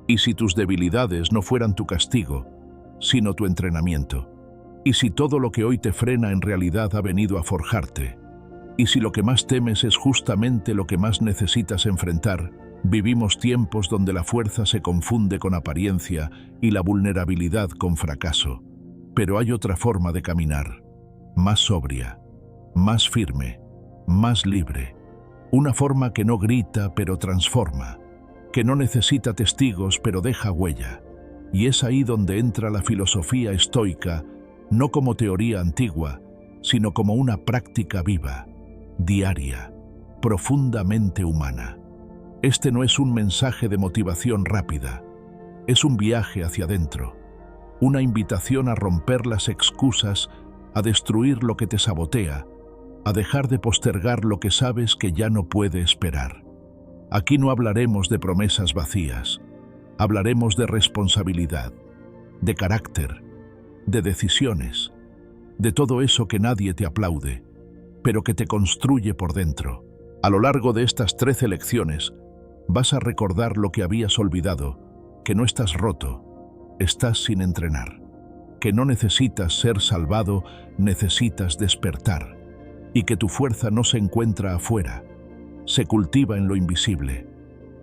¿Y si tus debilidades no fueran tu castigo, sino tu entrenamiento? ¿Y si todo lo que hoy te frena en realidad ha venido a forjarte? ¿Y si lo que más temes es justamente lo que más necesitas enfrentar? Vivimos tiempos donde la fuerza se confunde con apariencia y la vulnerabilidad con fracaso. Pero hay otra forma de caminar, más sobria, más firme, más libre. Una forma que no grita pero transforma, que no necesita testigos pero deja huella. Y es ahí donde entra la filosofía estoica, no como teoría antigua, sino como una práctica viva, diaria, profundamente humana. Este no es un mensaje de motivación rápida, es un viaje hacia adentro, una invitación a romper las excusas, a destruir lo que te sabotea, a dejar de postergar lo que sabes que ya no puede esperar. Aquí no hablaremos de promesas vacías, hablaremos de responsabilidad, de carácter, de decisiones, de todo eso que nadie te aplaude, pero que te construye por dentro. A lo largo de estas 13 lecciones, vas a recordar lo que habías olvidado, que no estás roto, estás sin entrenar, que no necesitas ser salvado, necesitas despertar, y que tu fuerza no se encuentra afuera, se cultiva en lo invisible.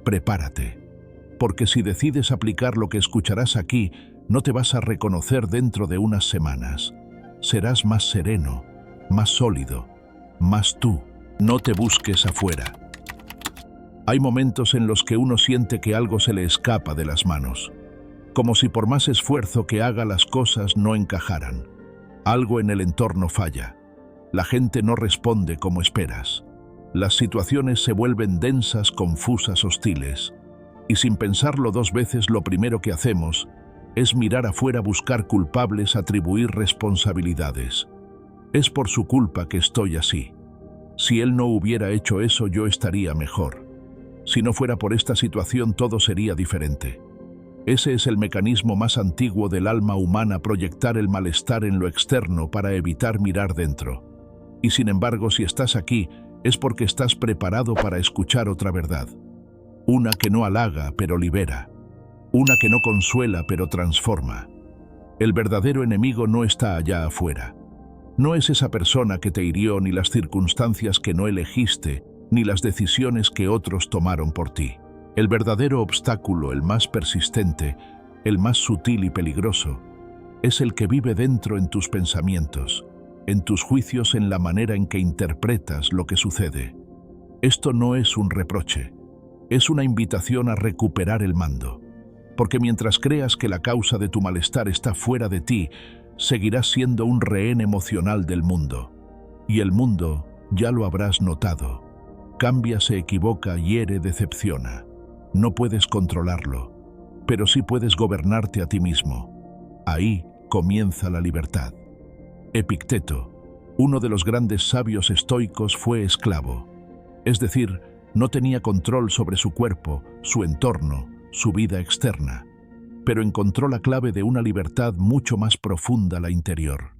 Prepárate, porque si decides aplicar lo que escucharás aquí, no te vas a reconocer dentro de unas semanas. Serás más sereno, más sólido, más tú. No te busques afuera. Hay momentos en los que uno siente que algo se le escapa de las manos, como si por más esfuerzo que haga las cosas no encajaran. Algo en el entorno falla. La gente no responde como esperas. Las situaciones se vuelven densas, confusas, hostiles. Y sin pensarlo dos veces, lo primero que hacemos es mirar afuera, buscar culpables, atribuir responsabilidades. Es por su culpa que estoy así. Si él no hubiera hecho eso, yo estaría mejor. Si no fuera por esta situación, todo sería diferente. Ese es el mecanismo más antiguo del alma humana, proyectar el malestar en lo externo para evitar mirar dentro. Y sin embargo, si estás aquí, es porque estás preparado para escuchar otra verdad. Una que no halaga, pero libera. Una que no consuela, pero transforma. El verdadero enemigo no está allá afuera. No es esa persona que te hirió, ni las circunstancias que no elegiste, ni las decisiones que otros tomaron por ti. El verdadero obstáculo, el más persistente, el más sutil y peligroso, es el que vive dentro en tus pensamientos, en tus juicios, en la manera en que interpretas lo que sucede. Esto no es un reproche, es una invitación a recuperar el mando. Porque mientras creas que la causa de tu malestar está fuera de ti, seguirás siendo un rehén emocional del mundo. Y el mundo, ya lo habrás notado, cambia, se equivoca, hiere, decepciona. No puedes controlarlo, pero sí puedes gobernarte a ti mismo. Ahí comienza la libertad. Epicteto, uno de los grandes sabios estoicos, fue esclavo. Es decir, no tenía control sobre su cuerpo, su entorno, su vida externa, pero encontró la clave de una libertad mucho más profunda, la interior.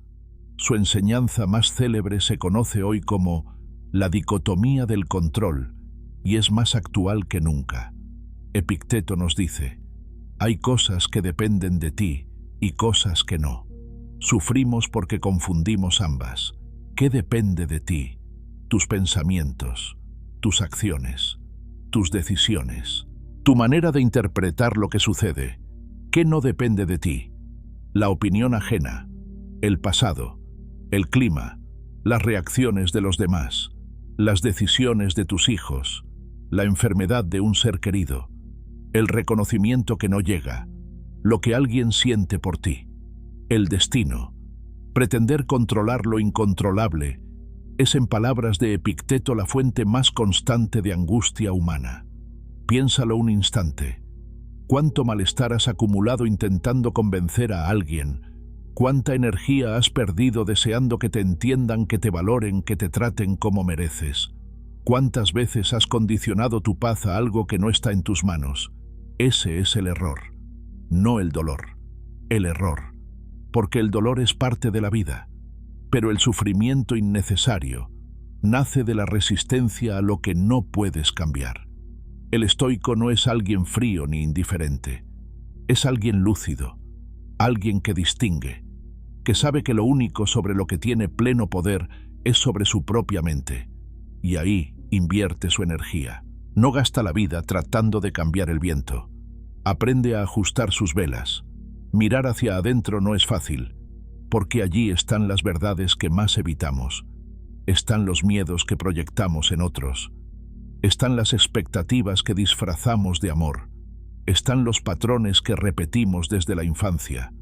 Su enseñanza más célebre se conoce hoy como la dicotomía del control y es más actual que nunca. Epicteto nos dice: hay cosas que dependen de ti y cosas que no. Sufrimos porque confundimos ambas. ¿Qué depende de ti? Tus pensamientos, tus acciones, tus decisiones, tu manera de interpretar lo que sucede. ¿Qué no depende de ti? La opinión ajena, el pasado, el clima, las reacciones de los demás, las decisiones de tus hijos, la enfermedad de un ser querido, el reconocimiento que no llega, lo que alguien siente por ti, el destino. Pretender controlar lo incontrolable es, en palabras de Epicteto, la fuente más constante de angustia humana. Piénsalo un instante. ¿Cuánto malestar has acumulado intentando convencer a alguien? ¿Cuánta energía has perdido deseando que te entiendan, que te valoren, que te traten como mereces? ¿Cuántas veces has condicionado tu paz a algo que no está en tus manos? Ese es el error, no el dolor. El error, porque el dolor es parte de la vida, pero el sufrimiento innecesario nace de la resistencia a lo que no puedes cambiar. El estoico no es alguien frío ni indiferente, Es alguien lúcido, alguien que distingue, que sabe que lo único sobre lo que tiene pleno poder es sobre su propia mente, y ahí invierte su energía. No gasta la vida tratando de cambiar el viento. Aprende a ajustar sus velas. Mirar hacia adentro no es fácil, porque allí están las verdades que más evitamos. Están los miedos que proyectamos en otros. Están las expectativas que disfrazamos de amor. Están los patrones que repetimos desde la infancia.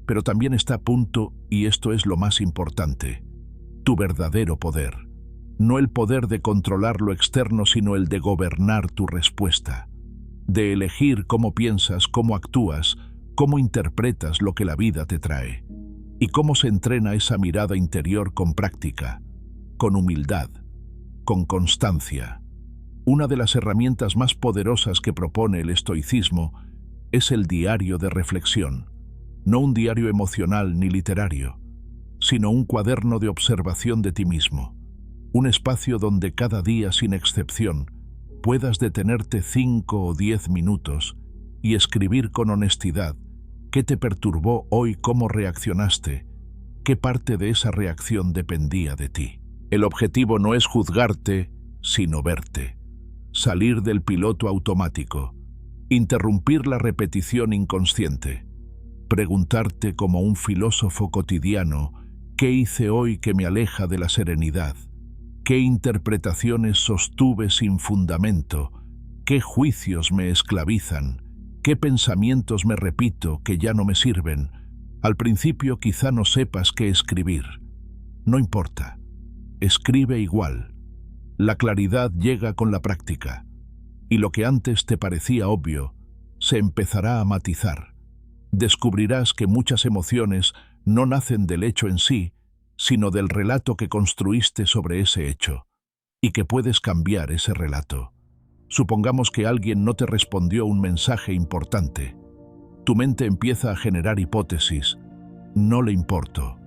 Pero también está a punto, y esto es lo más importante, tu verdadero poder. No el poder de controlar lo externo, sino el de gobernar tu respuesta. De elegir cómo piensas, cómo actúas, cómo interpretas lo que la vida te trae. Y cómo se entrena esa mirada interior con práctica, con humildad, con constancia. Una de las herramientas más poderosas que propone el estoicismo es el diario de reflexión. No un diario emocional ni literario, sino un cuaderno de observación de ti mismo. Un espacio donde cada día, sin excepción, puedas detenerte 5 o 10 minutos y escribir con honestidad qué te perturbó hoy, cómo reaccionaste, qué parte de esa reacción dependía de ti. El objetivo no es juzgarte, sino verte. Salir del piloto automático, interrumpir la repetición inconsciente, preguntarte como un filósofo cotidiano, ¿qué hice hoy que me aleja de la serenidad? ¿Qué interpretaciones sostuve sin fundamento? ¿Qué juicios me esclavizan? ¿Qué pensamientos me repito que ya no me sirven? Al principio quizá no sepas qué escribir. No importa. Escribe igual. La claridad llega con la práctica, y lo que antes te parecía obvio se empezará a matizar. Descubrirás que muchas emociones no nacen del hecho en sí, sino del relato que construiste sobre ese hecho, y que puedes cambiar ese relato. Supongamos que alguien no te respondió un mensaje importante. Tu mente empieza a generar hipótesis. No le importo.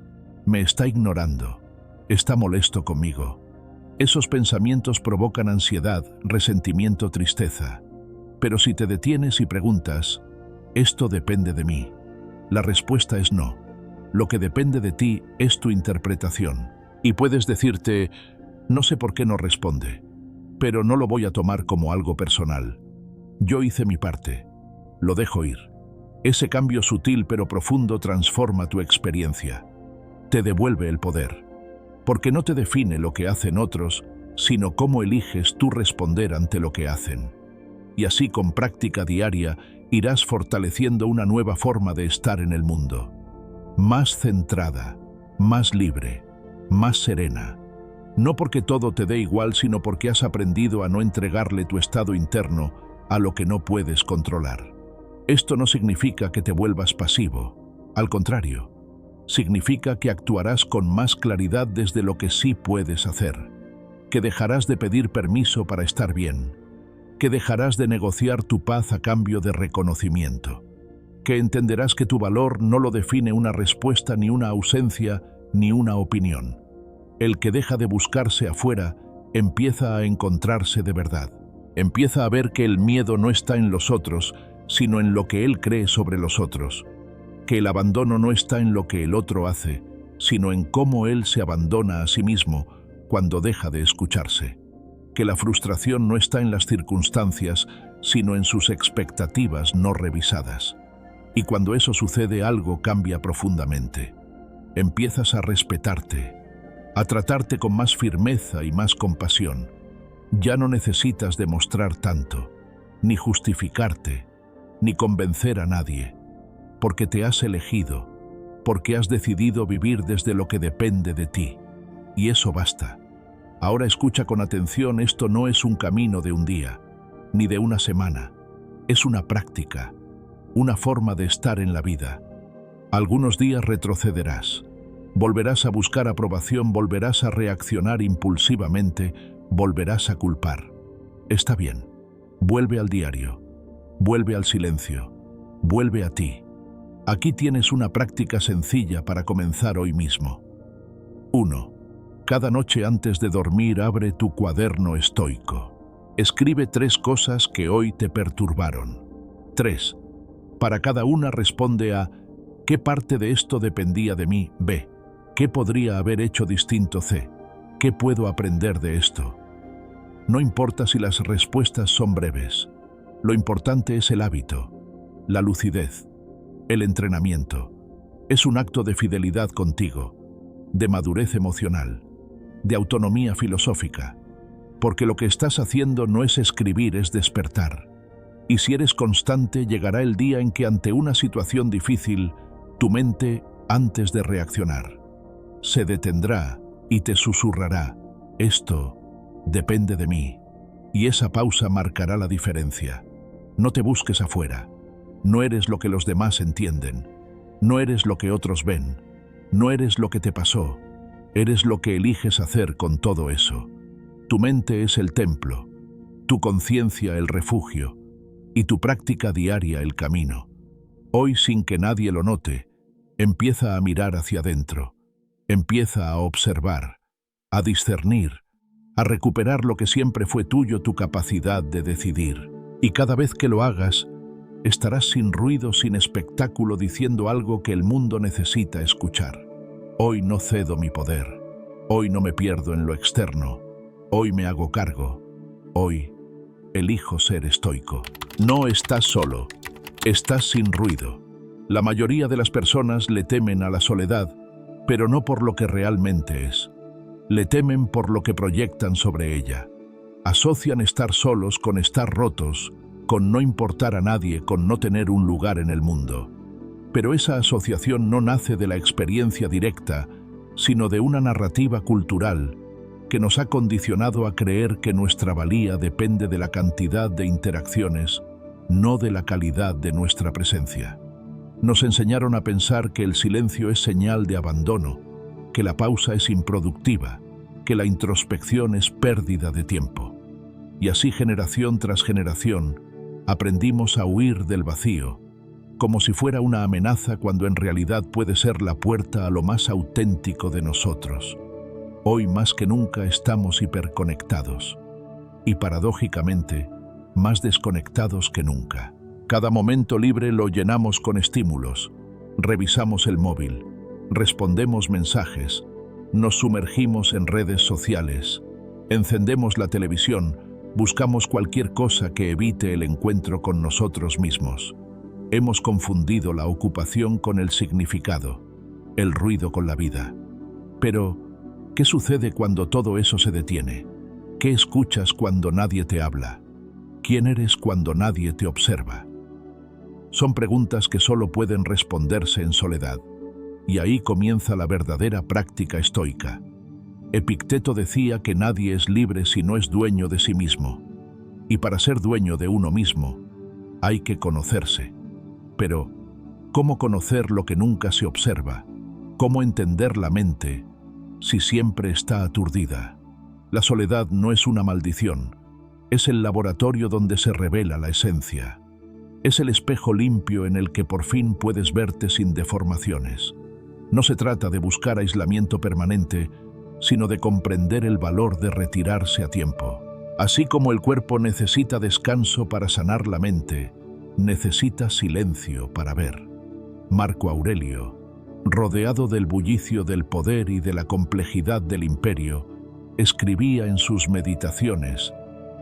Me está ignorando. Está molesto conmigo. Esos pensamientos provocan ansiedad, resentimiento, tristeza. Pero si te detienes y preguntas, ¿esto depende de mí? La respuesta es no. Lo que depende de ti es tu interpretación. Y puedes decirte, no sé por qué no responde, pero no lo voy a tomar como algo personal. Yo hice mi parte. Lo dejo ir. Ese cambio sutil pero profundo transforma tu experiencia. Te devuelve el poder. Porque no te define lo que hacen otros, sino cómo eliges tú responder ante lo que hacen. Y así, con práctica diaria, irás fortaleciendo una nueva forma de estar en el mundo. Más centrada, más libre, más serena. No porque todo te dé igual, sino porque has aprendido a no entregarle tu estado interno a lo que no puedes controlar. Esto no significa que te vuelvas pasivo. Al contrario, significa que actuarás con más claridad desde lo que sí puedes hacer, que dejarás de pedir permiso para estar bien, que dejarás de negociar tu paz a cambio de reconocimiento, que entenderás que tu valor no lo define una respuesta, ni una ausencia, ni una opinión. El que deja de buscarse afuera empieza a encontrarse de verdad. Empieza a ver que el miedo no está en los otros, sino en lo que él cree sobre los otros. Que el abandono no está en lo que el otro hace, sino en cómo él se abandona a sí mismo cuando deja de escucharse. Que la frustración no está en las circunstancias, sino en sus expectativas no revisadas. Y cuando eso sucede, algo cambia profundamente. Empiezas a respetarte, a tratarte con más firmeza y más compasión. Ya no necesitas demostrar tanto, ni justificarte, ni convencer a nadie, porque te has elegido, porque has decidido vivir desde lo que depende de ti. Y eso basta. Ahora escucha con atención, esto no es un camino de un día, ni de una semana. Es una práctica, una forma de estar en la vida. Algunos días retrocederás, volverás a buscar aprobación, volverás a reaccionar impulsivamente, volverás a culpar. Está bien, vuelve al diario, vuelve al silencio, vuelve a ti. Aquí tienes una práctica sencilla para comenzar hoy mismo. 1. Cada noche antes de dormir abre tu cuaderno estoico. Escribe 3 cosas que hoy te perturbaron. 3. Para cada una responde a ¿qué parte de esto dependía de mí? B. ¿Qué podría haber hecho distinto? C. ¿Qué puedo aprender de esto? No importa si las respuestas son breves. Lo importante es el hábito, la lucidez, el entrenamiento. Es un acto de fidelidad contigo, de madurez emocional, de autonomía filosófica, porque lo que estás haciendo no es escribir, es despertar. Y si eres constante, llegará el día en que ante una situación difícil, tu mente, antes de reaccionar, se detendrá y te susurrará, esto depende de mí, y esa pausa marcará la diferencia. No te busques afuera, no eres lo que los demás entienden, no eres lo que otros ven, no eres lo que te pasó, eres lo que eliges hacer con todo eso. Tu mente es el templo, tu conciencia el refugio, y tu práctica diaria el camino. Hoy, sin que nadie lo note, empieza a mirar hacia adentro, empieza a observar, a discernir, a recuperar lo que siempre fue tuyo, tu capacidad de decidir. Y cada vez que lo hagas, estarás sin ruido, sin espectáculo, diciendo algo que el mundo necesita escuchar. Hoy no cedo mi poder, hoy no me pierdo en lo externo, hoy me hago cargo, hoy elijo ser estoico. No estás solo, estás sin ruido. La mayoría de las personas le temen a la soledad, pero no por lo que realmente es. Le temen por lo que proyectan sobre ella. Asocian estar solos con estar rotos, con no importar a nadie, con no tener un lugar en el mundo. Pero esa asociación no nace de la experiencia directa, sino de una narrativa cultural que nos ha condicionado a creer que nuestra valía depende de la cantidad de interacciones, no de la calidad de nuestra presencia. Nos enseñaron a pensar que el silencio es señal de abandono, que la pausa es improductiva, que la introspección es pérdida de tiempo. Y así, generación tras generación, aprendimos a huir del vacío, como si fuera una amenaza cuando en realidad puede ser la puerta a lo más auténtico de nosotros. Hoy más que nunca estamos hiperconectados y, paradójicamente, más desconectados que nunca. Cada momento libre lo llenamos con estímulos. Revisamos el móvil, respondemos mensajes, nos sumergimos en redes sociales, encendemos la televisión, buscamos cualquier cosa que evite el encuentro con nosotros mismos. Hemos confundido la ocupación con el significado, el ruido con la vida. Pero, ¿qué sucede cuando todo eso se detiene? ¿Qué escuchas cuando nadie te habla? ¿Quién eres cuando nadie te observa? Son preguntas que solo pueden responderse en soledad. Y ahí comienza la verdadera práctica estoica. Epicteto decía que nadie es libre si no es dueño de sí mismo. Y para ser dueño de uno mismo, hay que conocerse. Pero, ¿cómo conocer lo que nunca se observa? ¿Cómo entender la mente si siempre está aturdida? La soledad no es una maldición, es el laboratorio donde se revela la esencia. Es el espejo limpio en el que por fin puedes verte sin deformaciones. No se trata de buscar aislamiento permanente, sino de comprender el valor de retirarse a tiempo. Así como el cuerpo necesita descanso para sanar la mente, necesita silencio para ver. Marco Aurelio, rodeado del bullicio del poder y de la complejidad del imperio, escribía en sus meditaciones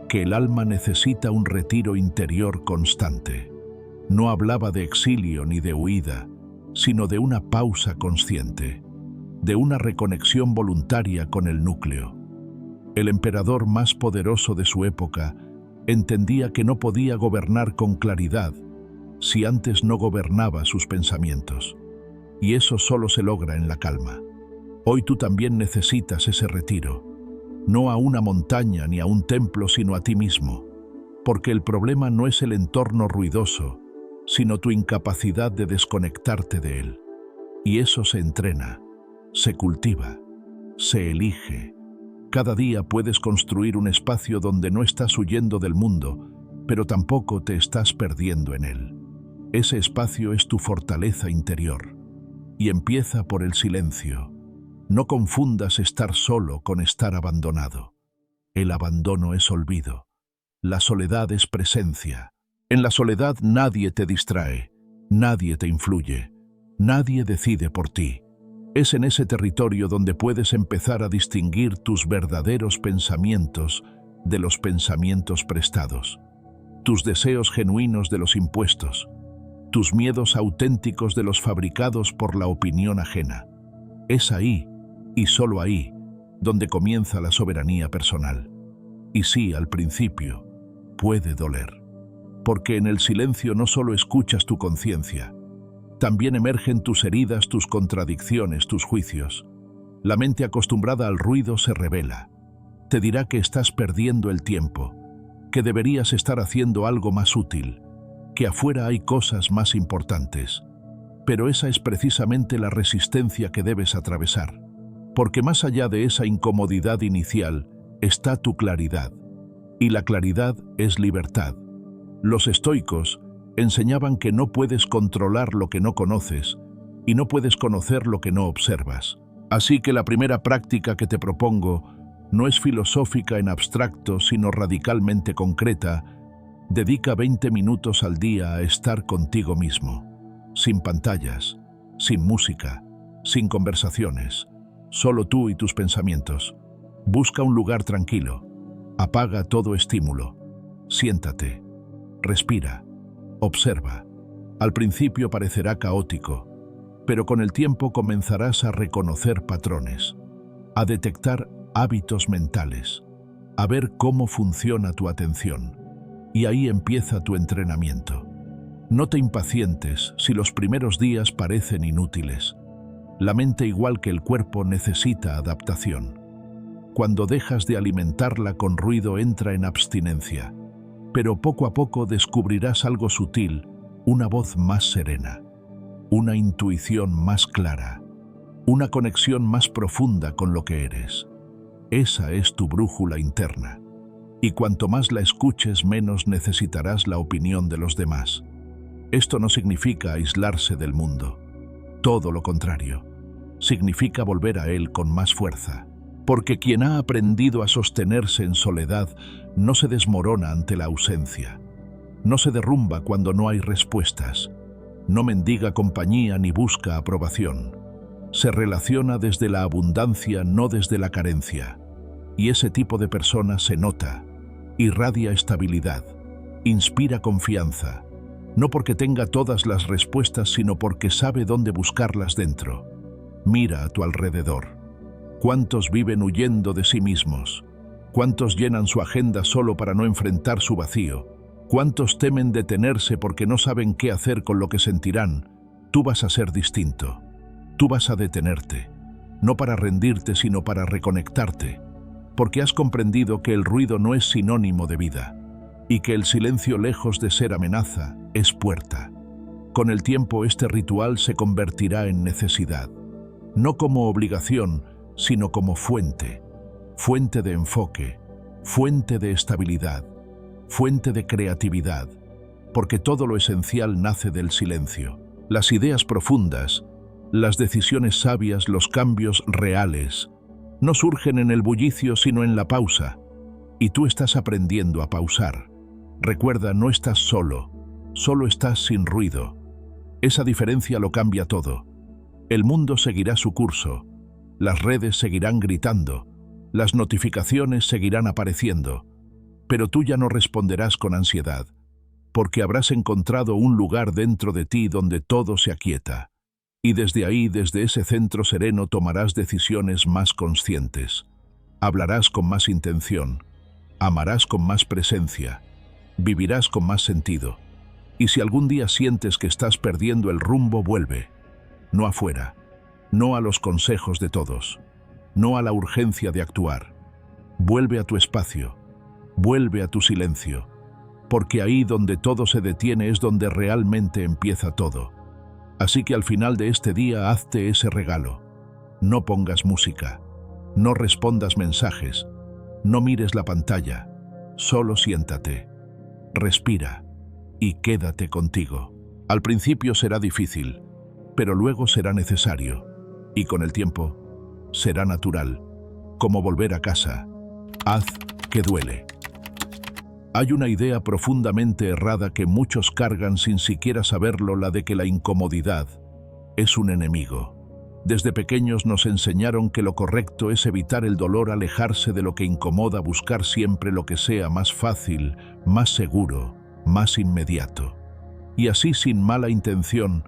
que el alma necesita un retiro interior constante. No hablaba de exilio ni de huida, sino de una pausa consciente, de una reconexión voluntaria con el núcleo. El emperador más poderoso de su época entendía que no podía gobernar con claridad si antes no gobernaba sus pensamientos. Y eso solo se logra en la calma. Hoy tú también necesitas ese retiro, no a una montaña ni a un templo, sino a ti mismo, porque el problema no es el entorno ruidoso, sino tu incapacidad de desconectarte de él. Y eso se entrena, se cultiva, se elige. Cada día puedes construir un espacio donde no estás huyendo del mundo, pero tampoco te estás perdiendo en él. Ese espacio es tu fortaleza interior. Y empieza por el silencio. No confundas estar solo con estar abandonado. El abandono es olvido. La soledad es presencia. En la soledad nadie te distrae. Nadie te influye, nadie decide por ti. Es en ese territorio donde puedes empezar a distinguir tus verdaderos pensamientos de los pensamientos prestados, tus deseos genuinos de los impuestos, tus miedos auténticos de los fabricados por la opinión ajena. Es ahí, y solo ahí, donde comienza la soberanía personal. Y sí, al principio, puede doler. Porque en el silencio no solo escuchas tu conciencia, también emergen tus heridas, tus contradicciones, tus juicios. La mente acostumbrada al ruido se revela. Te dirá que estás perdiendo el tiempo, que deberías estar haciendo algo más útil, que afuera hay cosas más importantes. Pero esa es precisamente la resistencia que debes atravesar. Porque más allá de esa incomodidad inicial está tu claridad. Y la claridad es libertad. Los estoicos enseñaban que no puedes controlar lo que no conoces y no puedes conocer lo que no observas. Así que la primera práctica que te propongo no es filosófica en abstracto, sino radicalmente concreta. Dedica 20 minutos al día a estar contigo mismo, sin pantallas, sin música, sin conversaciones, solo tú y tus pensamientos. Busca un lugar tranquilo, apaga todo estímulo, siéntate, respira, observa. Al principio parecerá caótico, pero con el tiempo comenzarás a reconocer patrones, a detectar hábitos mentales, a ver cómo funciona tu atención. Y ahí empieza tu entrenamiento. No te impacientes si los primeros días parecen inútiles. La mente, igual que el cuerpo, necesita adaptación. Cuando dejas de alimentarla con ruido, entra en abstinencia. Pero poco a poco descubrirás algo sutil, una voz más serena, una intuición más clara, una conexión más profunda con lo que eres. Esa es tu brújula interna. Y cuanto más la escuches, menos necesitarás la opinión de los demás. Esto no significa aislarse del mundo. Todo lo contrario. Significa volver a él con más fuerza. Porque quien ha aprendido a sostenerse en soledad no se desmorona ante la ausencia. No se derrumba cuando no hay respuestas. No mendiga compañía ni busca aprobación. Se relaciona desde la abundancia, no desde la carencia. Y ese tipo de persona se nota. Irradia estabilidad, inspira confianza, no porque tenga todas las respuestas, sino porque sabe dónde buscarlas dentro. Mira a tu alrededor. ¿Cuántos viven huyendo de sí mismos? ¿Cuántos llenan su agenda solo para no enfrentar su vacío? ¿Cuántos temen detenerse porque no saben qué hacer con lo que sentirán? Tú vas a ser distinto. Tú vas a detenerte, no para rendirte, sino para reconectarte. Porque has comprendido que el ruido no es sinónimo de vida, y que el silencio, lejos de ser amenaza, es puerta. Con el tiempo este ritual se convertirá en necesidad, no como obligación, sino como fuente, fuente de enfoque, fuente de estabilidad, fuente de creatividad, porque todo lo esencial nace del silencio. Las ideas profundas, las decisiones sabias, los cambios reales, no surgen en el bullicio, sino en la pausa. Y tú estás aprendiendo a pausar. Recuerda, no estás solo, solo estás sin ruido. Esa diferencia lo cambia todo. El mundo seguirá su curso, las redes seguirán gritando, las notificaciones seguirán apareciendo, pero tú ya no responderás con ansiedad, porque habrás encontrado un lugar dentro de ti donde todo se aquieta. Y desde ahí, desde ese centro sereno, tomarás decisiones más conscientes. Hablarás con más intención, amarás con más presencia, vivirás con más sentido. Y si algún día sientes que estás perdiendo el rumbo, vuelve. No afuera, no a los consejos de todos, no a la urgencia de actuar. Vuelve a tu espacio, vuelve a tu silencio, porque ahí donde todo se detiene es donde realmente empieza todo. Así que al final de este día hazte ese regalo. No pongas música, no respondas mensajes, no mires la pantalla, solo siéntate, respira y quédate contigo. Al principio será difícil, pero luego será necesario, y con el tiempo será natural, como volver a casa. Haz que duele. Hay una idea profundamente errada que muchos cargan sin siquiera saberlo, la de que la incomodidad es un enemigo. Desde pequeños nos enseñaron que lo correcto es evitar el dolor, alejarse de lo que incomoda, buscar siempre lo que sea más fácil, más seguro, más inmediato. Y así, sin mala intención,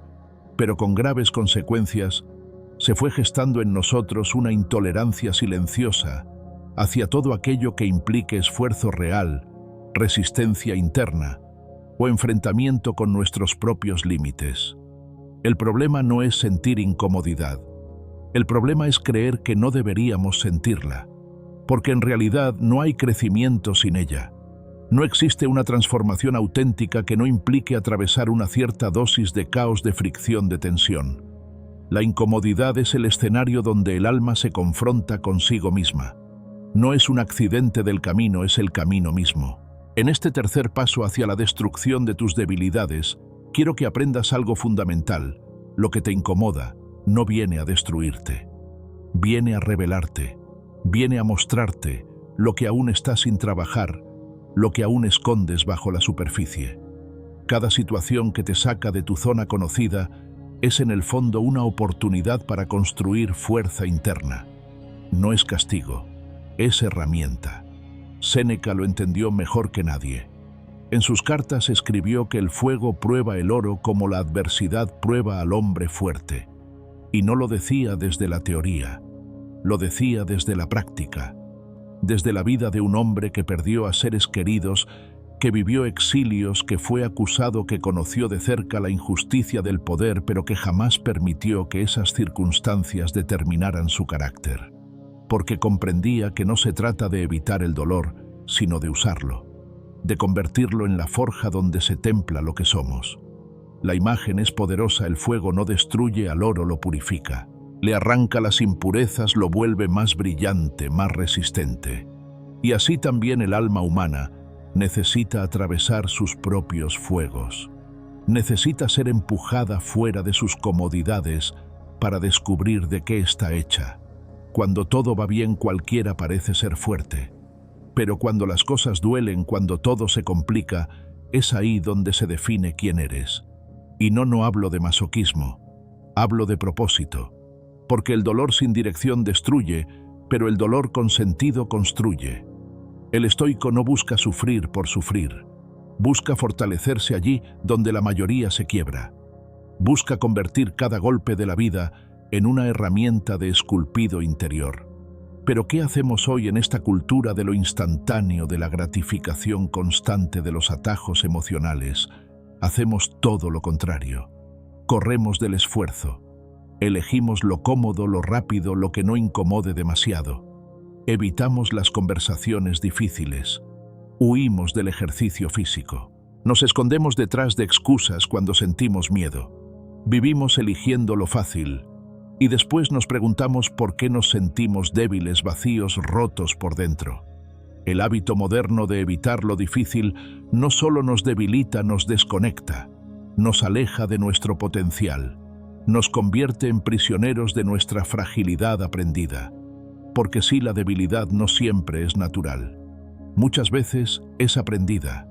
pero con graves consecuencias, se fue gestando en nosotros una intolerancia silenciosa hacia todo aquello que implique esfuerzo real, resistencia interna o enfrentamiento con nuestros propios límites. El problema no es sentir incomodidad. El problema es creer que no deberíamos sentirla, porque en realidad no hay crecimiento sin ella. No existe una transformación auténtica que no implique atravesar una cierta dosis de caos, de fricción, de tensión. La incomodidad es el escenario donde el alma se confronta consigo misma. No es un accidente del camino, es el camino mismo. En este tercer paso hacia la destrucción de tus debilidades, quiero que aprendas algo fundamental. Lo que te incomoda no viene a destruirte. Viene a revelarte. Viene a mostrarte lo que aún está sin trabajar, lo que aún escondes bajo la superficie. Cada situación que te saca de tu zona conocida es en el fondo una oportunidad para construir fuerza interna. No es castigo, es herramienta. Séneca lo entendió mejor que nadie. En sus cartas escribió que el fuego prueba el oro como la adversidad prueba al hombre fuerte. Y no lo decía desde la teoría, lo decía desde la práctica, desde la vida de un hombre que perdió a seres queridos, que vivió exilios, que fue acusado, que conoció de cerca la injusticia del poder, pero que jamás permitió que esas circunstancias determinaran su carácter, porque comprendía que no se trata de evitar el dolor, sino de usarlo, de convertirlo en la forja donde se templa lo que somos. La imagen es poderosa, el fuego no destruye al oro, lo purifica, le arranca las impurezas, lo vuelve más brillante, más resistente. Y así también el alma humana necesita atravesar sus propios fuegos. Necesita ser empujada fuera de sus comodidades para descubrir de qué está hecha. Cuando todo va bien, cualquiera parece ser fuerte. Pero cuando las cosas duelen, cuando todo se complica, es ahí donde se define quién eres. Y no hablo de masoquismo, hablo de propósito. Porque el dolor sin dirección destruye, pero el dolor con sentido construye. El estoico no busca sufrir por sufrir. Busca fortalecerse allí donde la mayoría se quiebra. Busca convertir cada golpe de la vida en una herramienta de esculpido interior. Pero ¿qué hacemos hoy en esta cultura de lo instantáneo, de la gratificación constante, de los atajos emocionales? Hacemos todo lo contrario. Corremos del esfuerzo. Elegimos lo cómodo, lo rápido, lo que no incomode demasiado. Evitamos las conversaciones difíciles. Huimos del ejercicio físico. Nos escondemos detrás de excusas cuando sentimos miedo. Vivimos eligiendo lo fácil. Y después nos preguntamos por qué nos sentimos débiles, vacíos, rotos por dentro. El hábito moderno de evitar lo difícil no solo nos debilita, nos desconecta, nos aleja de nuestro potencial, nos convierte en prisioneros de nuestra fragilidad aprendida. Porque sí, la debilidad no siempre es natural. Muchas veces es aprendida.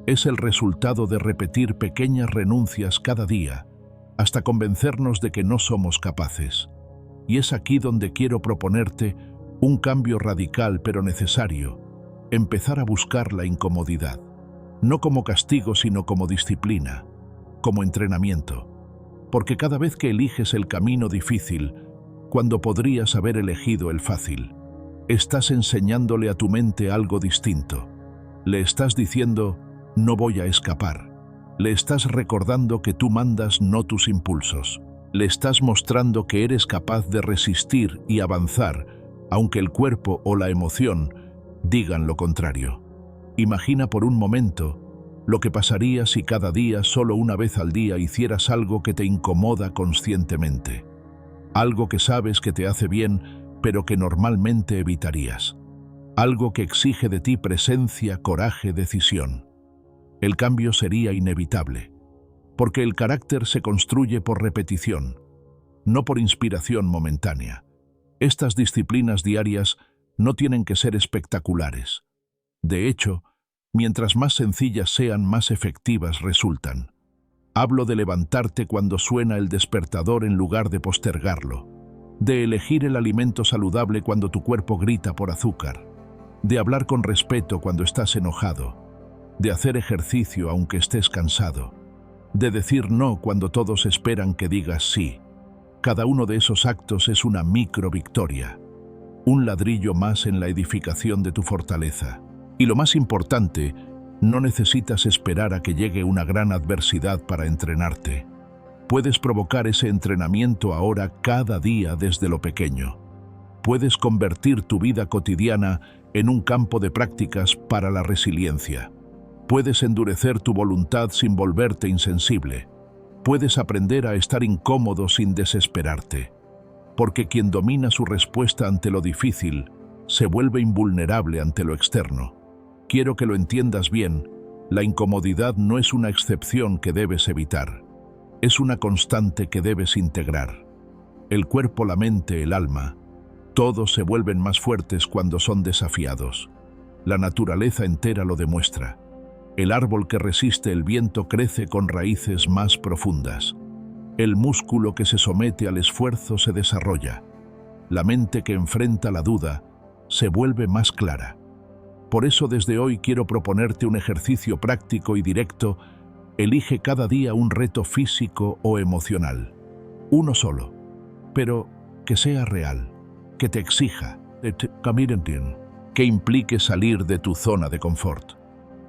Es el resultado de repetir pequeñas renuncias cada día, hasta convencernos de que no somos capaces. Y es aquí donde quiero proponerte un cambio radical pero necesario: empezar a buscar la incomodidad, no como castigo sino como disciplina, como entrenamiento. Porque cada vez que eliges el camino difícil, cuando podrías haber elegido el fácil, estás enseñándole a tu mente algo distinto. Le estás diciendo, no voy a escapar. Le estás recordando que tú mandas, no tus impulsos. Le estás mostrando que eres capaz de resistir y avanzar, aunque el cuerpo o la emoción digan lo contrario. Imagina por un momento lo que pasaría si cada día, solo una vez al día, hicieras algo que te incomoda conscientemente. Algo que sabes que te hace bien, pero que normalmente evitarías. Algo que exige de ti presencia, coraje, decisión. El cambio sería inevitable, porque el carácter se construye por repetición, no por inspiración momentánea. Estas disciplinas diarias no tienen que ser espectaculares. De hecho, Mientras más sencillas sean, más efectivas resultan. Hablo de levantarte cuando suena el despertador en lugar de postergarlo, de elegir el alimento saludable cuando tu cuerpo grita por azúcar, de hablar con respeto cuando estás enojado, de hacer ejercicio aunque estés cansado, de decir no cuando todos esperan que digas sí. Cada uno de esos actos es una micro victoria, un ladrillo más en la edificación de tu fortaleza. Y lo más importante, no necesitas esperar a que llegue una gran adversidad para entrenarte. Puedes provocar ese entrenamiento ahora cada día desde lo pequeño. Puedes convertir tu vida cotidiana en un campo de prácticas para la resiliencia. Puedes endurecer tu voluntad sin volverte insensible. Puedes aprender a estar incómodo sin desesperarte. Porque quien domina su respuesta ante lo difícil se vuelve invulnerable ante lo externo. Quiero que lo entiendas bien, la incomodidad no es una excepción que debes evitar. Es una constante que debes integrar. El cuerpo, la mente, el alma, todos se vuelven más fuertes cuando son desafiados. La naturaleza entera lo demuestra. El árbol que resiste el viento crece con raíces más profundas. El músculo que se somete al esfuerzo se desarrolla. La mente que enfrenta la duda se vuelve más clara. Por eso desde hoy quiero proponerte un ejercicio práctico y directo. Elige cada día un reto físico o emocional. Uno solo, pero que sea real, que te exija, que implique salir de tu zona de confort.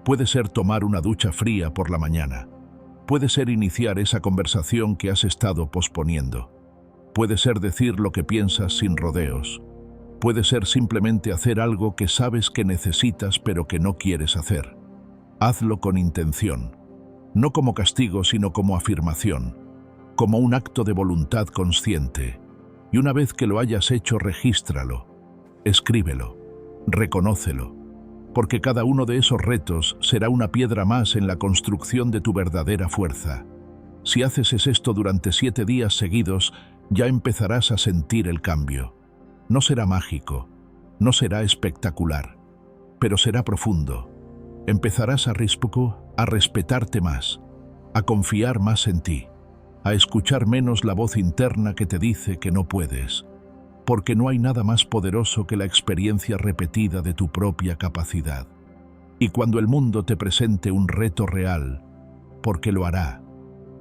Puede ser tomar una ducha fría por la mañana. Puede ser iniciar esa conversación que has estado posponiendo. Puede ser decir lo que piensas sin rodeos. Puede ser simplemente hacer algo que sabes que necesitas pero que no quieres hacer. Hazlo con intención, no como castigo sino como afirmación, como un acto de voluntad consciente. Y una vez que lo hayas hecho, regístralo, escríbelo, reconócelo, porque cada uno de esos retos será una piedra más en la construcción de tu verdadera fuerza. Si haces esto durante 7 días seguidos, ya empezarás a sentir el cambio. No será mágico, no será espectacular, pero será profundo. Empezarás a respetarte más, a confiar más en ti, a escuchar menos la voz interna que te dice que no puedes, porque no hay nada más poderoso que la experiencia repetida de tu propia capacidad. Y cuando el mundo te presente un reto real, porque lo hará,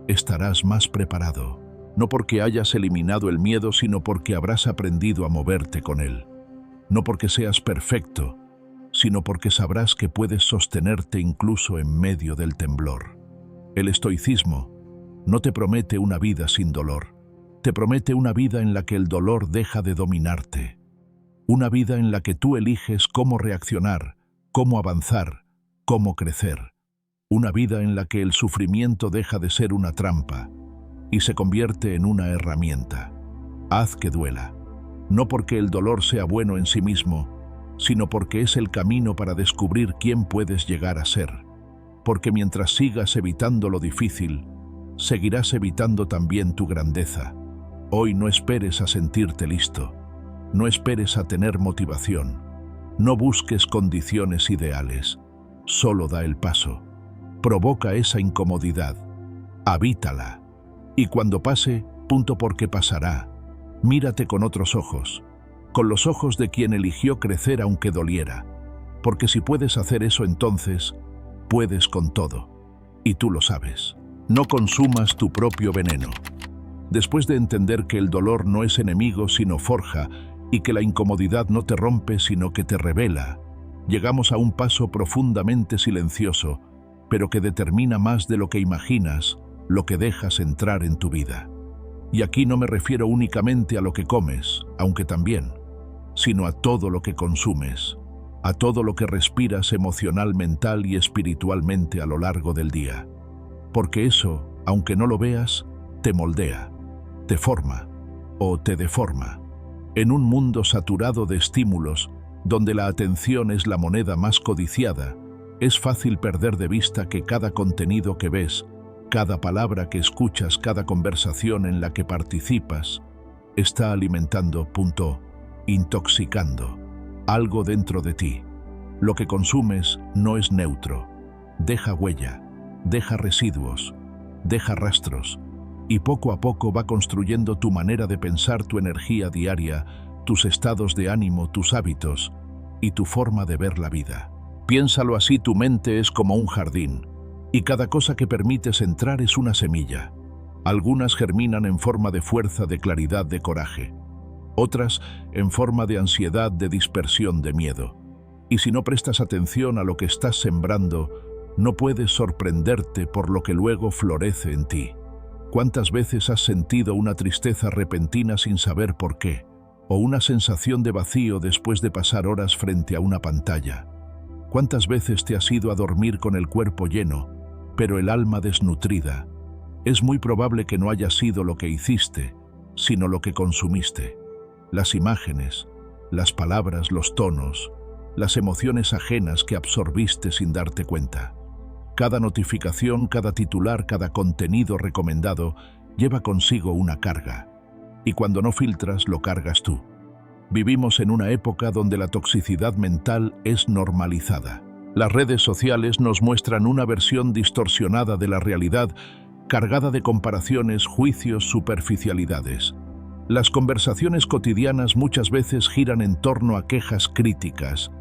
estarás más preparado. No porque hayas eliminado el miedo, sino porque habrás aprendido a moverte con él. No porque seas perfecto, sino porque sabrás que puedes sostenerte incluso en medio del temblor. El estoicismo no te promete una vida sin dolor, te promete una vida en la que el dolor deja de dominarte. Una vida en la que tú eliges cómo reaccionar, cómo avanzar, cómo crecer. Una vida en la que el sufrimiento deja de ser una trampa y se convierte en una herramienta. Haz que duela, no porque el dolor sea bueno en sí mismo, sino porque es el camino para descubrir quién puedes llegar a ser. Porque mientras sigas evitando lo difícil, seguirás evitando también tu grandeza. Hoy no esperes a sentirte listo, no esperes a tener motivación, no busques condiciones ideales, solo da el paso. Provoca esa incomodidad, habítala. Y cuando pase, porque pasará, mírate con otros ojos, con los ojos de quien eligió crecer aunque doliera. Porque si puedes hacer eso, entonces puedes con todo. Y tú lo sabes. No consumas tu propio veneno. Después de entender que el dolor no es enemigo sino forja, y que la incomodidad no te rompe sino que te revela, llegamos a un paso profundamente silencioso, pero que determina más de lo que imaginas, lo que dejas entrar en tu vida. Y aquí no me refiero únicamente a lo que comes, aunque también, sino a todo lo que consumes, a todo lo que respiras emocional, mental y espiritualmente a lo largo del día. Porque eso, aunque no lo veas, te moldea, te forma o te deforma. En un mundo saturado de estímulos, donde la atención es la moneda más codiciada, es fácil perder de vista que cada contenido que ves, cada palabra que escuchas, cada conversación en la que participas, está alimentando, intoxicando algo dentro de ti. Lo que consumes no es neutro. Deja huella, deja residuos, deja rastros, y poco a poco va construyendo tu manera de pensar, tu energía diaria, tus estados de ánimo, tus hábitos y tu forma de ver la vida. Piénsalo así: tu mente es como un jardín, y cada cosa que permites entrar es una semilla. Algunas germinan en forma de fuerza, de claridad, de coraje. Otras en forma de ansiedad, de dispersión, de miedo. Y si no prestas atención a lo que estás sembrando, no puedes sorprenderte por lo que luego florece en ti. ¿Cuántas veces has sentido una tristeza repentina sin saber por qué? O una sensación de vacío después de pasar horas frente a una pantalla. ¿Cuántas veces te has ido a dormir con el cuerpo lleno, pero el alma desnutrida? Es muy probable que no haya sido lo que hiciste, sino lo que consumiste. Las imágenes, las palabras, los tonos, las emociones ajenas que absorbiste sin darte cuenta. Cada notificación, cada titular, cada contenido recomendado lleva consigo una carga. Y cuando no filtras, lo cargas tú. Vivimos en una época donde la toxicidad mental es normalizada. Las redes sociales nos muestran una versión distorsionada de la realidad, cargada de comparaciones, juicios, superficialidades. Las conversaciones cotidianas muchas veces giran en torno a quejas, críticas,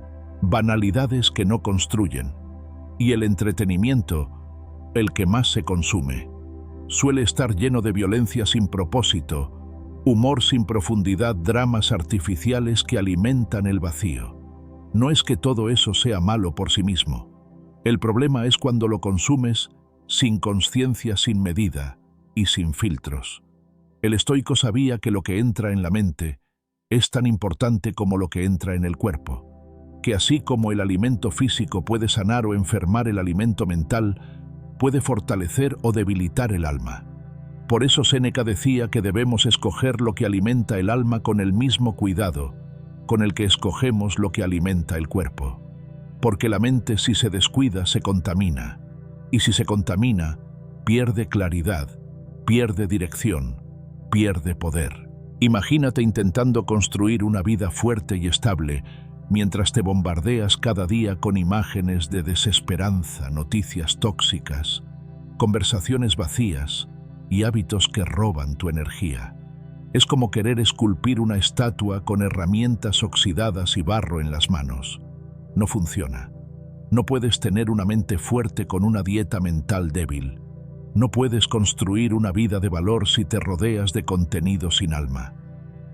banalidades que no construyen. Y el entretenimiento, el que más se consume, suele estar lleno de violencia sin propósito, humor sin profundidad, dramas artificiales que alimentan el vacío. No es que todo eso sea malo por sí mismo. El problema es cuando lo consumes sin conciencia, sin medida y sin filtros. El estoico sabía que lo que entra en la mente es tan importante como lo que entra en el cuerpo, que así como el alimento físico puede sanar o enfermar, el alimento mental puede fortalecer o debilitar el alma. Por eso Séneca decía que debemos escoger lo que alimenta el alma con el mismo cuidado con el que escogemos lo que alimenta el cuerpo. Porque la mente, si se descuida, se contamina, y si se contamina, pierde claridad, pierde dirección, pierde poder. Imagínate intentando construir una vida fuerte y estable, mientras te bombardeas cada día con imágenes de desesperanza, noticias tóxicas, conversaciones vacías y hábitos que roban tu energía. Es como querer esculpir una estatua con herramientas oxidadas y barro en las manos. No funciona. No puedes tener una mente fuerte con una dieta mental débil. No puedes construir una vida de valor si te rodeas de contenido sin alma.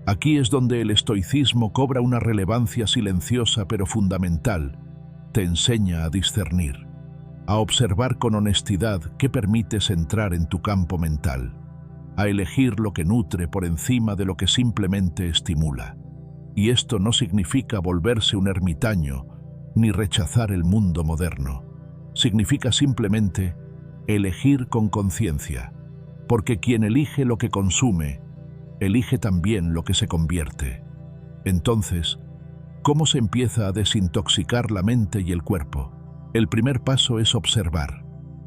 Aquí es donde el estoicismo cobra una relevancia silenciosa pero fundamental. Te enseña a discernir, a observar con honestidad qué permites entrar en tu campo mental, a elegir lo que nutre por encima de lo que simplemente estimula. Y esto no significa volverse un ermitaño ni rechazar el mundo moderno. Significa simplemente elegir con conciencia, porque quien elige lo que consume, elige también lo que se convierte. Entonces, ¿cómo se empieza a desintoxicar la mente y el cuerpo? El primer paso es observar,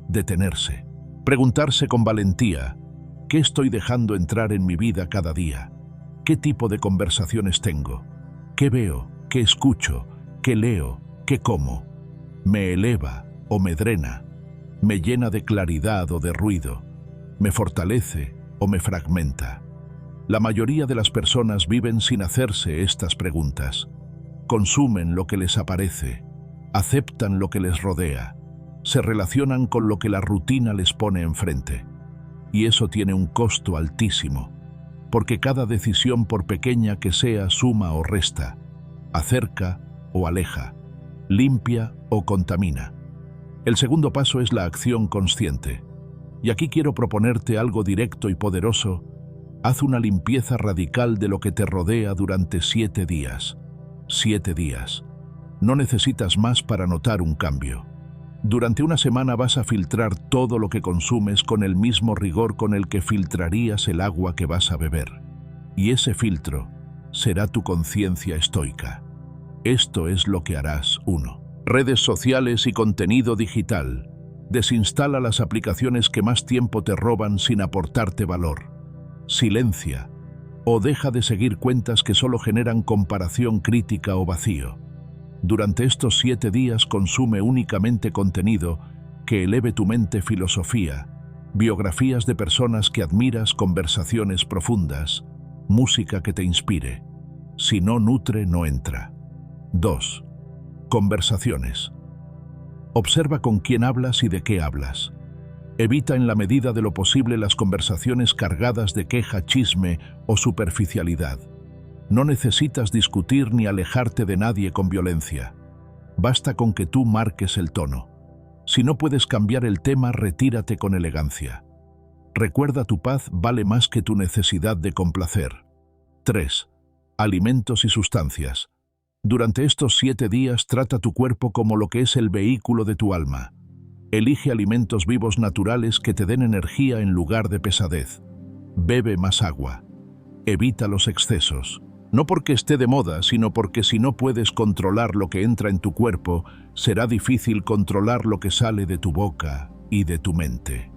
detenerse, preguntarse con valentía: ¿qué estoy dejando entrar en mi vida cada día? ¿Qué tipo de conversaciones tengo? ¿Qué veo? ¿Qué escucho? ¿Qué leo? ¿Qué como? ¿Me eleva o me drena? ¿Me llena de claridad o de ruido? ¿Me fortalece o me fragmenta? La mayoría de las personas viven sin hacerse estas preguntas. Consumen lo que les aparece, aceptan lo que les rodea, se relacionan con lo que la rutina les pone enfrente. Y eso tiene un costo altísimo, porque cada decisión, por pequeña que sea, suma o resta, acerca o aleja, limpia o contamina. El segundo paso es la acción consciente. Y aquí quiero proponerte algo directo y poderoso. Haz una limpieza radical de lo que te rodea durante 7 días. 7 días. No necesitas más para notar un cambio. Durante una semana vas a filtrar todo lo que consumes con el mismo rigor con el que filtrarías el agua que vas a beber. Y ese filtro será tu conciencia estoica. Esto es lo que harás. 1. Redes sociales y contenido digital. Desinstala las aplicaciones que más tiempo te roban sin aportarte valor. Silencia o deja de seguir cuentas que solo generan comparación, crítica o vacío. Durante estos 7 días consume únicamente contenido que eleve tu mente: filosofía, biografías de personas que admiras, conversaciones profundas, música que te inspire. Si no nutre, no entra. 2. Conversaciones. Observa con quién hablas y de qué hablas. Evita en la medida de lo posible las conversaciones cargadas de queja, chisme o superficialidad. No necesitas discutir ni alejarte de nadie con violencia. Basta con que tú marques el tono. Si no puedes cambiar el tema, retírate con elegancia. Recuerda, tu paz vale más que tu necesidad de complacer. 3. Alimentos y sustancias. Durante estos 7 días trata tu cuerpo como lo que es el vehículo de tu alma. Elige alimentos vivos naturales que te den energía en lugar de pesadez. Bebe más agua. Evita los excesos. No porque esté de moda, sino porque si no puedes controlar lo que entra en tu cuerpo, será difícil controlar lo que sale de tu boca y de tu mente.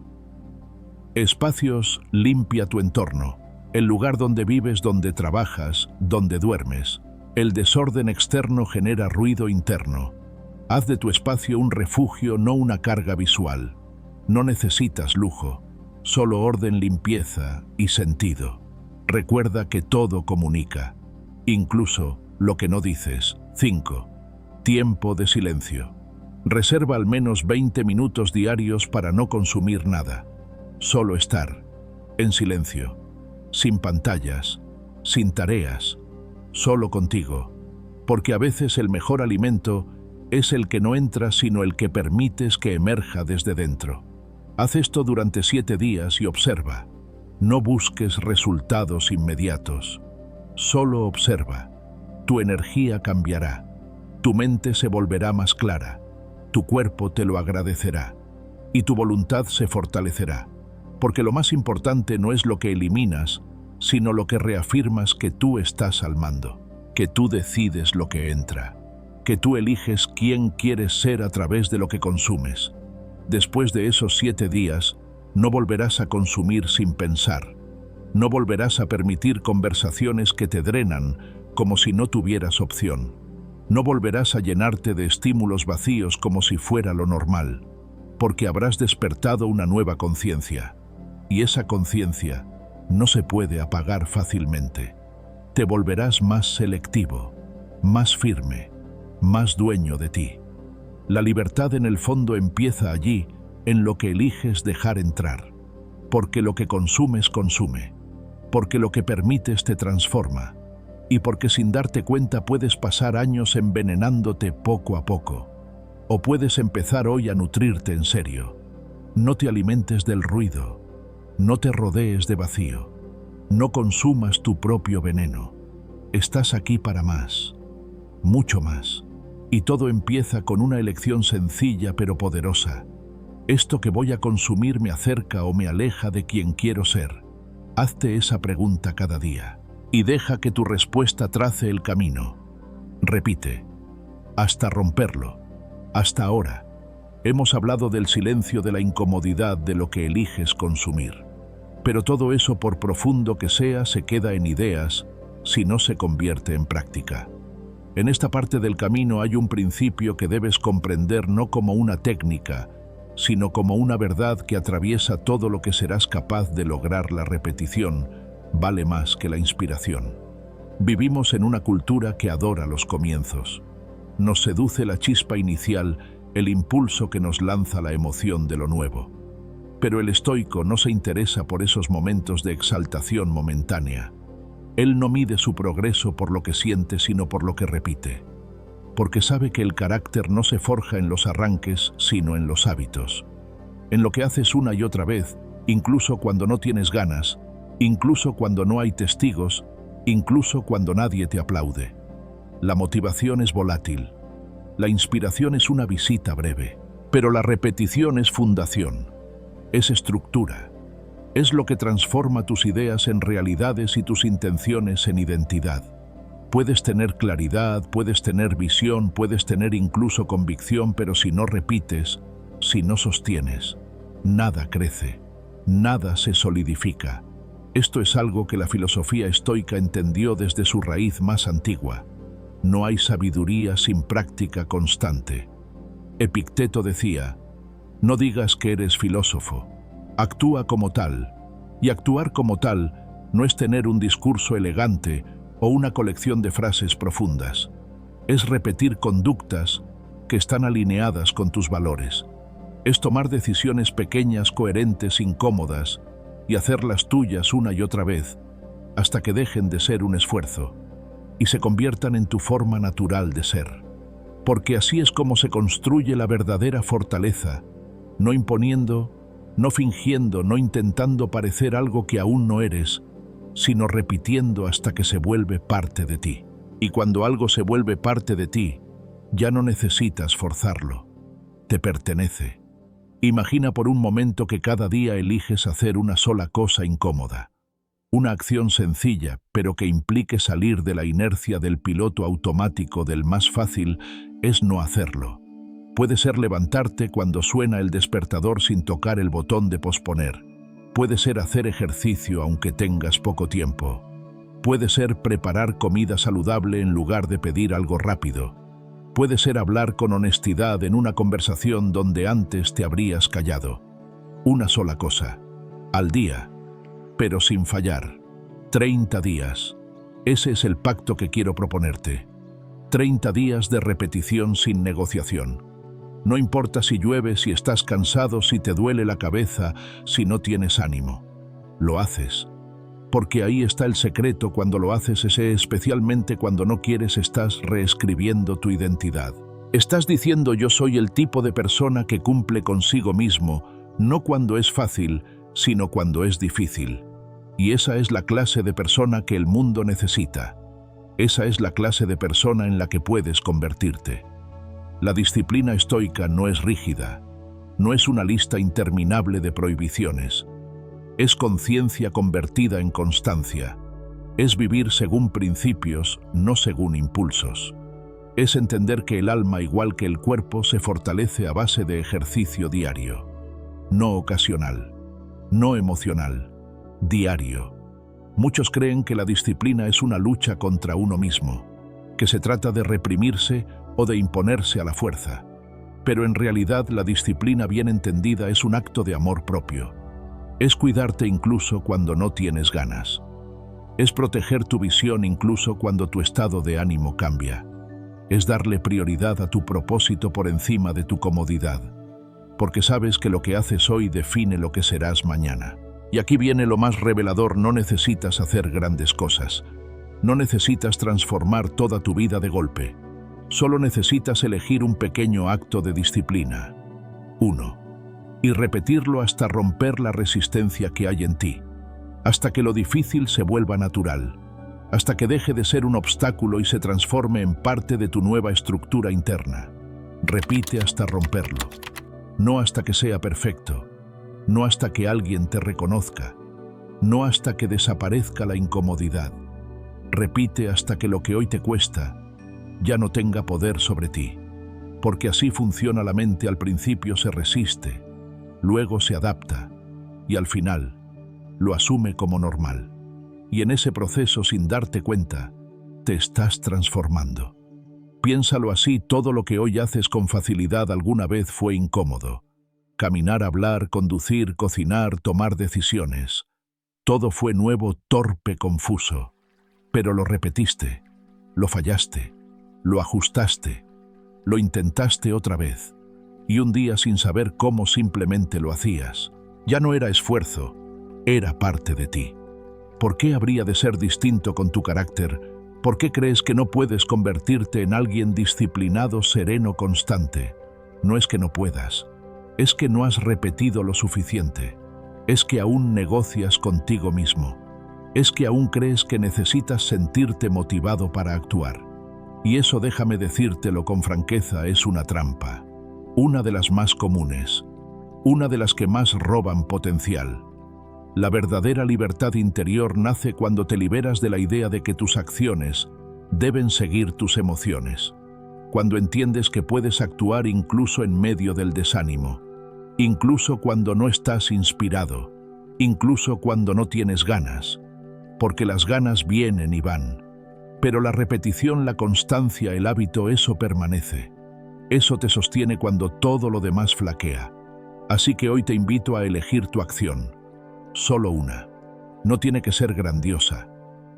Espacios: limpia tu entorno. El lugar donde vives, donde trabajas, donde duermes. El desorden externo genera ruido interno. Haz de tu espacio un refugio, no una carga visual. No necesitas lujo, solo orden, limpieza y sentido. Recuerda que todo comunica, incluso lo que no dices. 5. Tiempo de silencio. Reserva al menos 20 minutos diarios para no consumir nada. Solo estar, en silencio, sin pantallas, sin tareas, solo contigo. Porque a veces el mejor alimento es el que no entra, sino el que permites que emerja desde dentro. Haz esto durante 7 días y observa. No busques resultados inmediatos. Solo observa. Tu energía cambiará. Tu mente se volverá más clara. Tu cuerpo te lo agradecerá. Y tu voluntad se fortalecerá. Porque lo más importante no es lo que eliminas, sino lo que reafirmas: que tú estás al mando, que tú decides lo que entra, que tú eliges quién quieres ser a través de lo que consumes. Después de esos 7 días, no volverás a consumir sin pensar. No volverás a permitir conversaciones que te drenan como si no tuvieras opción. No volverás a llenarte de estímulos vacíos como si fuera lo normal, porque habrás despertado una nueva conciencia. Y esa conciencia no se puede apagar fácilmente. Te volverás más selectivo, más firme, más dueño de ti. La libertad en el fondo empieza allí, en lo que eliges dejar entrar. Porque lo que consumes consume. Porque lo que permites te transforma. Y porque sin darte cuenta puedes pasar años envenenándote poco a poco. O puedes empezar hoy a nutrirte en serio. No te alimentes del ruido. No te rodees de vacío. No consumas tu propio veneno. Estás aquí para más. Mucho más. Y todo empieza con una elección sencilla pero poderosa. ¿Esto que voy a consumir me acerca o me aleja de quien quiero ser? Hazte esa pregunta cada día y deja que tu respuesta trace el camino. Repite, hasta romperlo, hasta ahora. Hemos hablado del silencio, de la incomodidad, de lo que eliges consumir. Pero todo eso, por profundo que sea, se queda en ideas si no se convierte en práctica. En esta parte del camino hay un principio que debes comprender no como una técnica, sino como una verdad que atraviesa todo lo que serás capaz de lograr. La repetición vale más que la inspiración. Vivimos en una cultura que adora los comienzos. Nos seduce la chispa inicial, el impulso que nos lanza la emoción de lo nuevo. Pero el estoico no se interesa por esos momentos de exaltación momentánea. Él no mide su progreso por lo que siente, sino por lo que repite. Porque sabe que el carácter no se forja en los arranques, sino en los hábitos. En lo que haces una y otra vez, incluso cuando no tienes ganas, incluso cuando no hay testigos, incluso cuando nadie te aplaude. La motivación es volátil. La inspiración es una visita breve. Pero la repetición es fundación. Es estructura. Es lo que transforma tus ideas en realidades y tus intenciones en identidad. Puedes tener claridad, puedes tener visión, puedes tener incluso convicción, pero si no repites, si no sostienes, nada crece, nada se solidifica. Esto es algo que la filosofía estoica entendió desde su raíz más antigua. No hay sabiduría sin práctica constante. Epicteto decía, no digas que eres filósofo, actúa como tal, y actuar como tal no es tener un discurso elegante o una colección de frases profundas, es repetir conductas que están alineadas con tus valores, es tomar decisiones pequeñas, coherentes, incómodas, y hacerlas tuyas una y otra vez, hasta que dejen de ser un esfuerzo y se conviertan en tu forma natural de ser. Porque así es como se construye la verdadera fortaleza, no imponiendo, no fingiendo, no intentando parecer algo que aún no eres, sino repitiendo hasta que se vuelve parte de ti. Y cuando algo se vuelve parte de ti, ya no necesitas forzarlo, te pertenece. Imagina por un momento que cada día eliges hacer una sola cosa incómoda. Una acción sencilla, pero que implique salir de la inercia del piloto automático del más fácil, es no hacerlo. Puede ser levantarte cuando suena el despertador sin tocar el botón de posponer. Puede ser hacer ejercicio aunque tengas poco tiempo. Puede ser preparar comida saludable en lugar de pedir algo rápido. Puede ser hablar con honestidad en una conversación donde antes te habrías callado. Una sola cosa, al día, pero sin fallar. 30 días. Ese es el pacto que quiero proponerte. 30 días de repetición sin negociación. No importa si llueve, si estás cansado, si te duele la cabeza, si no tienes ánimo. Lo haces. Porque ahí está el secreto. Cuando lo haces, especialmente cuando no quieres, estás reescribiendo tu identidad. Estás diciendo yo soy el tipo de persona que cumple consigo mismo, no cuando es fácil, sino cuando es difícil. Y esa es la clase de persona que el mundo necesita. Esa es la clase de persona en la que puedes convertirte. La disciplina estoica no es rígida, no es una lista interminable de prohibiciones. Es conciencia convertida en constancia. Es vivir según principios, no según impulsos. Es entender que el alma, igual que el cuerpo, se fortalece a base de ejercicio diario. No ocasional, no emocional, diario. Muchos creen que la disciplina es una lucha contra uno mismo, que se trata de reprimirse o de imponerse a la fuerza. Pero en realidad la disciplina bien entendida es un acto de amor propio. Es cuidarte incluso cuando no tienes ganas. Es proteger tu visión incluso cuando tu estado de ánimo cambia. Es darle prioridad a tu propósito por encima de tu comodidad. Porque sabes que lo que haces hoy define lo que serás mañana. Y aquí viene lo más revelador: no necesitas hacer grandes cosas. No necesitas transformar toda tu vida de golpe. Solo necesitas elegir un pequeño acto de disciplina. 1. Y repetirlo hasta romper la resistencia que hay en ti. Hasta que lo difícil se vuelva natural. Hasta que deje de ser un obstáculo y se transforme en parte de tu nueva estructura interna. Repite hasta romperlo. No hasta que sea perfecto. No hasta que alguien te reconozca. No hasta que desaparezca la incomodidad. Repite hasta que lo que hoy te cuesta ya no tenga poder sobre ti. Porque así funciona la mente: al principio se resiste, luego se adapta y al final lo asume como normal. Y en ese proceso, sin darte cuenta, te estás transformando. Piénsalo así: todo lo que hoy haces con facilidad alguna vez fue incómodo. Caminar, hablar, conducir, cocinar, tomar decisiones. Todo fue nuevo, torpe, confuso. Pero lo repetiste, lo fallaste, lo ajustaste, lo intentaste otra vez. Y un día, sin saber cómo, simplemente lo hacías. Ya no era esfuerzo, era parte de ti. ¿Por qué habría de ser distinto con tu carácter? ¿Por qué crees que no puedes convertirte en alguien disciplinado, sereno, constante? No es que no puedas, es que no has repetido lo suficiente. Es que aún negocias contigo mismo. Es que aún crees que necesitas sentirte motivado para actuar. Y eso, déjame decírtelo con franqueza, es una trampa. Una de las más comunes. Una de las que más roban potencial. La verdadera libertad interior nace cuando te liberas de la idea de que tus acciones deben seguir tus emociones. Cuando entiendes que puedes actuar incluso en medio del desánimo. Incluso cuando no estás inspirado. Incluso cuando no tienes ganas. Porque las ganas vienen y van. Pero la repetición, la constancia, el hábito, eso permanece. Eso te sostiene cuando todo lo demás flaquea. Así que hoy te invito a elegir tu acción. Solo una. No tiene que ser grandiosa.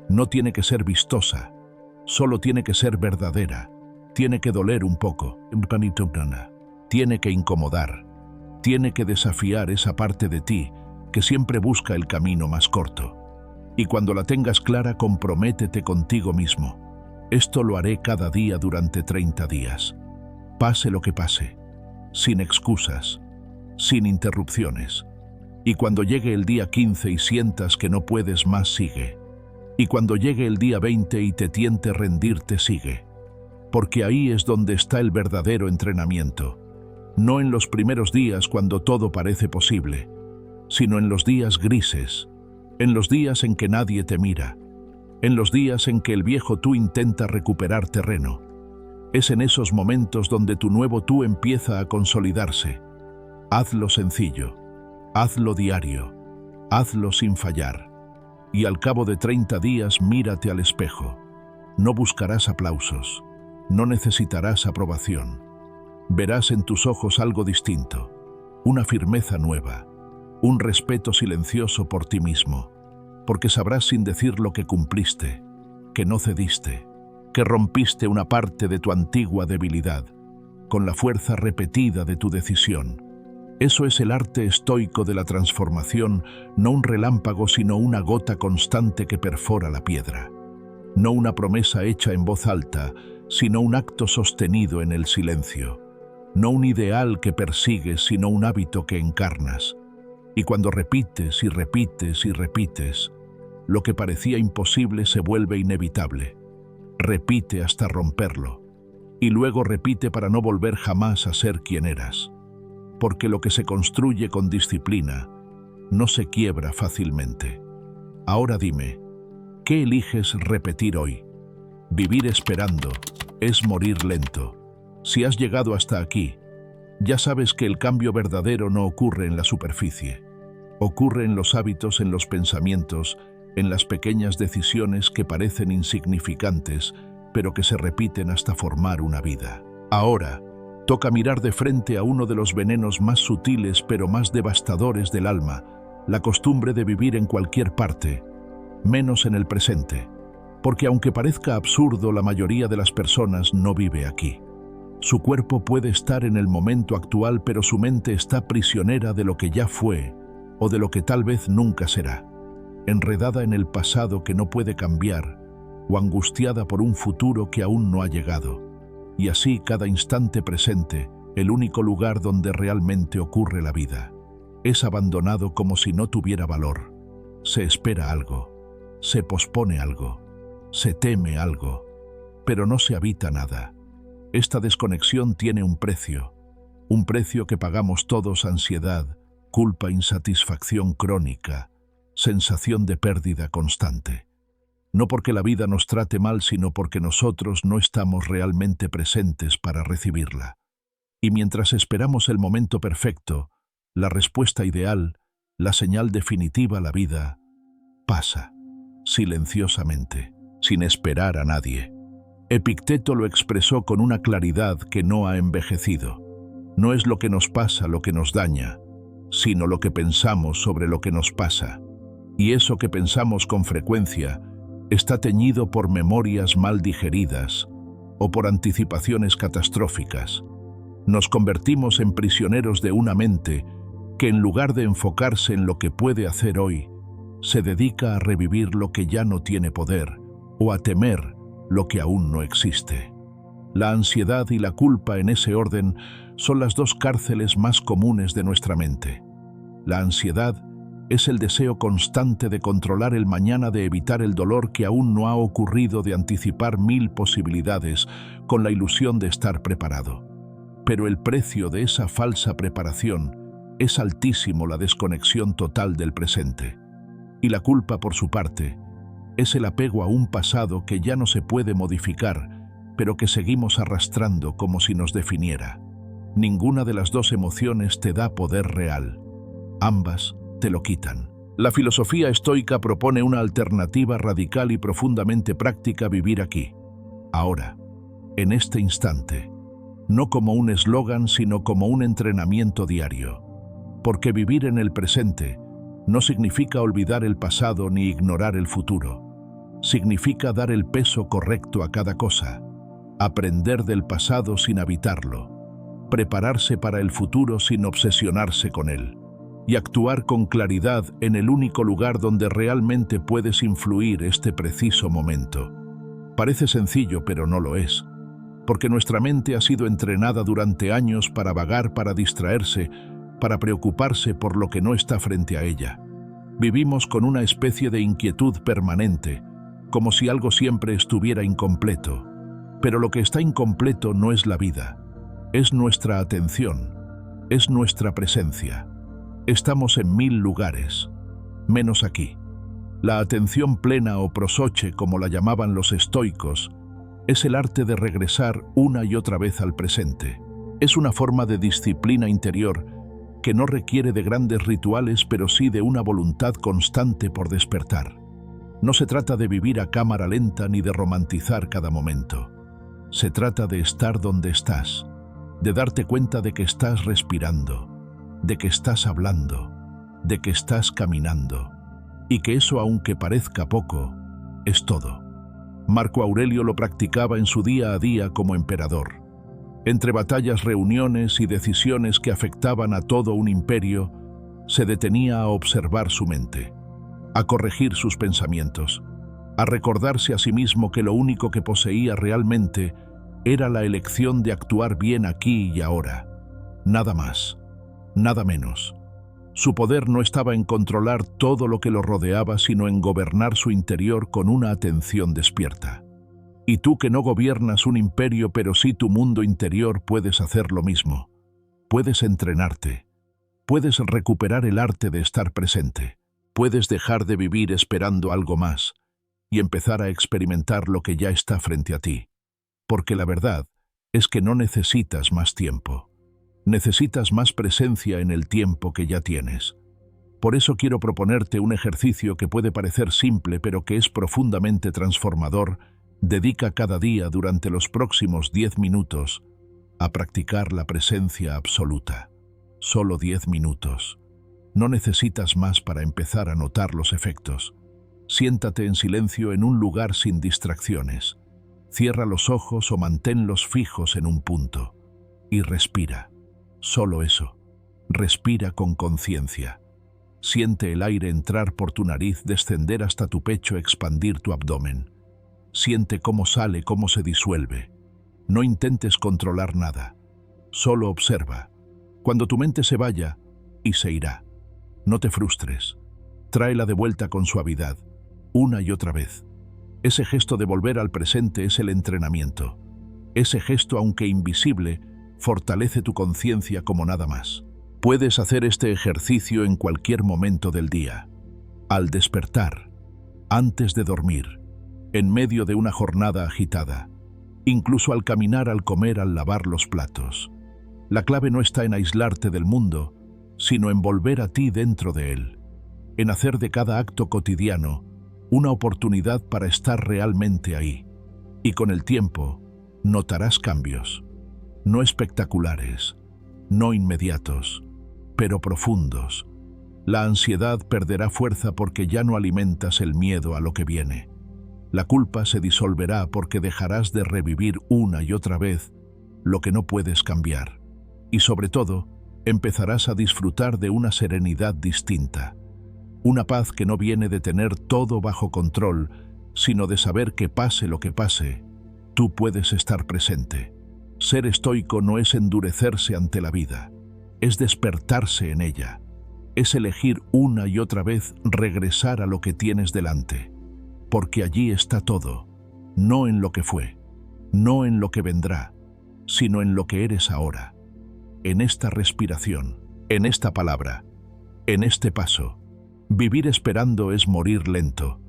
No tiene que ser vistosa. Solo tiene que ser verdadera. Tiene que doler un poco. Tiene que incomodar. Tiene que desafiar esa parte de ti que siempre busca el camino más corto. Y cuando la tengas clara, comprométete contigo mismo. Esto lo haré cada día durante 30 días. Pase lo que pase. Sin excusas. Sin interrupciones. Y cuando llegue el día 15 y sientas que no puedes más, sigue. Y cuando llegue el día 20 y te tiente rendirte, sigue. Porque ahí es donde está el verdadero entrenamiento. No en los primeros días cuando todo parece posible, sino en los días grises, en los días en que nadie te mira, en los días en que el viejo tú intenta recuperar terreno. Es en esos momentos donde tu nuevo tú empieza a consolidarse. Hazlo sencillo, hazlo diario, hazlo sin fallar. Y al cabo de 30 días mírate al espejo. No buscarás aplausos, no necesitarás aprobación. Verás en tus ojos algo distinto, una firmeza nueva, un respeto silencioso por ti mismo, porque sabrás sin decirlo que cumpliste, que no cediste, que rompiste una parte de tu antigua debilidad, con la fuerza repetida de tu decisión. Eso es el arte estoico de la transformación, no un relámpago, sino una gota constante que perfora la piedra. No una promesa hecha en voz alta, sino un acto sostenido en el silencio. No un ideal que persigues, sino un hábito que encarnas. Y cuando repites y repites y repites, lo que parecía imposible se vuelve inevitable. Repite hasta romperlo. Y luego repite para no volver jamás a ser quien eras. Porque lo que se construye con disciplina no se quiebra fácilmente. Ahora dime, ¿qué eliges repetir hoy? Vivir esperando es morir lento. Si has llegado hasta aquí, ya sabes que el cambio verdadero no ocurre en la superficie. Ocurre en los hábitos, en los pensamientos, en las pequeñas decisiones que parecen insignificantes, pero que se repiten hasta formar una vida. Ahora, toca mirar de frente a uno de los venenos más sutiles pero más devastadores del alma, la costumbre de vivir en cualquier parte, menos en el presente. Porque aunque parezca absurdo, la mayoría de las personas no vive aquí. Su cuerpo puede estar en el momento actual, pero su mente está prisionera de lo que ya fue o de lo que tal vez nunca será, enredada en el pasado que no puede cambiar o angustiada por un futuro que aún no ha llegado. Y así cada instante presente, el único lugar donde realmente ocurre la vida, es abandonado como si no tuviera valor. Se espera algo, se pospone algo, se teme algo, pero no se habita nada. Esta desconexión tiene un precio que pagamos todos: ansiedad, culpa, insatisfacción crónica, sensación de pérdida constante. No porque la vida nos trate mal, sino porque nosotros no estamos realmente presentes para recibirla. Y mientras esperamos el momento perfecto, la respuesta ideal, la señal definitiva, la vida pasa, silenciosamente, sin esperar a nadie. Epicteto lo expresó con una claridad que no ha envejecido. No es lo que nos pasa lo que nos daña, sino lo que pensamos sobre lo que nos pasa. Y eso que pensamos con frecuencia está teñido por memorias mal digeridas o por anticipaciones catastróficas. Nos convertimos en prisioneros de una mente que, en lugar de enfocarse en lo que puede hacer hoy, se dedica a revivir lo que ya no tiene poder o a temer lo que aún no existe. La ansiedad y la culpa, en ese orden, son las dos cárceles más comunes de nuestra mente. La ansiedad es el deseo constante de controlar el mañana, de evitar el dolor que aún no ha ocurrido, de anticipar 1000 posibilidades con la ilusión de estar preparado. Pero el precio de esa falsa preparación es altísimo: la desconexión total del presente. Y la culpa, por su parte, es el apego a un pasado que ya no se puede modificar, pero que seguimos arrastrando como si nos definiera. Ninguna de las dos emociones te da poder real. Ambas te lo quitan. La filosofía estoica propone una alternativa radical y profundamente práctica: vivir aquí, ahora, en este instante, no como un eslogan, sino como un entrenamiento diario. Porque vivir en el presente no significa olvidar el pasado ni ignorar el futuro. Significa dar el peso correcto a cada cosa, aprender del pasado sin habitarlo, prepararse para el futuro sin obsesionarse con él, y actuar con claridad en el único lugar donde realmente puedes influir este preciso momento. Parece sencillo, pero no lo es, porque nuestra mente ha sido entrenada durante años para vagar, para distraerse, para preocuparse por lo que no está frente a ella. Vivimos con una especie de inquietud permanente, como si algo siempre estuviera incompleto. Pero lo que está incompleto no es la vida, es nuestra atención, es nuestra presencia. Estamos en 1000 lugares, menos aquí. La atención plena o prosoche, como la llamaban los estoicos, es el arte de regresar una y otra vez al presente. Es una forma de disciplina interior que no requiere de grandes rituales, pero sí de una voluntad constante por despertar. No se trata de vivir a cámara lenta ni de romantizar cada momento. Se trata de estar donde estás, de darte cuenta de que estás respirando, de que estás hablando, de que estás caminando, y que eso, aunque parezca poco, es todo. Marco Aurelio lo practicaba en su día a día como emperador. Entre batallas, reuniones y decisiones que afectaban a todo un imperio, se detenía a observar su mente, a corregir sus pensamientos, a recordarse a sí mismo que lo único que poseía realmente era la elección de actuar bien aquí y ahora. Nada más, nada menos. Su poder no estaba en controlar todo lo que lo rodeaba, sino en gobernar su interior con una atención despierta. Y tú, que no gobiernas un imperio, pero sí tu mundo interior, puedes hacer lo mismo. Puedes entrenarte. Puedes recuperar el arte de estar presente. Puedes dejar de vivir esperando algo más y empezar a experimentar lo que ya está frente a ti. Porque la verdad es que no necesitas más tiempo. Necesitas más presencia en el tiempo que ya tienes. Por eso quiero proponerte un ejercicio que puede parecer simple, pero que es profundamente transformador. Dedica cada día durante los próximos 10 minutos a practicar la presencia absoluta. Solo 10 minutos. No necesitas más para empezar a notar los efectos. Siéntate en silencio en un lugar sin distracciones. Cierra los ojos o manténlos fijos en un punto. Y respira. Solo eso. Respira con conciencia. Siente el aire entrar por tu nariz, descender hasta tu pecho, expandir tu abdomen. Siente cómo sale, cómo se disuelve. No intentes controlar nada. Solo observa. Cuando tu mente se vaya, y se irá. No te frustres. Tráela de vuelta con suavidad, una y otra vez. Ese gesto de volver al presente es el entrenamiento. Ese gesto, aunque invisible, fortalece tu conciencia como nada más. Puedes hacer este ejercicio en cualquier momento del día. Al despertar, antes de dormir, en medio de una jornada agitada, incluso al caminar, al comer, al lavar los platos. La clave no está en aislarte del mundo, sino en volver a ti dentro de él, en hacer de cada acto cotidiano una oportunidad para estar realmente ahí. Y con el tiempo, notarás cambios, no espectaculares, no inmediatos, pero profundos. La ansiedad perderá fuerza porque ya no alimentas el miedo a lo que viene. La culpa se disolverá porque dejarás de revivir una y otra vez lo que no puedes cambiar. Y sobre todo, empezarás a disfrutar de una serenidad distinta. Una paz que no viene de tener todo bajo control, sino de saber que pase lo que pase, tú puedes estar presente. Ser estoico no es endurecerse ante la vida, es despertarse en ella. Es elegir una y otra vez regresar a lo que tienes delante. Porque allí está todo, no en lo que fue, no en lo que vendrá, sino en lo que eres ahora. En esta respiración, en esta palabra, en este paso. Vivir esperando es morir lento.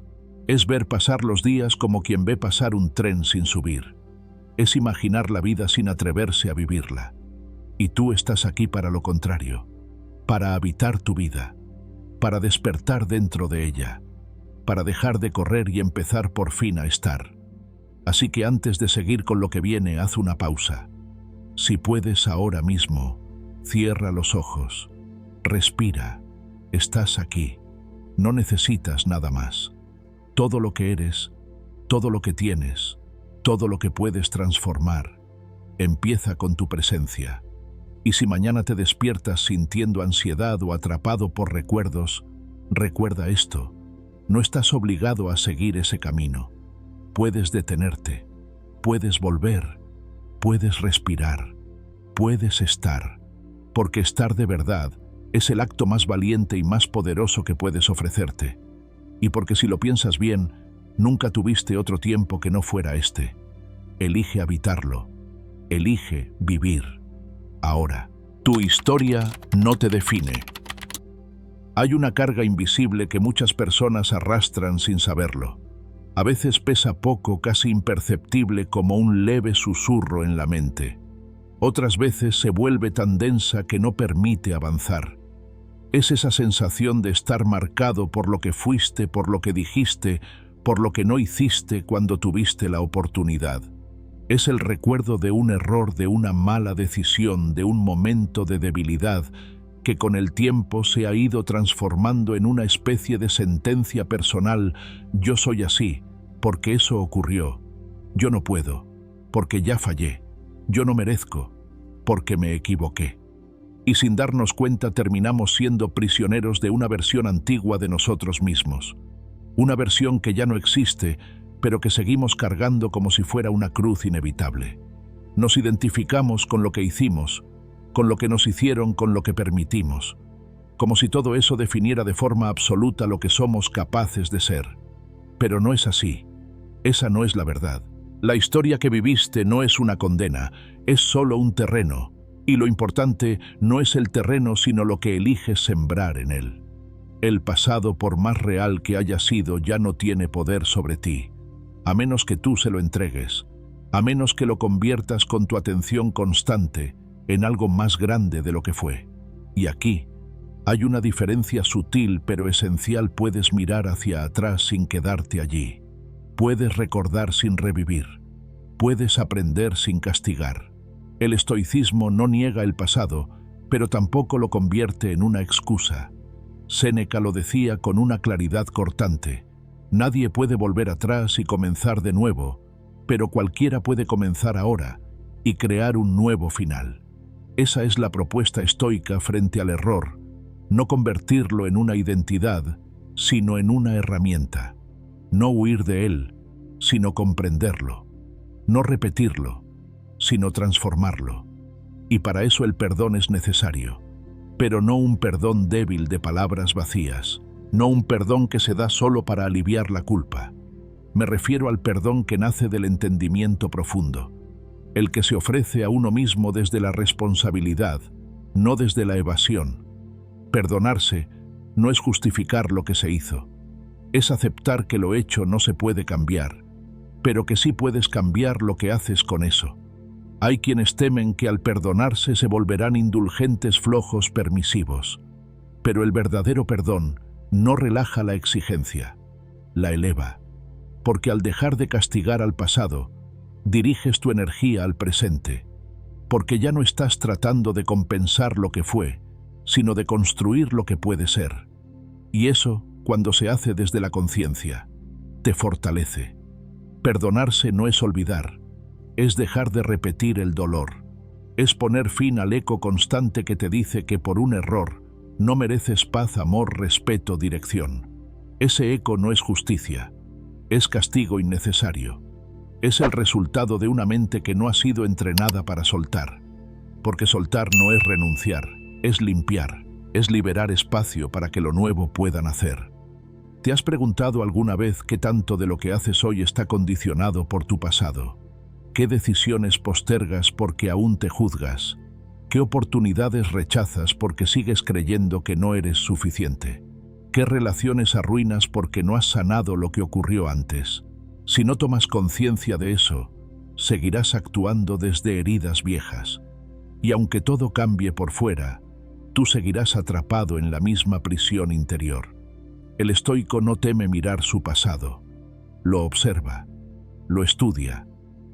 Es ver pasar los días como quien ve pasar un tren sin subir. Es imaginar la vida sin atreverse a vivirla. Y tú estás aquí para lo contrario, para habitar tu vida, para despertar dentro de ella, para dejar de correr y empezar por fin a estar. Así que antes de seguir con lo que viene, haz una pausa. Si puedes ahora mismo, cierra los ojos, respira, estás aquí, no necesitas nada más. Todo lo que eres, todo lo que tienes, todo lo que puedes transformar, empieza con tu presencia. Y si mañana te despiertas sintiendo ansiedad o atrapado por recuerdos, recuerda esto: no estás obligado a seguir ese camino. Puedes detenerte, puedes volver, puedes respirar, puedes estar, porque estar de verdad es el acto más valiente y más poderoso que puedes ofrecerte. Y porque si lo piensas bien, nunca tuviste otro tiempo que no fuera este. Elige habitarlo, elige vivir. Ahora, tu historia no te define. Hay una carga invisible que muchas personas arrastran sin saberlo. A veces pesa poco, casi imperceptible, como un leve susurro en la mente. Otras veces se vuelve tan densa que no permite avanzar. Es esa sensación de estar marcado por lo que fuiste, por lo que dijiste, por lo que no hiciste cuando tuviste la oportunidad. Es el recuerdo de un error, de una mala decisión, de un momento de debilidad que con el tiempo se ha ido transformando en una especie de sentencia personal. Yo soy así, porque eso ocurrió. Yo no puedo, porque ya fallé. Yo no merezco, porque me equivoqué. Y sin darnos cuenta terminamos siendo prisioneros de una versión antigua de nosotros mismos. Una versión que ya no existe, pero que seguimos cargando como si fuera una cruz inevitable. Nos identificamos con lo que hicimos, con lo que nos hicieron, con lo que permitimos, como si todo eso definiera de forma absoluta lo que somos capaces de ser. Pero no es así. Esa no es la verdad. La historia que viviste no es una condena, es solo un terreno, y lo importante no es el terreno sino lo que eliges sembrar en él. El pasado, por más real que haya sido, ya no tiene poder sobre ti, a menos que tú se lo entregues, a menos que lo conviertas con tu atención constante en algo más grande de lo que fue. Y aquí hay una diferencia sutil pero esencial: puedes mirar hacia atrás sin quedarte allí. Puedes recordar sin revivir. Puedes aprender sin castigar. El estoicismo no niega el pasado, pero tampoco lo convierte en una excusa. Séneca lo decía con una claridad cortante: nadie puede volver atrás y comenzar de nuevo, pero cualquiera puede comenzar ahora y crear un nuevo final. Esa es la propuesta estoica frente al error: no convertirlo en una identidad, sino en una herramienta. No huir de él, sino comprenderlo. No repetirlo, sino transformarlo. Y para eso el perdón es necesario. Pero no un perdón débil de palabras vacías, no un perdón que se da solo para aliviar la culpa. Me refiero al perdón que nace del entendimiento profundo, el que se ofrece a uno mismo desde la responsabilidad, no desde la evasión. Perdonarse no es justificar lo que se hizo, es aceptar que lo hecho no se puede cambiar, pero que sí puedes cambiar lo que haces con eso. Hay quienes temen que al perdonarse se volverán indulgentes, flojos, permisivos. Pero el verdadero perdón no relaja la exigencia, la eleva, porque al dejar de castigar al pasado, diriges tu energía al presente, porque ya no estás tratando de compensar lo que fue, sino de construir lo que puede ser. Y eso, cuando se hace desde la conciencia, te fortalece. Perdonarse no es olvidar, es dejar de repetir el dolor, es poner fin al eco constante que te dice que por un error no mereces paz, amor, respeto, dirección. Ese eco no es justicia, es castigo innecesario. Es el resultado de una mente que no ha sido entrenada para soltar, porque soltar no es renunciar, es limpiar, es liberar espacio para que lo nuevo pueda nacer. ¿Te has preguntado alguna vez qué tanto de lo que haces hoy está condicionado por tu pasado? ¿Qué decisiones postergas porque aún te juzgas? ¿Qué oportunidades rechazas porque sigues creyendo que no eres suficiente? ¿Qué relaciones arruinas porque no has sanado lo que ocurrió antes? Si no tomas conciencia de eso, seguirás actuando desde heridas viejas. Y aunque todo cambie por fuera, tú seguirás atrapado en la misma prisión interior. El estoico no teme mirar su pasado. Lo observa, lo estudia,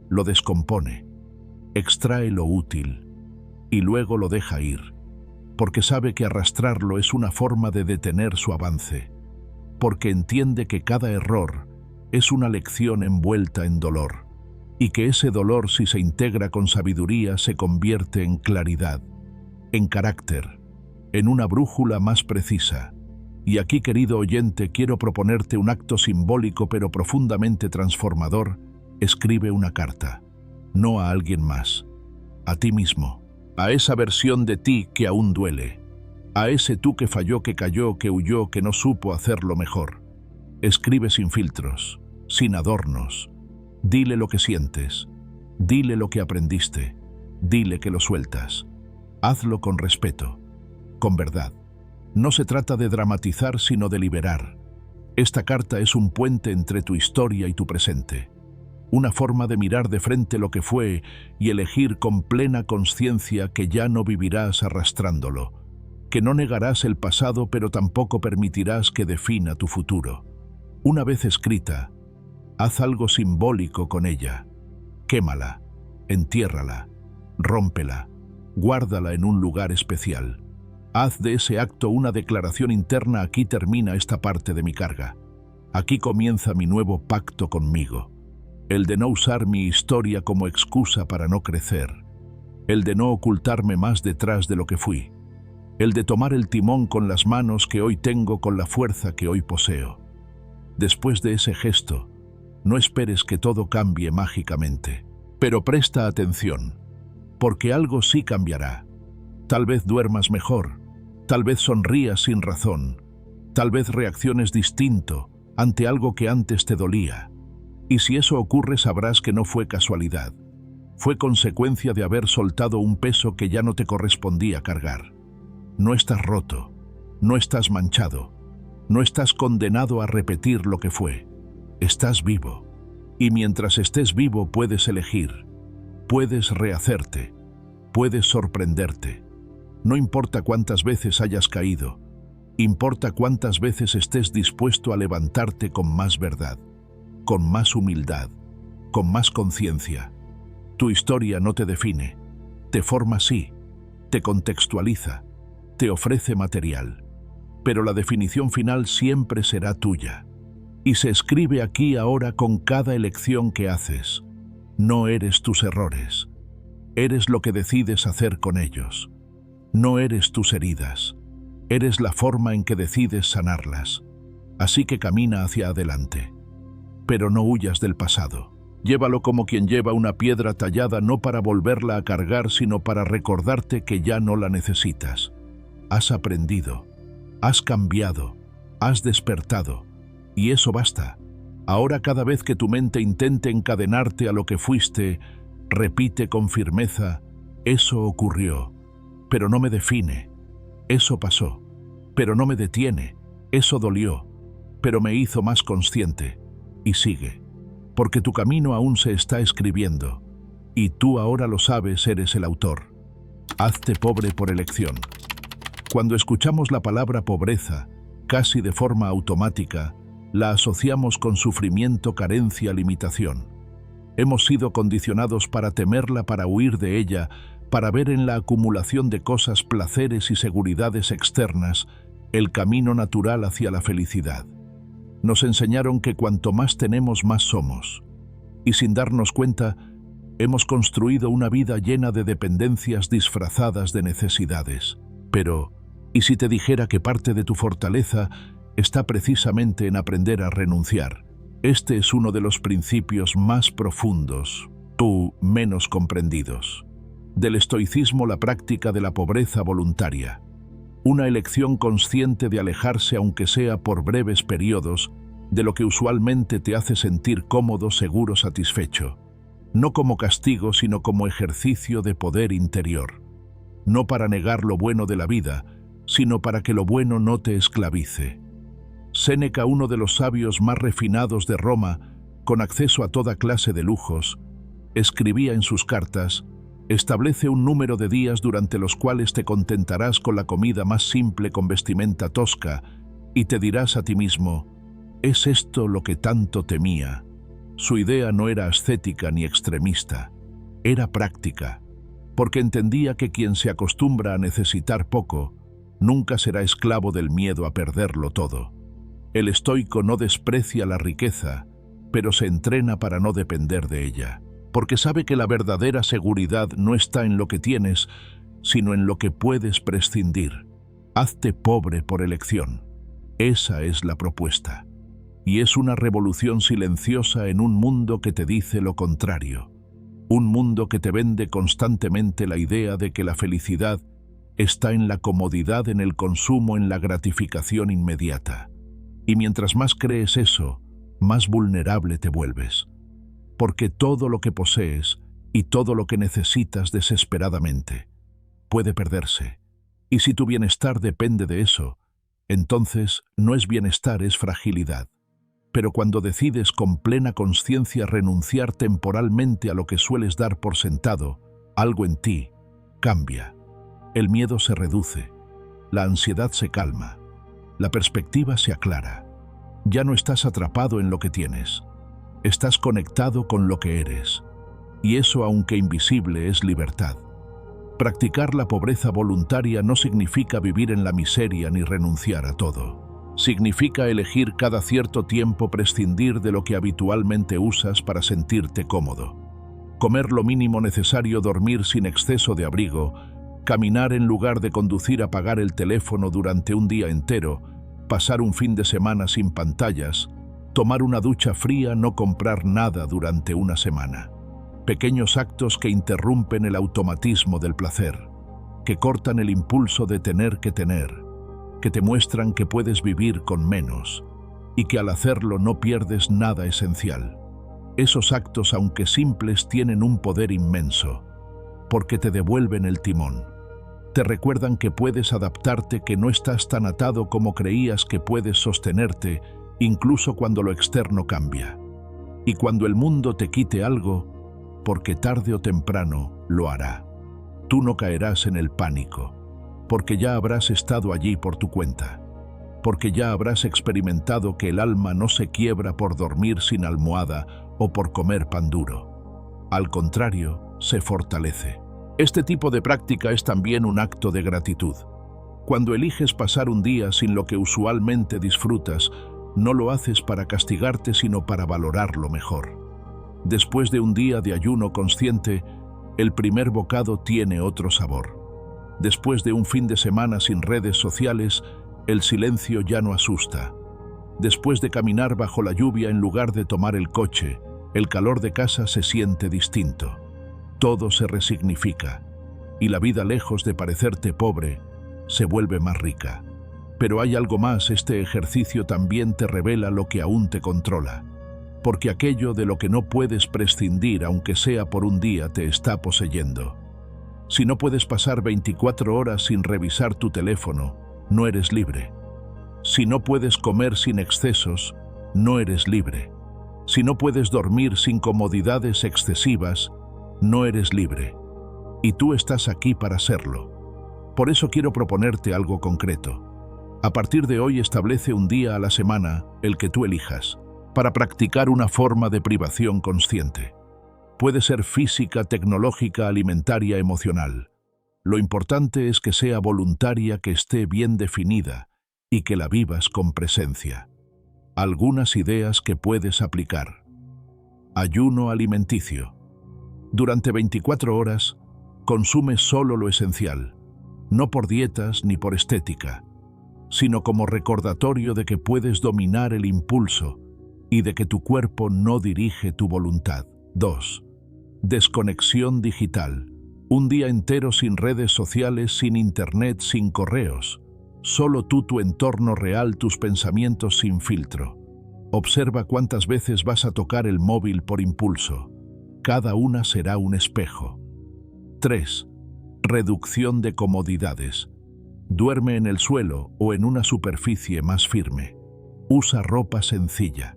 lo descompone, extrae lo útil y luego lo deja ir, porque sabe que arrastrarlo es una forma de detener su avance, porque entiende que cada error es una lección envuelta en dolor, y que ese dolor, si se integra con sabiduría, se convierte en claridad, en carácter, en una brújula más precisa. Y aquí, querido oyente, quiero proponerte un acto simbólico pero profundamente transformador. Escribe una carta, no a alguien más, a ti mismo, a esa versión de ti que aún duele, a ese tú que falló, que cayó, que huyó, que no supo hacerlo mejor. Escribe sin filtros, sin adornos. Dile lo que sientes, dile lo que aprendiste, dile que lo sueltas. Hazlo con respeto, con verdad. No se trata de dramatizar, sino de liberar. Esta carta es un puente entre tu historia y tu presente. Una forma de mirar de frente lo que fue y elegir con plena conciencia que ya no vivirás arrastrándolo, que no negarás el pasado pero tampoco permitirás que defina tu futuro. Una vez escrita, haz algo simbólico con ella. Quémala, entiérrala, rómpela, guárdala en un lugar especial. Haz de ese acto una declaración interna. Aquí termina esta parte de mi carga. Aquí comienza mi nuevo pacto conmigo. El de no usar mi historia como excusa para no crecer. El de no ocultarme más detrás de lo que fui. El de tomar el timón con las manos que hoy tengo, con la fuerza que hoy poseo. Después de ese gesto, no esperes que todo cambie mágicamente. Pero presta atención, porque algo sí cambiará. Tal vez duermas mejor, tal vez sonrías sin razón, tal vez reacciones distinto ante algo que antes te dolía. Y si eso ocurre, sabrás que no fue casualidad. Fue consecuencia de haber soltado un peso que ya no te correspondía cargar. No estás roto, no estás manchado, no estás condenado a repetir lo que fue. Estás vivo. Y mientras estés vivo puedes elegir, puedes rehacerte, puedes sorprenderte. No importa cuántas veces hayas caído, importa cuántas veces estés dispuesto a levantarte con más verdad, con más humildad, con más conciencia. Tu historia no te define, te forma sí, te contextualiza, te ofrece material, pero la definición final siempre será tuya. Y se escribe aquí ahora con cada elección que haces. No eres tus errores, eres lo que decides hacer con ellos. No eres tus heridas, eres la forma en que decides sanarlas. Así que camina hacia adelante. Pero no huyas del pasado. Llévalo como quien lleva una piedra tallada, no para volverla a cargar, sino para recordarte que ya no la necesitas. Has aprendido, has cambiado, has despertado, y eso basta. Ahora, cada vez que tu mente intente encadenarte a lo que fuiste, repite con firmeza: eso ocurrió, pero no me define. Eso pasó, pero no me detiene. Eso dolió, pero me hizo más consciente. Y sigue, porque tu camino aún se está escribiendo, y tú ahora lo sabes, eres el autor. Hazte pobre por elección. Cuando escuchamos la palabra pobreza, casi de forma automática, la asociamos con sufrimiento, carencia, limitación. Hemos sido condicionados para temerla, para huir de ella, para ver en la acumulación de cosas, placeres y seguridades externas el camino natural hacia la felicidad. Nos enseñaron que cuanto más tenemos, más somos. Y sin darnos cuenta, hemos construido una vida llena de dependencias disfrazadas de necesidades. Pero, ¿y si te dijera que parte de tu fortaleza está precisamente en aprender a renunciar? Este es uno de los principios más profundos, menos comprendidos, del estoicismo, la práctica de la pobreza voluntaria. Una elección consciente de alejarse, aunque sea por breves periodos, de lo que usualmente te hace sentir cómodo, seguro, satisfecho. No como castigo, sino como ejercicio de poder interior. No para negar lo bueno de la vida, sino para que lo bueno no te esclavice. Séneca, uno de los sabios más refinados de Roma, con acceso a toda clase de lujos, escribía en sus cartas: Establece un número de días durante los cuales te contentarás con la comida más simple con vestimenta tosca y te dirás a ti mismo, ¿es esto lo que tanto temía? Su idea no era ascética ni extremista, era práctica, porque entendía que quien se acostumbra a necesitar poco, nunca será esclavo del miedo a perderlo todo. El estoico no desprecia la riqueza, pero se entrena para no depender de ella, porque sabe que la verdadera seguridad no está en lo que tienes, sino en lo que puedes prescindir. Hazte pobre por elección. Esa es la propuesta. Y es una revolución silenciosa en un mundo que te dice lo contrario. Un mundo que te vende constantemente la idea de que la felicidad está en la comodidad, en el consumo, en la gratificación inmediata. Y mientras más crees eso, más vulnerable te vuelves. Porque todo lo que posees y todo lo que necesitas desesperadamente puede perderse. Y si tu bienestar depende de eso, entonces no es bienestar, es fragilidad. Pero cuando decides con plena conciencia renunciar temporalmente a lo que sueles dar por sentado, algo en ti cambia. El miedo se reduce, la ansiedad se calma, la perspectiva se aclara. Ya no estás atrapado en lo que tienes, estás conectado con lo que eres. Y eso, aunque invisible, es libertad. Practicar la pobreza voluntaria no significa vivir en la miseria ni renunciar a todo. Significa elegir cada cierto tiempo prescindir de lo que habitualmente usas para sentirte cómodo. Comer lo mínimo necesario, dormir sin exceso de abrigo, caminar en lugar de conducir, apagar el teléfono durante un día entero, pasar un fin de semana sin pantallas, tomar una ducha fría, no comprar nada durante una semana. Pequeños actos que interrumpen el automatismo del placer, que cortan el impulso de tener, que te muestran que puedes vivir con menos y que al hacerlo no pierdes nada esencial. Esos actos, aunque simples, tienen un poder inmenso, porque te devuelven el timón. Te recuerdan que puedes adaptarte, que no estás tan atado como creías, que puedes sostenerte, incluso cuando lo externo cambia. Y cuando el mundo te quite algo, porque tarde o temprano lo hará, tú no caerás en el pánico, porque ya habrás estado allí por tu cuenta, porque ya habrás experimentado que el alma no se quiebra por dormir sin almohada o por comer pan duro. Al contrario, se fortalece. Este tipo de práctica es también un acto de gratitud. Cuando eliges pasar un día sin lo que usualmente disfrutas, no lo haces para castigarte, sino para valorarlo mejor. Después de un día de ayuno consciente, el primer bocado tiene otro sabor. Después de un fin de semana sin redes sociales, el silencio ya no asusta. Después de caminar bajo la lluvia en lugar de tomar el coche, el calor de casa se siente distinto. Todo se resignifica, y la vida, lejos de parecerte pobre, se vuelve más rica. Pero hay algo más: este ejercicio también te revela lo que aún te controla, porque aquello de lo que no puedes prescindir, aunque sea por un día, te está poseyendo. Si no puedes pasar 24 horas sin revisar tu teléfono, no eres libre. Si no puedes comer sin excesos, no eres libre. Si no puedes dormir sin comodidades excesivas, no eres libre. Y tú estás aquí para serlo. Por eso quiero proponerte algo concreto. A partir de hoy establece un día a la semana, el que tú elijas, para practicar una forma de privación consciente. Puede ser física, tecnológica, alimentaria, emocional. Lo importante es que sea voluntaria, que esté bien definida y que la vivas con presencia. Algunas ideas que puedes aplicar. Ayuno alimenticio. Durante 24 horas, consume solo lo esencial, no por dietas ni por estética, sino como recordatorio de que puedes dominar el impulso y de que tu cuerpo no dirige tu voluntad. 2. Desconexión digital. Un día entero sin redes sociales, sin internet, sin correos. Solo tú, tu entorno real, tus pensamientos sin filtro. Observa cuántas veces vas a tocar el móvil por impulso. Cada una será un espejo. 3. Reducción de comodidades. Duerme en el suelo o en una superficie más firme. Usa ropa sencilla.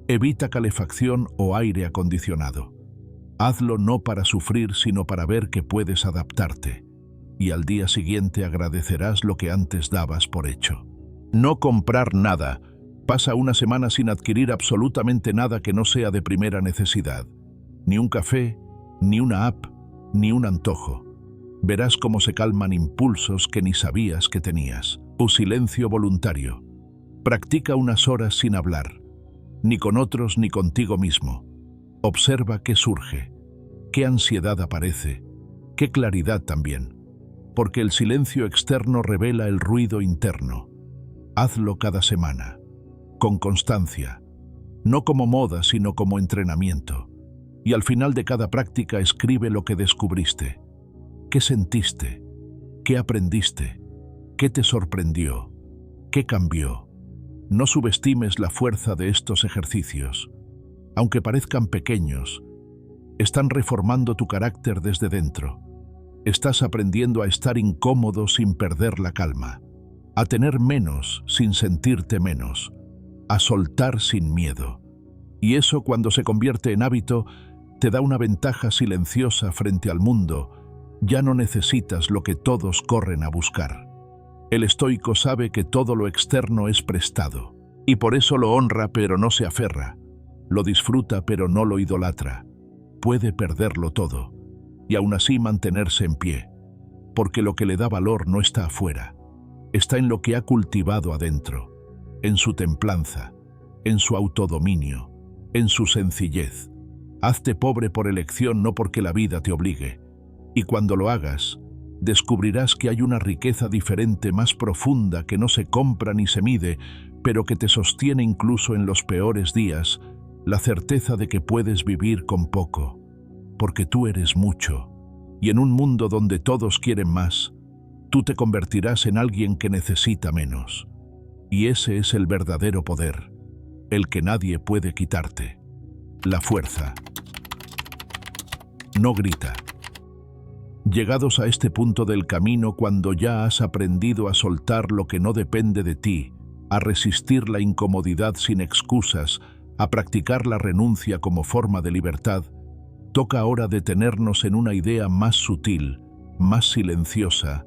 Evita calefacción o aire acondicionado. Hazlo no para sufrir, sino para ver que puedes adaptarte, y al día siguiente agradecerás lo que antes dabas por hecho. No comprar nada. Pasa una semana sin adquirir absolutamente nada que no sea de primera necesidad. Ni un café, ni una app, ni un antojo. Verás cómo se calman impulsos que ni sabías que tenías. Tu silencio voluntario. Practica unas horas sin hablar, ni con otros ni contigo mismo. Observa qué surge, qué ansiedad aparece, qué claridad también, porque el silencio externo revela el ruido interno. Hazlo cada semana, con constancia, no como moda, sino como entrenamiento. Y al final de cada práctica escribe lo que descubriste. ¿Qué sentiste? ¿Qué aprendiste? ¿Qué te sorprendió? ¿Qué cambió? No subestimes la fuerza de estos ejercicios. Aunque parezcan pequeños, están reformando tu carácter desde dentro. Estás aprendiendo a estar incómodo sin perder la calma, a tener menos sin sentirte menos, a soltar sin miedo. Y eso, cuando se convierte en hábito, te da una ventaja silenciosa frente al mundo. Ya no necesitas lo que todos corren a buscar. El estoico sabe que todo lo externo es prestado, y por eso lo honra pero no se aferra, lo disfruta pero no lo idolatra. Puede perderlo todo, y aún así mantenerse en pie, porque lo que le da valor no está afuera, está en lo que ha cultivado adentro, en su templanza, en su autodominio, en su sencillez. Hazte pobre por elección, no porque la vida te obligue. Y cuando lo hagas, descubrirás que hay una riqueza diferente, más profunda, que no se compra ni se mide, pero que te sostiene incluso en los peores días, la certeza de que puedes vivir con poco, porque tú eres mucho, y en un mundo donde todos quieren más, tú te convertirás en alguien que necesita menos. Y ese es el verdadero poder, el que nadie puede quitarte. La fuerza. No grita. Llegados a este punto del camino, cuando ya has aprendido a soltar lo que no depende de ti, a resistir la incomodidad sin excusas, a practicar la renuncia como forma de libertad, toca ahora detenernos en una idea más sutil, más silenciosa,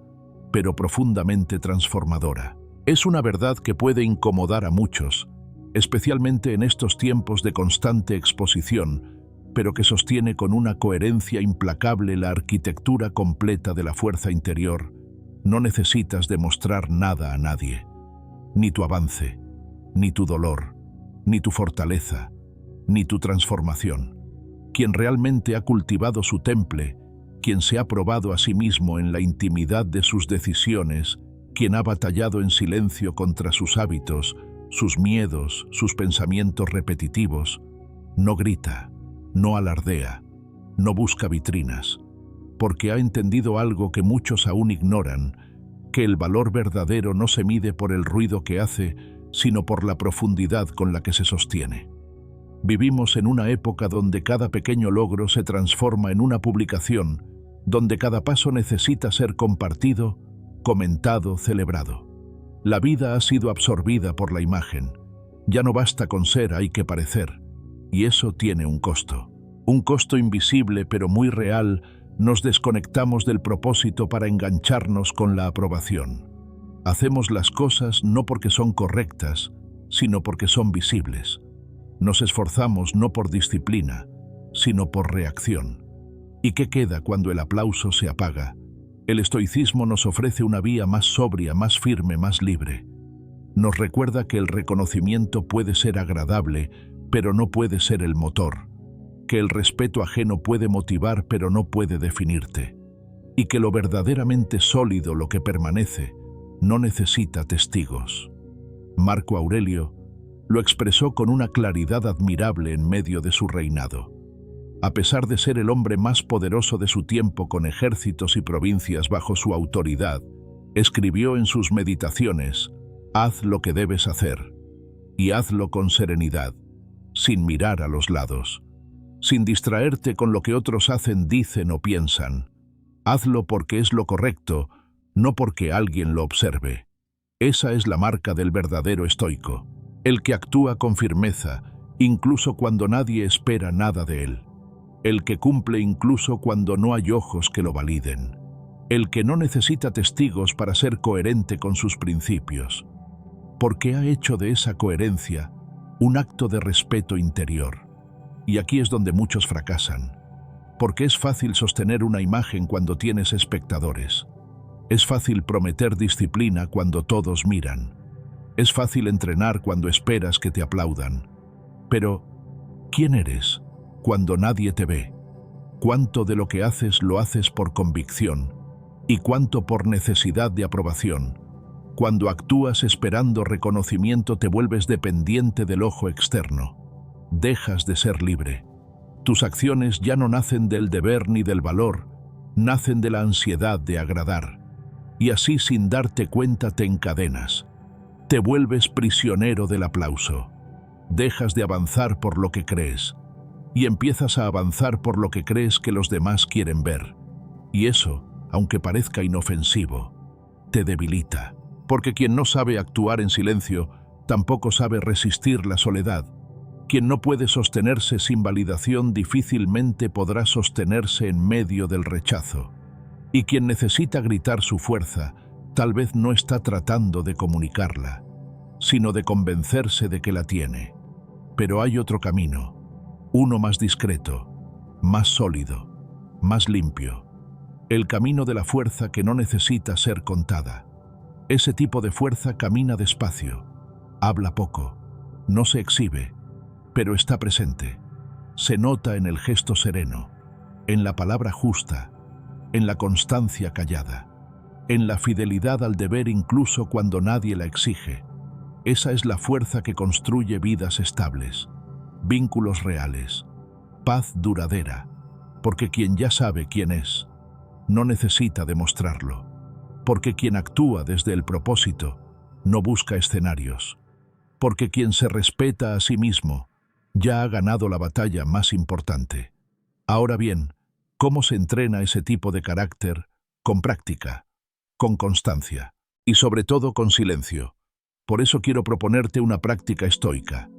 pero profundamente transformadora. Es una verdad que puede incomodar a muchos, especialmente en estos tiempos de constante exposición, pero que sostiene con una coherencia implacable la arquitectura completa de la fuerza interior. No necesitas demostrar nada a nadie, ni tu avance, ni tu dolor, ni tu fortaleza, ni tu transformación. Quien realmente ha cultivado su temple, quien se ha probado a sí mismo en la intimidad de sus decisiones, quien ha batallado en silencio contra sus hábitos, sus miedos, sus pensamientos repetitivos, no grita, no alardea, no busca vitrinas, porque ha entendido algo que muchos aún ignoran, que el valor verdadero no se mide por el ruido que hace, sino por la profundidad con la que se sostiene. Vivimos en una época donde cada pequeño logro se transforma en una publicación, donde cada paso necesita ser compartido, comentado, celebrado. La vida ha sido absorbida por la imagen. Ya no basta con ser, hay que parecer. Y eso tiene un costo invisible pero muy real. Nos desconectamos del propósito para engancharnos con la aprobación. Hacemos las cosas no porque son correctas, sino porque son visibles. Nos esforzamos no por disciplina, sino por reacción. ¿Y qué queda cuando el aplauso se apaga? El estoicismo nos ofrece una vía más sobria, más firme, más libre. Nos recuerda que el reconocimiento puede ser agradable, pero no puede ser el motor, que el respeto ajeno puede motivar, pero no puede definirte, y que lo verdaderamente sólido, lo que permanece, no necesita testigos. Marco Aurelio lo expresó con una claridad admirable en medio de su reinado. A pesar de ser el hombre más poderoso de su tiempo, con ejércitos y provincias bajo su autoridad, escribió en sus meditaciones: «Haz lo que debes hacer, y hazlo con serenidad, sin mirar a los lados, sin distraerte con lo que otros hacen, dicen o piensan. Hazlo porque es lo correcto, no porque alguien lo observe». Esa es la marca del verdadero estoico, el que actúa con firmeza, incluso cuando nadie espera nada de él. el que cumple incluso cuando no hay ojos que lo validen, el que no necesita testigos para ser coherente con sus principios, porque ha hecho de esa coherencia un acto de respeto interior. Y aquí es donde muchos fracasan, porque es fácil sostener una imagen cuando tienes espectadores. Es fácil prometer disciplina cuando todos miran. Es fácil entrenar cuando esperas que te aplaudan. Pero, ¿quién eres cuando nadie te ve? ¿Cuánto de lo que haces lo haces por convicción? ¿Y cuánto por necesidad de aprobación? Cuando actúas esperando reconocimiento te vuelves dependiente del ojo externo. Dejas de ser libre. Tus acciones ya no nacen del deber ni del valor, nacen de la ansiedad de agradar. Y así sin darte cuenta te encadenas. Te vuelves prisionero del aplauso. Dejas de avanzar por lo que crees y empiezas a avanzar por lo que crees que los demás quieren ver. Y eso, aunque parezca inofensivo, te debilita. Porque quien no sabe actuar en silencio, tampoco sabe resistir la soledad. Quien no puede sostenerse sin validación difícilmente podrá sostenerse en medio del rechazo. Y quien necesita gritar su fuerza, tal vez no está tratando de comunicarla, sino de convencerse de que la tiene. Pero hay otro camino, uno más discreto, más sólido, más limpio. El camino de la fuerza que no necesita ser contada. Ese tipo de fuerza camina despacio, habla poco, no se exhibe, pero está presente. Se nota en el gesto sereno, en la palabra justa, en la constancia callada, en la fidelidad al deber incluso cuando nadie la exige. Esa es la fuerza que construye vidas estables, vínculos reales, paz duradera, porque quien ya sabe quién es, no necesita demostrarlo, porque quien actúa desde el propósito no busca escenarios, porque quien se respeta a sí mismo ya ha ganado la batalla más importante. Ahora bien, ¿cómo se entrena ese tipo de carácter? Con práctica, con constancia y sobre todo con silencio. Por eso quiero proponerte una práctica estoica,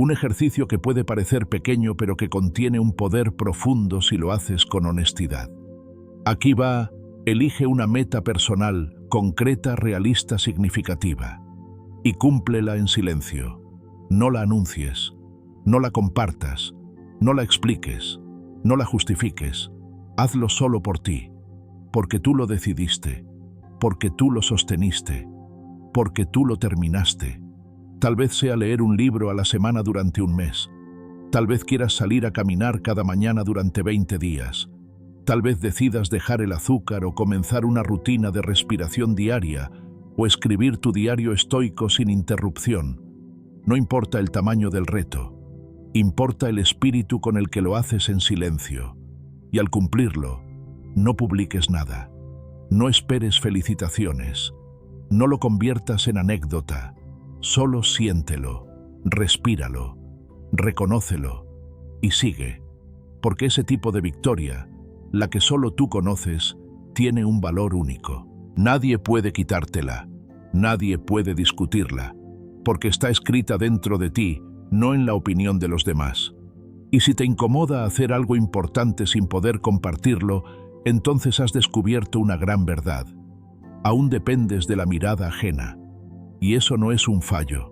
un ejercicio que puede parecer pequeño pero que contiene un poder profundo si lo haces con honestidad. Aquí va, elige una meta personal, concreta, realista, significativa, y cúmplela en silencio. No la anuncies, no la compartas, no la expliques, no la justifiques. Hazlo solo por ti, porque tú lo decidiste, porque tú lo sosteniste, porque tú lo terminaste. Tal vez sea leer un libro a la semana durante un mes. Tal vez quieras salir a caminar cada mañana durante 20 días. Tal vez decidas dejar el azúcar o comenzar una rutina de respiración diaria o escribir tu diario estoico sin interrupción. No importa el tamaño del reto, importa el espíritu con el que lo haces en silencio. Y al cumplirlo, no publiques nada. No esperes felicitaciones. No lo conviertas en anécdota. Solo siéntelo, respíralo, reconócelo y sigue. Porque ese tipo de victoria, la que solo tú conoces, tiene un valor único. Nadie puede quitártela, nadie puede discutirla, porque está escrita dentro de ti, no en la opinión de los demás. Y si te incomoda hacer algo importante sin poder compartirlo, entonces has descubierto una gran verdad. Aún dependes de la mirada ajena. Y eso no es un fallo,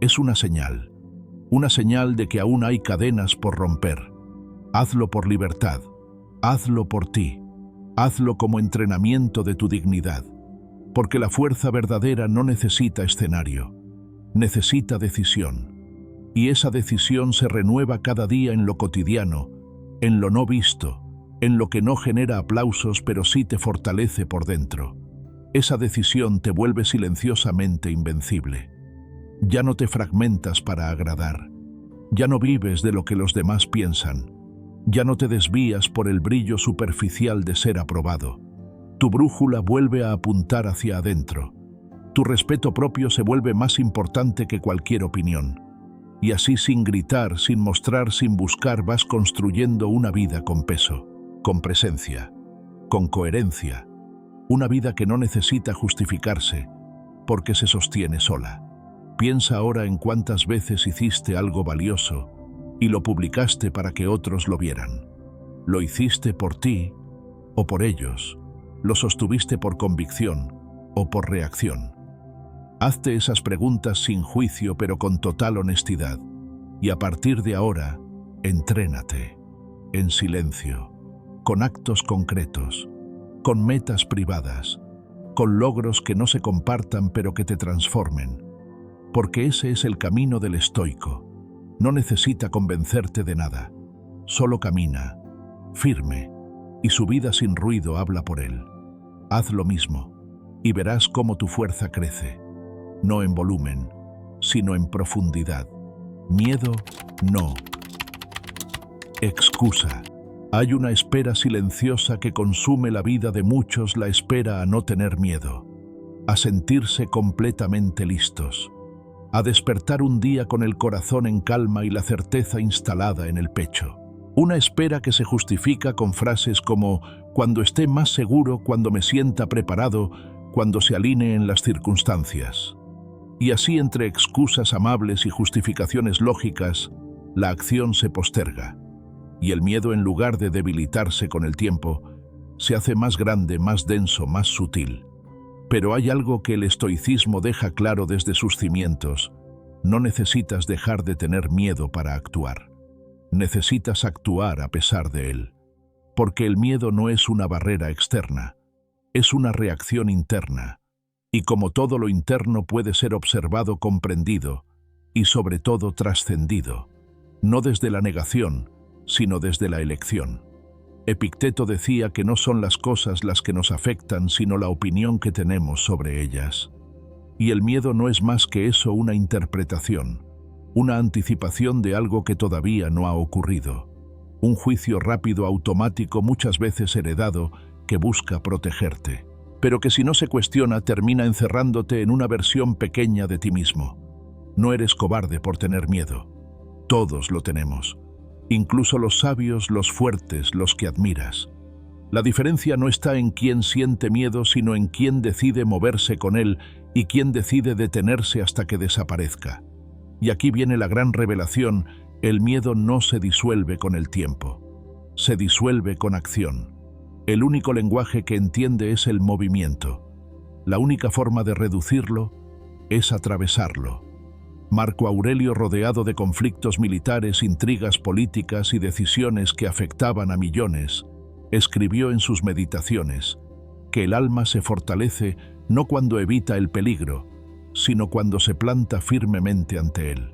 es una señal de que aún hay cadenas por romper. Hazlo por libertad, hazlo por ti, hazlo como entrenamiento de tu dignidad, porque la fuerza verdadera no necesita escenario, necesita decisión. Y esa decisión se renueva cada día en lo cotidiano, en lo no visto, en lo que no genera aplausos pero sí te fortalece por dentro. Esa decisión te vuelve silenciosamente invencible. Ya no te fragmentas para agradar. Ya no vives de lo que los demás piensan. Ya no te desvías por el brillo superficial de ser aprobado. Tu brújula vuelve a apuntar hacia adentro. Tu respeto propio se vuelve más importante que cualquier opinión. Y así sin gritar, sin mostrar, sin buscar, vas construyendo una vida con peso, con presencia, con coherencia. Una vida que no necesita justificarse, porque se sostiene sola. Piensa ahora en cuántas veces hiciste algo valioso y lo publicaste para que otros lo vieran. ¿Lo hiciste por ti o por ellos? ¿Lo sostuviste por convicción o por reacción? Hazte esas preguntas sin juicio pero con total honestidad. Y a partir de ahora, entrénate, en silencio, con actos concretos, con metas privadas, con logros que no se compartan pero que te transformen. Porque ese es el camino del estoico. No necesita convencerte de nada. Solo camina, firme, y su vida sin ruido habla por él. Haz lo mismo, y verás cómo tu fuerza crece. No en volumen, sino en profundidad. Miedo, no. Excusa. Hay una espera silenciosa que consume la vida de muchos, la espera a no tener miedo, a sentirse completamente listos, a despertar un día con el corazón en calma y la certeza instalada en el pecho. Una espera que se justifica con frases como «cuando esté más seguro, cuando me sienta preparado, cuando se alineen las circunstancias». Y así, entre excusas amables y justificaciones lógicas, la acción se posterga. Y el miedo, en lugar de debilitarse con el tiempo, se hace más grande, más denso, más sutil. Pero hay algo que el estoicismo deja claro desde sus cimientos. No necesitas dejar de tener miedo para actuar. Necesitas actuar a pesar de él. Porque el miedo no es una barrera externa, es una reacción interna. Y como todo lo interno puede ser observado, comprendido y sobre todo trascendido, no desde la negación, sino desde la elección. Epicteto decía que no son las cosas las que nos afectan, sino la opinión que tenemos sobre ellas. Y el miedo no es más que eso, una interpretación, una anticipación de algo que todavía no ha ocurrido, un juicio rápido, automático, muchas veces heredado, que busca protegerte, pero que si no se cuestiona termina encerrándote en una versión pequeña de ti mismo. No eres cobarde por tener miedo. Todos lo tenemos. Incluso los sabios, los fuertes, los que admiras. La diferencia no está en quién siente miedo, sino en quién decide moverse con él y quién decide detenerse hasta que desaparezca. Y aquí viene la gran revelación: el miedo no se disuelve con el tiempo, se disuelve con acción. El único lenguaje que entiende es el movimiento. La única forma de reducirlo es atravesarlo. Marco Aurelio, rodeado de conflictos militares, intrigas políticas y decisiones que afectaban a millones, escribió en sus meditaciones que el alma se fortalece no cuando evita el peligro, sino cuando se planta firmemente ante él.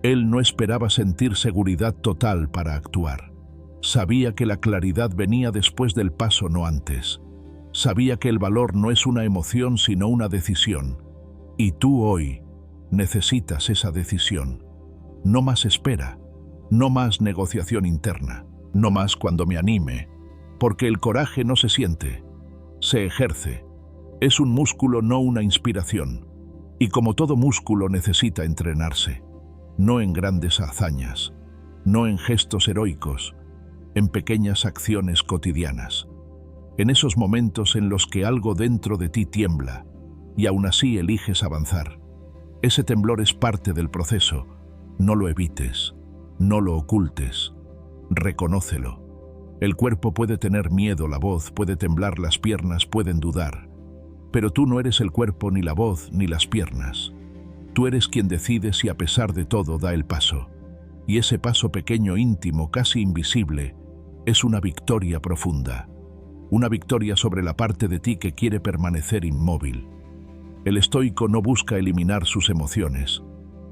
Él no esperaba sentir seguridad total para actuar. Sabía que la claridad venía después del paso, no antes. Sabía que el valor no es una emoción, sino una decisión. Y tú hoy necesitas esa decisión. No más espera, no más negociación interna, no más cuando me anime, porque el coraje no se siente, se ejerce. Es un músculo, no una inspiración. Y como todo músculo necesita entrenarse, no en grandes hazañas, no en gestos heroicos, en pequeñas acciones cotidianas. En esos momentos en los que algo dentro de ti tiembla y aún así eliges avanzar. Ese temblor es parte del proceso. No lo evites, no lo ocultes, reconócelo. El cuerpo puede tener miedo, la voz puede temblar, las piernas pueden dudar. Pero tú no eres el cuerpo, ni la voz, ni las piernas. Tú eres quien decide si a pesar de todo da el paso. Y ese paso pequeño, íntimo, casi invisible, es una victoria profunda. Una victoria sobre la parte de ti que quiere permanecer inmóvil. El estoico no busca eliminar sus emociones.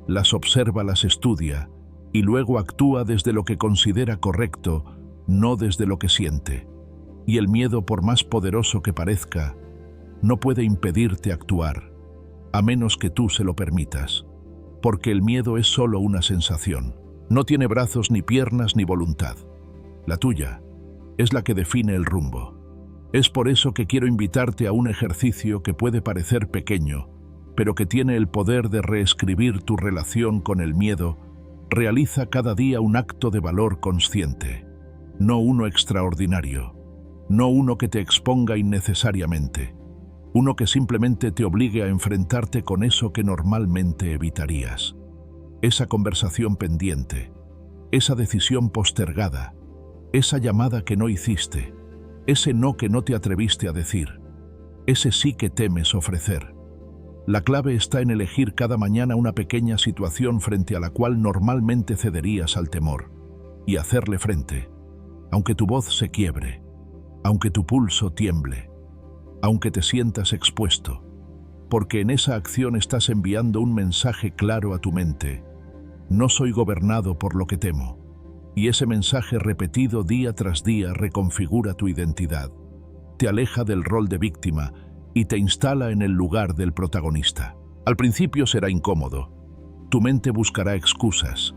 Las observa, las estudia y luego actúa desde lo que considera correcto, no desde lo que siente. Y el miedo, por más poderoso que parezca, no puede impedirte actuar, a menos que tú se lo permitas. Porque el miedo es solo una sensación. No tiene brazos, ni piernas, ni voluntad. La tuya es la que define el rumbo. Es por eso que quiero invitarte a un ejercicio que puede parecer pequeño, pero que tiene el poder de reescribir tu relación con el miedo. Realiza cada día un acto de valor consciente, no uno extraordinario, no uno que te exponga innecesariamente, uno que simplemente te obligue a enfrentarte con eso que normalmente evitarías. Esa conversación pendiente, esa decisión postergada, esa llamada que no hiciste, ese no que no te atreviste a decir, ese sí que temes ofrecer. La clave está en elegir cada mañana una pequeña situación frente a la cual normalmente cederías al temor, y hacerle frente, aunque tu voz se quiebre, aunque tu pulso tiemble, aunque te sientas expuesto, porque en esa acción estás enviando un mensaje claro a tu mente: no soy gobernado por lo que temo. Y ese mensaje repetido día tras día reconfigura tu identidad, te aleja del rol de víctima y te instala en el lugar del protagonista. Al principio será incómodo. Tu mente buscará excusas.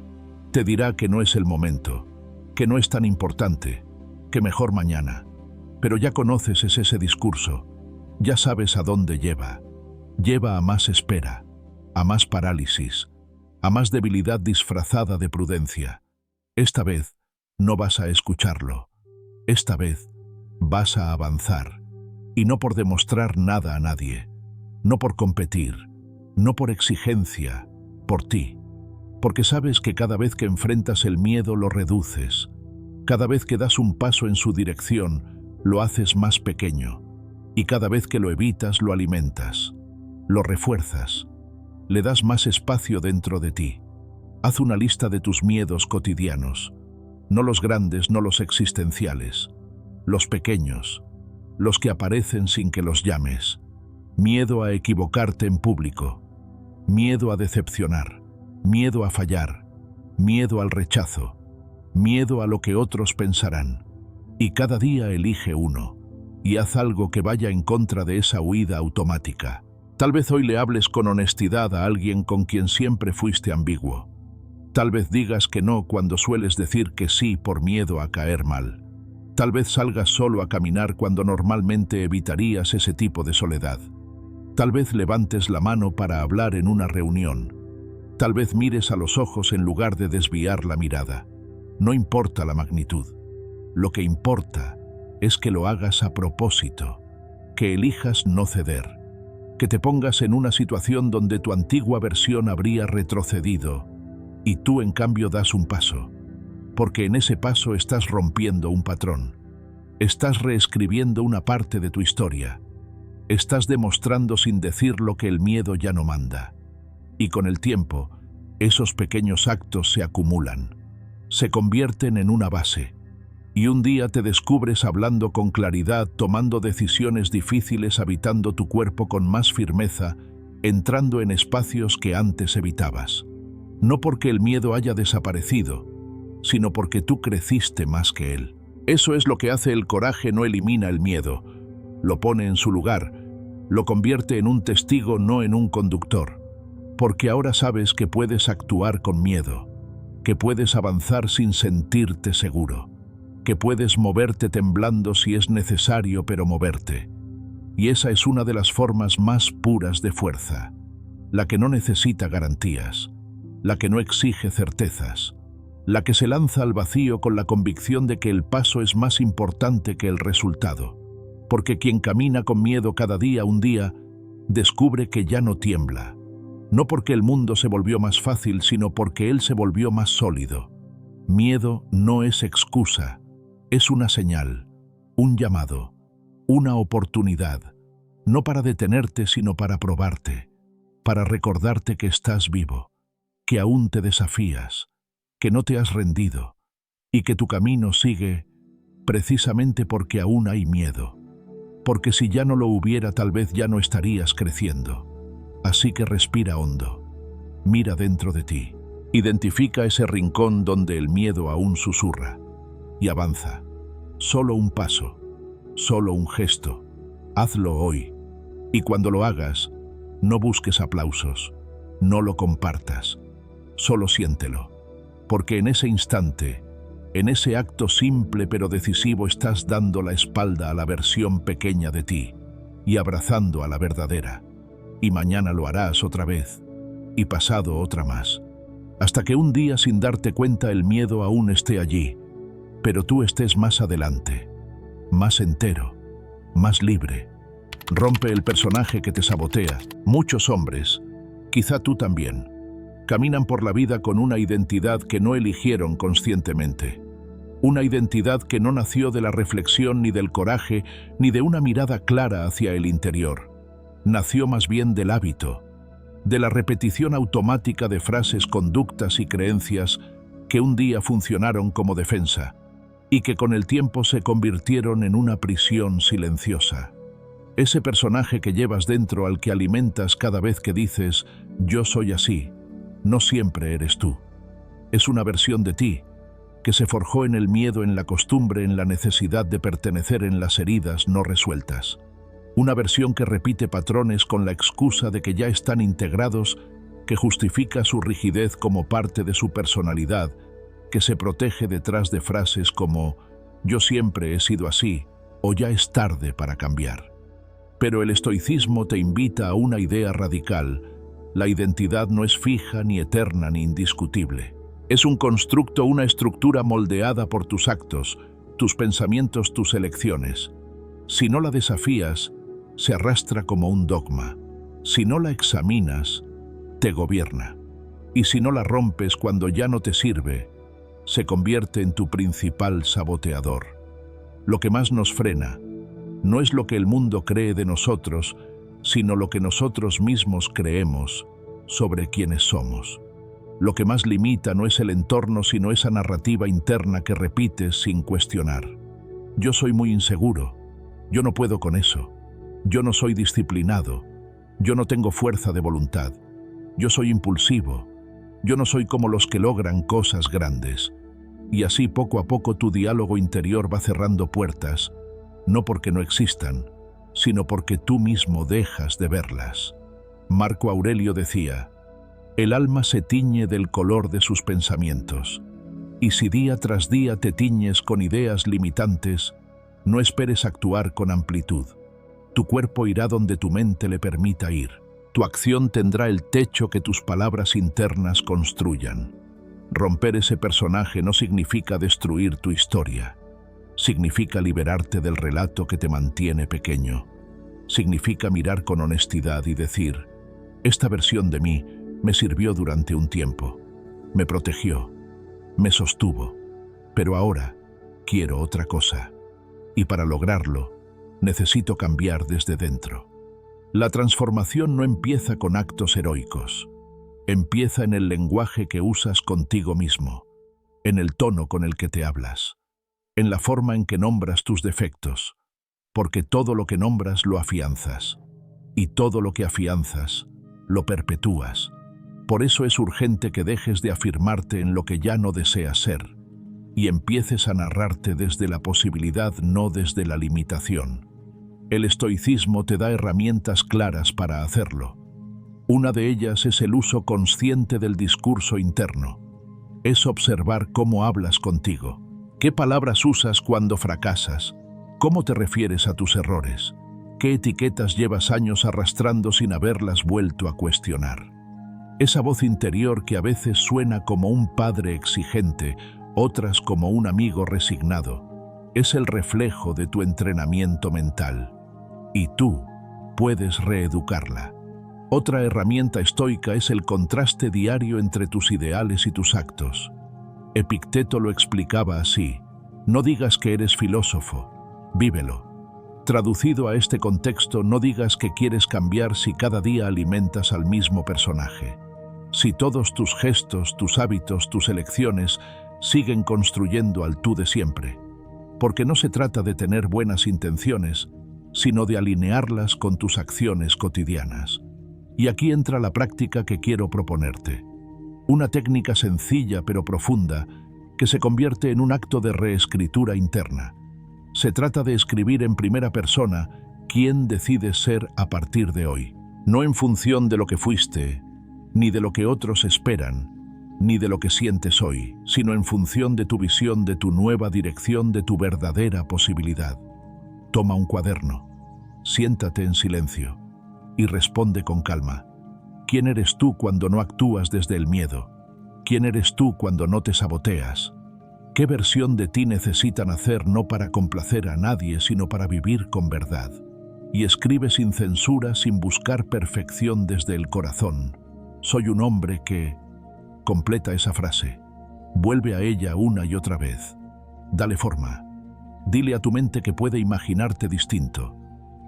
Te dirá que no es el momento, que no es tan importante, que mejor mañana. Pero ya conoces ese discurso. Ya sabes a dónde lleva. Lleva a más espera, a más parálisis, a más debilidad disfrazada de prudencia. Esta vez no vas a escucharlo. Esta vez vas a avanzar. Y no por demostrar nada a nadie, no por competir, no por exigencia, por ti. Porque sabes que cada vez que enfrentas el miedo lo reduces. Cada vez que das un paso en su dirección, lo haces más pequeño. Y cada vez que lo evitas, lo alimentas. Lo refuerzas. Le das más espacio dentro de ti. Haz una lista de tus miedos cotidianos. No los grandes, no los existenciales. Los pequeños. Los que aparecen sin que los llames. Miedo a equivocarte en público. Miedo a decepcionar. Miedo a fallar. Miedo al rechazo. Miedo a lo que otros pensarán. Y cada día elige uno. Y haz algo que vaya en contra de esa huida automática. Tal vez hoy le hables con honestidad a alguien con quien siempre fuiste ambiguo. Tal vez digas que no cuando sueles decir que sí por miedo a caer mal. Tal vez salgas solo a caminar cuando normalmente evitarías ese tipo de soledad. Tal vez levantes la mano para hablar en una reunión. Tal vez mires a los ojos en lugar de desviar la mirada. No importa la magnitud. Lo que importa es que lo hagas a propósito, que elijas no ceder, que te pongas en una situación donde tu antigua versión habría retrocedido y tú en cambio das un paso. Porque en ese paso estás rompiendo un patrón. Estás reescribiendo una parte de tu historia. Estás demostrando sin decirlo que el miedo ya no manda. Y con el tiempo, esos pequeños actos se acumulan. Se convierten en una base. Y un día te descubres hablando con claridad, tomando decisiones difíciles, habitando tu cuerpo con más firmeza, entrando en espacios que antes evitabas. No porque el miedo haya desaparecido, sino porque tú creciste más que él. Eso es lo que hace el coraje: no elimina el miedo, lo pone en su lugar, lo convierte en un testigo, no en un conductor. Porque ahora sabes que puedes actuar con miedo, que puedes avanzar sin sentirte seguro, que puedes moverte temblando si es necesario, pero moverte. Y esa es una de las formas más puras de fuerza, la que no necesita garantías, la que no exige certezas, la que se lanza al vacío con la convicción de que el paso es más importante que el resultado, porque quien camina con miedo cada día, un día, descubre que ya no tiembla, no porque el mundo se volvió más fácil, sino porque él se volvió más sólido. Miedo no es excusa, es una señal, un llamado, una oportunidad, no para detenerte, sino para probarte, para recordarte que estás vivo, que aún te desafías, que no te has rendido y que tu camino sigue precisamente porque aún hay miedo. Porque si ya no lo hubiera, tal vez ya no estarías creciendo. Así que respira hondo, mira dentro de ti, identifica ese rincón donde el miedo aún susurra y avanza. Solo un paso, solo un gesto, hazlo hoy. Y cuando lo hagas, no busques aplausos, no lo compartas, solo siéntelo. Porque en ese instante, en ese acto simple pero decisivo, estás dando la espalda a la versión pequeña de ti y abrazando a la verdadera. Y mañana lo harás otra vez, y pasado otra más, hasta que un día, sin darte cuenta, el miedo aún esté allí, pero tú estés más adelante, más entero, más libre. Rompe el personaje que te sabotea. Muchos hombres, quizá tú también, caminan por la vida con una identidad que no eligieron conscientemente. Una identidad que no nació de la reflexión ni del coraje, ni de una mirada clara hacia el interior. Nació más bien del hábito, de la repetición automática de frases, conductas y creencias que un día funcionaron como defensa y que con el tiempo se convirtieron en una prisión silenciosa. Ese personaje que llevas dentro, al que alimentas cada vez que dices «yo soy así», no siempre eres tú. Es una versión de ti que se forjó en el miedo, en la costumbre, en la necesidad de pertenecer, en las heridas no resueltas. Una versión que repite patrones con la excusa de que ya están integrados, que justifica su rigidez como parte de su personalidad, que se protege detrás de frases como «yo siempre he sido así» o «ya es tarde para cambiar». Pero el estoicismo te invita a una idea radical. La identidad no es fija, ni eterna, ni indiscutible. Es un constructo, una estructura moldeada por tus actos, tus pensamientos, tus elecciones. Si no la desafías, se arrastra como un dogma. Si no la examinas, te gobierna. Y si no la rompes cuando ya no te sirve, se convierte en tu principal saboteador. Lo que más nos frena no es lo que el mundo cree de nosotros, sino lo que nosotros mismos creemos sobre quiénes somos. Lo que más limita no es el entorno, sino esa narrativa interna que repites sin cuestionar. Yo soy muy inseguro, yo no puedo con eso, yo no soy disciplinado, yo no tengo fuerza de voluntad, yo soy impulsivo, yo no soy como los que logran cosas grandes. Y así poco a poco tu diálogo interior va cerrando puertas, no porque no existan, sino porque tú mismo dejas de verlas. Marco Aurelio decía: el alma se tiñe del color de sus pensamientos, y si día tras día te tiñes con ideas limitantes, no esperes actuar con amplitud. Tu cuerpo irá donde tu mente le permita ir. Tu acción tendrá el techo que tus palabras internas construyan. Romper ese personaje no significa destruir tu historia. Significa liberarte del relato que te mantiene pequeño. Significa mirar con honestidad y decir: esta versión de mí me sirvió durante un tiempo, me protegió, me sostuvo, pero ahora quiero otra cosa. Y para lograrlo, necesito cambiar desde dentro. La transformación no empieza con actos heroicos. Empieza en el lenguaje que usas contigo mismo, en el tono con el que te hablas, en la forma en que nombras tus defectos, porque todo lo que nombras lo afianzas, y todo lo que afianzas lo perpetúas. Por eso es urgente que dejes de afirmarte en lo que ya no deseas ser, y empieces a narrarte desde la posibilidad, no desde la limitación. El estoicismo te da herramientas claras para hacerlo. Una de ellas es el uso consciente del discurso interno. Es observar cómo hablas contigo. ¿Qué palabras usas cuando fracasas? ¿Cómo te refieres a tus errores? ¿Qué etiquetas llevas años arrastrando sin haberlas vuelto a cuestionar? Esa voz interior que a veces suena como un padre exigente, otras como un amigo resignado, es el reflejo de tu entrenamiento mental. Y tú puedes reeducarla. Otra herramienta estoica es el contraste diario entre tus ideales y tus actos. Epicteto lo explicaba así: no digas que eres filósofo, vívelo. Traducido a este contexto, no digas que quieres cambiar si cada día alimentas al mismo personaje. Si todos tus gestos, tus hábitos, tus elecciones siguen construyendo al tú de siempre. Porque no se trata de tener buenas intenciones, sino de alinearlas con tus acciones cotidianas. Y aquí entra la práctica que quiero proponerte. Una técnica sencilla pero profunda que se convierte en un acto de reescritura interna. Se trata de escribir en primera persona quién decides ser a partir de hoy. No en función de lo que fuiste, ni de lo que otros esperan, ni de lo que sientes hoy, sino en función de tu visión, de tu nueva dirección, de tu verdadera posibilidad. Toma un cuaderno, siéntate en silencio y responde con calma. ¿Quién eres tú cuando no actúas desde el miedo? ¿Quién eres tú cuando no te saboteas? ¿Qué versión de ti necesitan hacer no para complacer a nadie, sino para vivir con verdad? Y escribe sin censura, sin buscar perfección desde el corazón. Soy un hombre que... Completa esa frase. Vuelve a ella una y otra vez. Dale forma. Dile a tu mente que puede imaginarte distinto,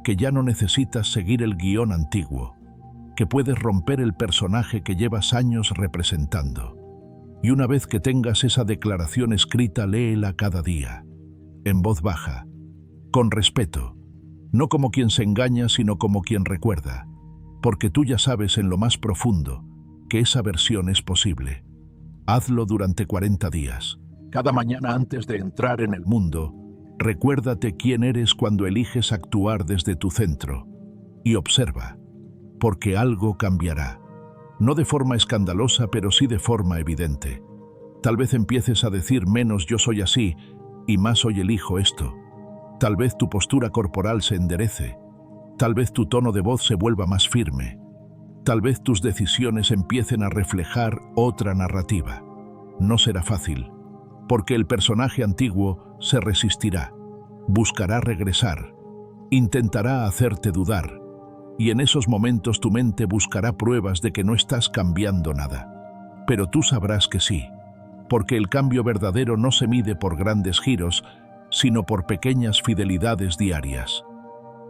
que ya no necesitas seguir el guión antiguo, que puedes romper el personaje que llevas años representando. Y una vez que tengas esa declaración escrita, léela cada día, en voz baja, con respeto, no como quien se engaña, sino como quien recuerda, porque tú ya sabes en lo más profundo que esa versión es posible. Hazlo durante 40 días. Cada mañana antes de entrar en el mundo, recuérdate quién eres cuando eliges actuar desde tu centro y observa, porque algo cambiará. No de forma escandalosa, pero sí de forma evidente. Tal vez empieces a decir menos yo soy así y más hoy elijo esto. Tal vez tu postura corporal se enderece. Tal vez tu tono de voz se vuelva más firme. Tal vez tus decisiones empiecen a reflejar otra narrativa. No será fácil, porque el personaje antiguo se resistirá, buscará regresar, intentará hacerte dudar, y en esos momentos tu mente buscará pruebas de que no estás cambiando nada. Pero tú sabrás que sí, porque el cambio verdadero no se mide por grandes giros, sino por pequeñas fidelidades diarias.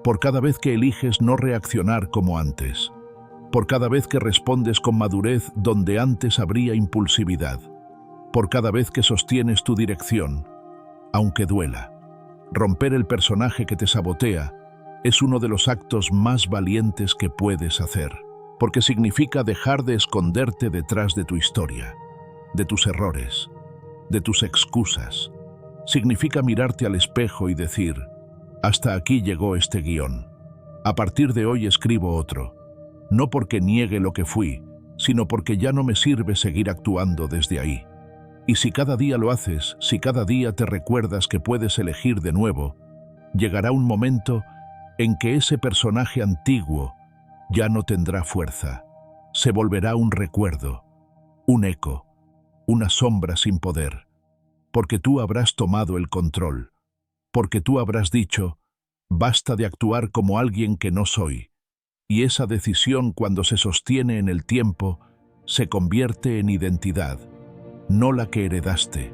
Por cada vez que eliges no reaccionar como antes, por cada vez que respondes con madurez donde antes habría impulsividad, por cada vez que sostienes tu dirección, aunque duela. Romper el personaje que te sabotea es uno de los actos más valientes que puedes hacer, porque significa dejar de esconderte detrás de tu historia, de tus errores, de tus excusas. Significa mirarte al espejo y decir, hasta aquí llegó este guión. A partir de hoy escribo otro, no porque niegue lo que fui, sino porque ya no me sirve seguir actuando desde ahí. Y si cada día lo haces, si cada día te recuerdas que puedes elegir de nuevo, llegará un momento en que ese personaje antiguo ya no tendrá fuerza. Se volverá un recuerdo, un eco, una sombra sin poder, porque tú habrás tomado el control, porque tú habrás dicho, basta de actuar como alguien que no soy. Y esa decisión, cuando se sostiene en el tiempo, se convierte en identidad. No la que heredaste,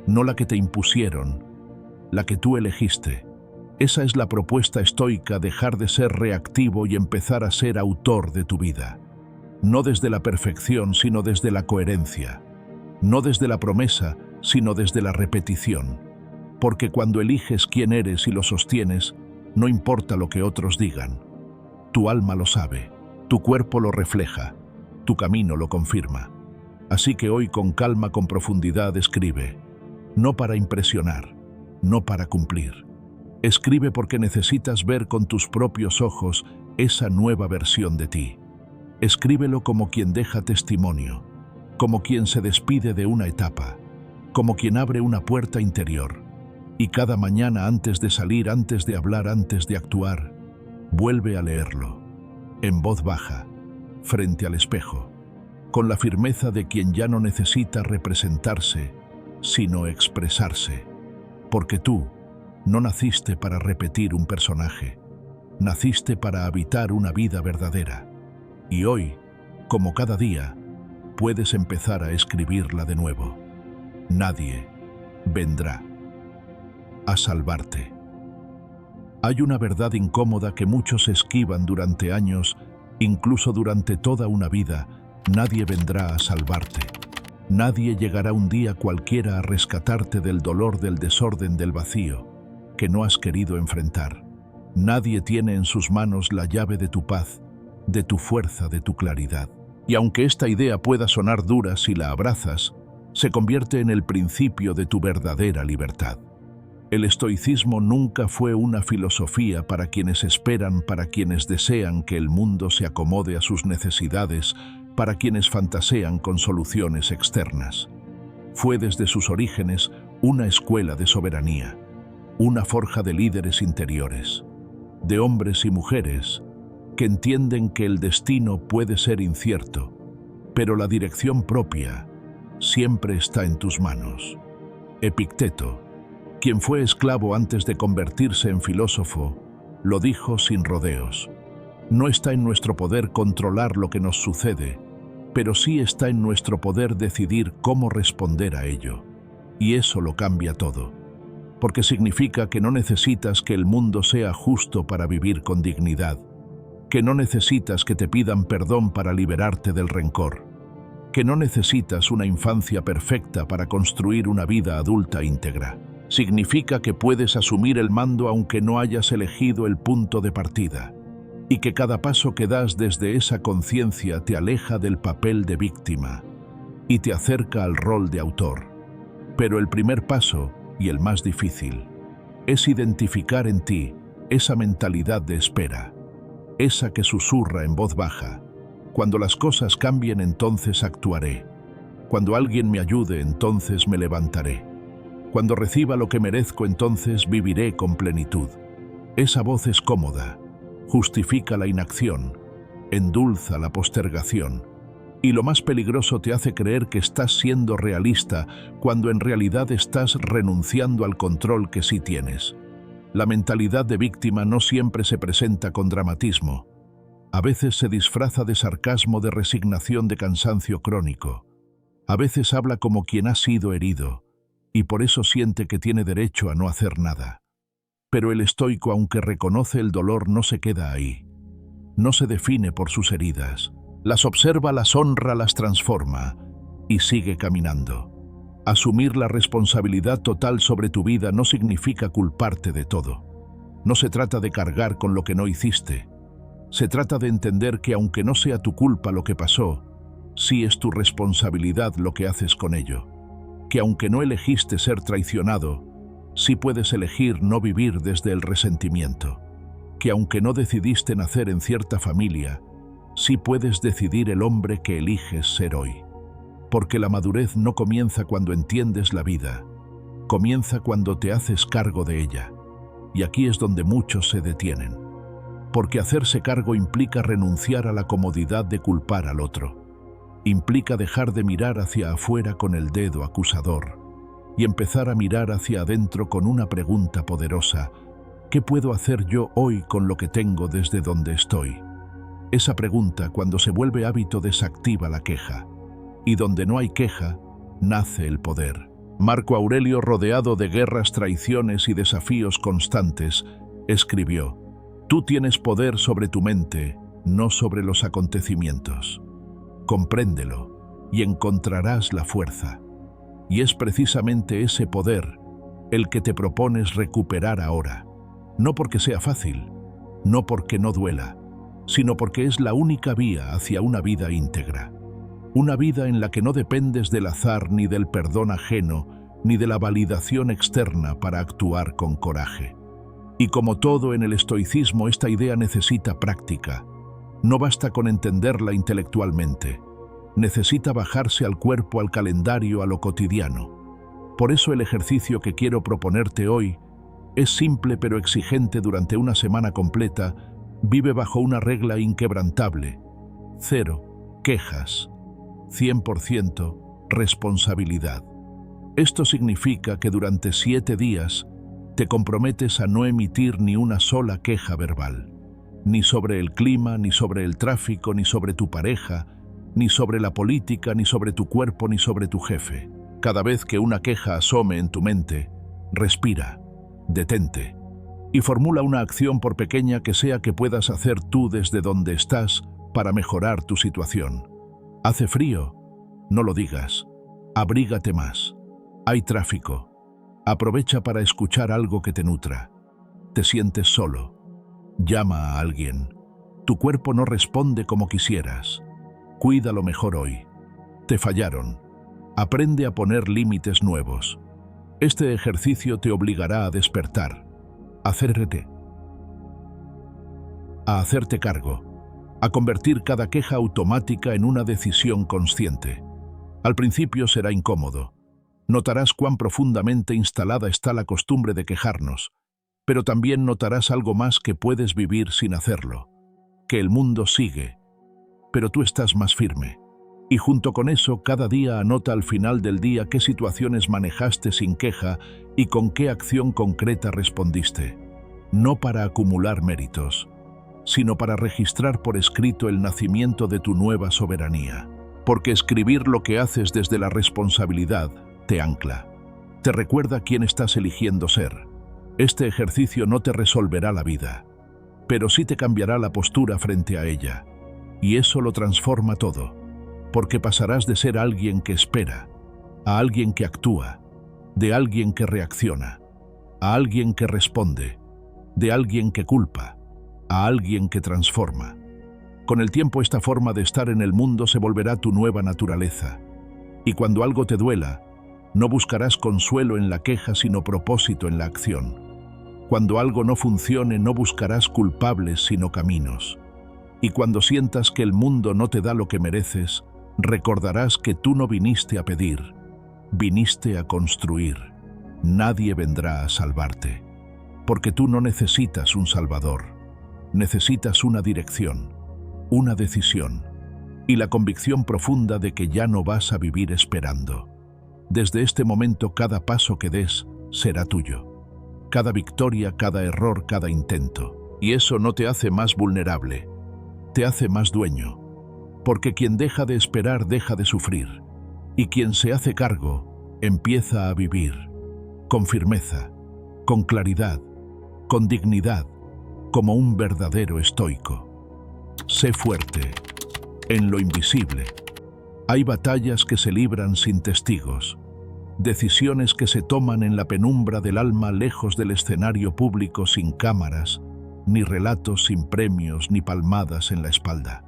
no la que te impusieron, la que tú elegiste. Esa es la propuesta estoica: dejar de ser reactivo y empezar a ser autor de tu vida. No desde la perfección, sino desde la coherencia. No desde la promesa, sino desde la repetición. Porque cuando eliges quién eres y lo sostienes, no importa lo que otros digan. Tu alma lo sabe, tu cuerpo lo refleja, tu camino lo confirma. Así que hoy, con calma, con profundidad, escribe. No para impresionar, no para cumplir. Escribe porque necesitas ver con tus propios ojos esa nueva versión de ti. Escríbelo como quien deja testimonio, como quien se despide de una etapa, como quien abre una puerta interior. Y cada mañana, antes de salir, antes de hablar, antes de actuar, vuelve a leerlo, en voz baja, frente al espejo, con la firmeza de quien ya no necesita representarse, sino expresarse. Porque tú no naciste para repetir un personaje, naciste para habitar una vida verdadera. Y hoy, como cada día, puedes empezar a escribirla de nuevo. Nadie vendrá a salvarte. Hay una verdad incómoda que muchos esquivan durante años, incluso durante toda una vida. Nadie vendrá a salvarte. Nadie llegará un día cualquiera a rescatarte del dolor, del desorden, del vacío que no has querido enfrentar. Nadie tiene en sus manos la llave de tu paz, de tu fuerza, de tu claridad. Y aunque esta idea pueda sonar dura, si la abrazas, se convierte en el principio de tu verdadera libertad. El estoicismo nunca fue una filosofía para quienes esperan, para quienes desean que el mundo se acomode a sus necesidades, para quienes fantasean con soluciones externas. Fue desde sus orígenes una escuela de soberanía, una forja de líderes interiores, de hombres y mujeres que entienden que el destino puede ser incierto, pero la dirección propia siempre está en tus manos. Epicteto, quien fue esclavo antes de convertirse en filósofo, lo dijo sin rodeos. No está en nuestro poder controlar lo que nos sucede, pero sí está en nuestro poder decidir cómo responder a ello. Y eso lo cambia todo. porque significa que no necesitas que el mundo sea justo para vivir con dignidad, que no necesitas que te pidan perdón para liberarte del rencor, que no necesitas una infancia perfecta para construir una vida adulta íntegra. Significa que puedes asumir el mando aunque no hayas elegido el punto de partida, y que cada paso que das desde esa conciencia te aleja del papel de víctima y te acerca al rol de autor. Pero el primer paso, y el más difícil, es identificar en ti esa mentalidad de espera, esa que susurra en voz baja: cuando las cosas cambien, entonces actuaré. Cuando alguien me ayude, entonces me levantaré. Cuando reciba lo que merezco, entonces viviré con plenitud. Esa voz es cómoda, justifica la inacción, endulza la postergación, y lo más peligroso, te hace creer que estás siendo realista cuando en realidad estás renunciando al control que sí tienes. La mentalidad de víctima no siempre se presenta con dramatismo. A veces se disfraza de sarcasmo, de resignación, de cansancio crónico. A veces habla como quien ha sido herido, y por eso siente que tiene derecho a no hacer nada. Pero el estoico, aunque reconoce el dolor, no se queda ahí. No se define por sus heridas. Las observa, las honra, las transforma y sigue caminando. Asumir la responsabilidad total sobre tu vida no significa culparte de todo. No se trata de cargar con lo que no hiciste. Se trata de entender que aunque no sea tu culpa lo que pasó, sí es tu responsabilidad lo que haces con ello. Que aunque no elegiste ser traicionado, sí puedes elegir no vivir desde el resentimiento. Que aunque no decidiste nacer en cierta familia, sí puedes decidir el hombre que eliges ser hoy. Porque la madurez no comienza cuando entiendes la vida, comienza cuando te haces cargo de ella. Y aquí es donde muchos se detienen. Porque hacerse cargo implica renunciar a la comodidad de culpar al otro. Implica dejar de mirar hacia afuera con el dedo acusador y empezar a mirar hacia adentro con una pregunta poderosa: ¿qué puedo hacer yo hoy con lo que tengo desde donde estoy? Esa pregunta, cuando se vuelve hábito, desactiva la queja, y donde no hay queja, nace el poder. Marco Aurelio, rodeado de guerras, traiciones y desafíos constantes, escribió: «Tú tienes poder sobre tu mente, no sobre los acontecimientos. Compréndelo y encontrarás la fuerza». Y es precisamente ese poder el que te propones recuperar ahora. No porque sea fácil, no porque no duela, sino porque es la única vía hacia una vida íntegra. Una vida en la que no dependes del azar, ni del perdón ajeno, ni de la validación externa para actuar con coraje. Y como todo en el estoicismo, esta idea necesita práctica. No basta con entenderla intelectualmente. Necesita bajarse al cuerpo, al calendario, a lo cotidiano. Por eso el ejercicio que quiero proponerte hoy es simple pero exigente. Durante una semana completa, vive bajo una regla inquebrantable: 0 quejas, 100% responsabilidad. Esto significa que durante 7 días te comprometes a no emitir ni una sola queja verbal, ni sobre el clima, ni sobre el tráfico, ni sobre tu pareja, ni sobre la política, ni sobre tu cuerpo, ni sobre tu jefe. Cada vez que una queja asome en tu mente, respira, detente y formula una acción, por pequeña que sea, que puedas hacer tú desde donde estás para mejorar tu situación. ¿Hace frío? No lo digas. Abrígate más. Hay tráfico. Aprovecha para escuchar algo que te nutra. Te sientes solo. Llama a alguien. Tu cuerpo no responde como quisieras. Cuídalo mejor hoy. Te fallaron. Aprende a poner límites nuevos. Este ejercicio te obligará a despertar, a hacerte cargo, a convertir cada queja automática en una decisión consciente. Al principio será incómodo. Notarás cuán profundamente instalada está la costumbre de quejarnos, pero también notarás algo más: que puedes vivir sin hacerlo, que el mundo sigue, pero tú estás más firme. Y junto con eso, cada día anota al final del día qué situaciones manejaste sin queja y con qué acción concreta respondiste. No para acumular méritos, sino para registrar por escrito el nacimiento de tu nueva soberanía. Porque escribir lo que haces desde la responsabilidad te ancla, Te recuerda quién estás eligiendo ser. Este ejercicio no te resolverá la vida, pero sí te cambiará la postura frente a ella. Y eso lo transforma todo, porque pasarás de ser alguien que espera, a alguien que actúa, de alguien que reacciona, a alguien que responde, de alguien que culpa, a alguien que transforma. Con el tiempo esta forma de estar en el mundo se volverá tu nueva naturaleza. Y cuando algo te duela, no buscarás consuelo en la queja sino propósito en la acción. Cuando algo no funcione no buscarás culpables sino caminos. Y cuando sientas que el mundo no te da lo que mereces, recordarás que tú no viniste a pedir, viniste a construir. Nadie vendrá a salvarte, porque tú no necesitas un salvador. Necesitas una dirección, una decisión y la convicción profunda de que ya no vas a vivir esperando. Desde este momento cada paso que des será tuyo. Cada victoria, cada error, cada intento. Y eso no te hace más vulnerable, te hace más dueño. Porque quien deja de esperar deja de sufrir. Y quien se hace cargo empieza a vivir. Con firmeza, con claridad, con dignidad, como un verdadero estoico. Sé fuerte. En lo invisible. Hay batallas que se libran sin testigos, decisiones que se toman en la penumbra del alma lejos del escenario público sin cámaras, ni relatos sin premios ni palmadas en la espalda.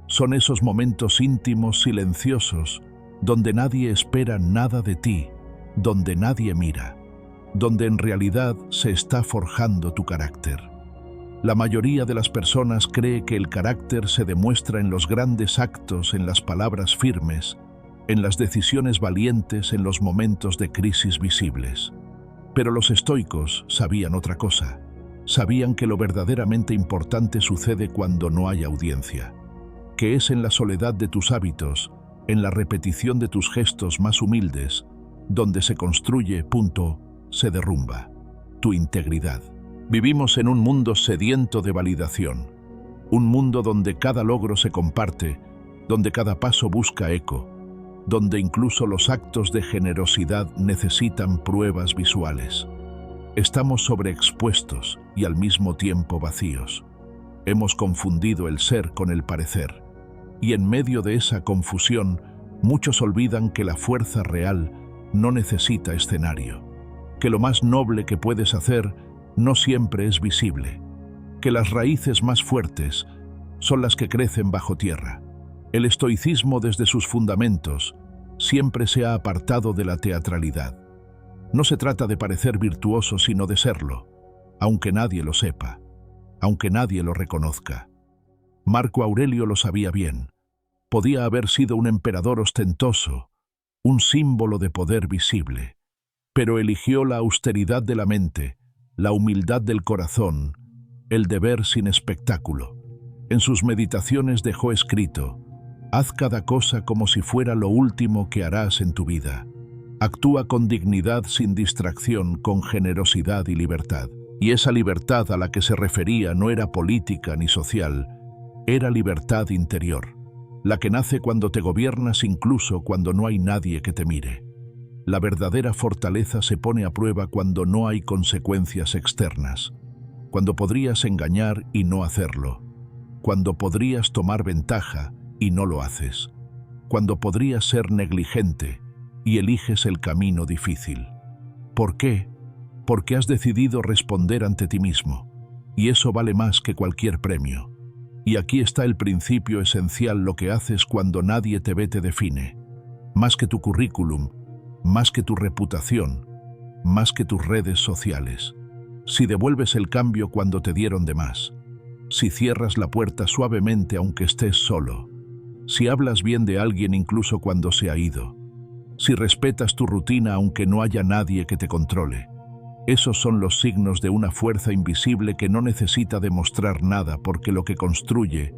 Son esos momentos íntimos, silenciosos, donde nadie espera nada de ti, donde nadie mira, donde en realidad se está forjando tu carácter. La mayoría de las personas cree que el carácter se demuestra en los grandes actos, en las palabras firmes, en las decisiones valientes, en los momentos de crisis visibles. Pero los estoicos sabían otra cosa. Sabían que lo verdaderamente importante sucede cuando no hay audiencia, que es en la soledad de tus hábitos, en la repetición de tus gestos más humildes, donde se construye, se derrumba, tu integridad. Vivimos en un mundo sediento de validación, un mundo donde cada logro se comparte, donde cada paso busca eco, donde incluso los actos de generosidad necesitan pruebas visuales. Estamos sobreexpuestos y al mismo tiempo vacíos. Hemos confundido el ser con el parecer. Y en medio de esa confusión, muchos olvidan que la fuerza real no necesita escenario, que lo más noble que puedes hacer no siempre es visible, que las raíces más fuertes son las que crecen bajo tierra. El estoicismo desde sus fundamentos siempre se ha apartado de la teatralidad. No se trata de parecer virtuoso sino de serlo, aunque nadie lo sepa, aunque nadie lo reconozca. Marco Aurelio lo sabía bien. Podía haber sido un emperador ostentoso, un símbolo de poder visible, pero eligió la austeridad de la mente, la humildad del corazón, el deber sin espectáculo. En sus meditaciones dejó escrito: haz cada cosa como si fuera lo último que harás en tu vida. Actúa con dignidad sin distracción, con generosidad y libertad. Y esa libertad a la que se refería no era política ni social, era libertad interior, la que nace cuando te gobiernas incluso cuando no hay nadie que te mire. La verdadera fortaleza se pone a prueba cuando no hay consecuencias externas, cuando podrías engañar y no hacerlo, cuando podrías tomar ventaja y no lo haces, cuando podrías ser negligente y eliges el camino difícil. ¿Por qué? Porque has decidido responder ante ti mismo, y eso vale más que cualquier premio. Y aquí está el principio esencial: lo que haces cuando nadie te ve te define, más que tu currículum, más que tu reputación, más que tus redes sociales. Si devuelves el cambio cuando te dieron de más, si cierras la puerta suavemente aunque estés solo, si hablas bien de alguien incluso cuando se ha ido, si respetas tu rutina aunque no haya nadie que te controle, esos son los signos de una fuerza invisible que no necesita demostrar nada, porque lo que construye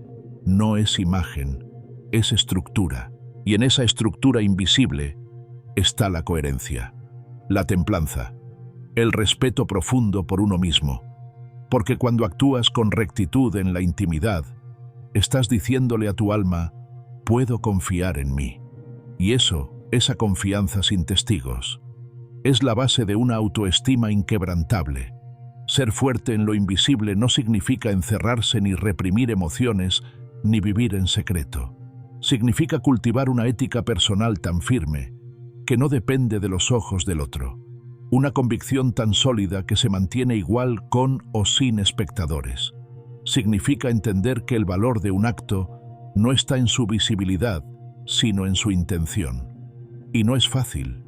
no es imagen, es estructura. Y en esa estructura invisible está la coherencia, la templanza, el respeto profundo por uno mismo. Porque cuando actúas con rectitud en la intimidad, estás diciéndole a tu alma: puedo confiar en mí. Y esa confianza sin testigos, Es la base de una autoestima inquebrantable. Ser fuerte en lo invisible no significa encerrarse ni reprimir emociones, ni vivir en secreto. Significa cultivar una ética personal tan firme, que no depende de los ojos del otro. Una convicción tan sólida que se mantiene igual con o sin espectadores. Significa entender que el valor de un acto no está en su visibilidad, sino en su intención. Y no es fácil.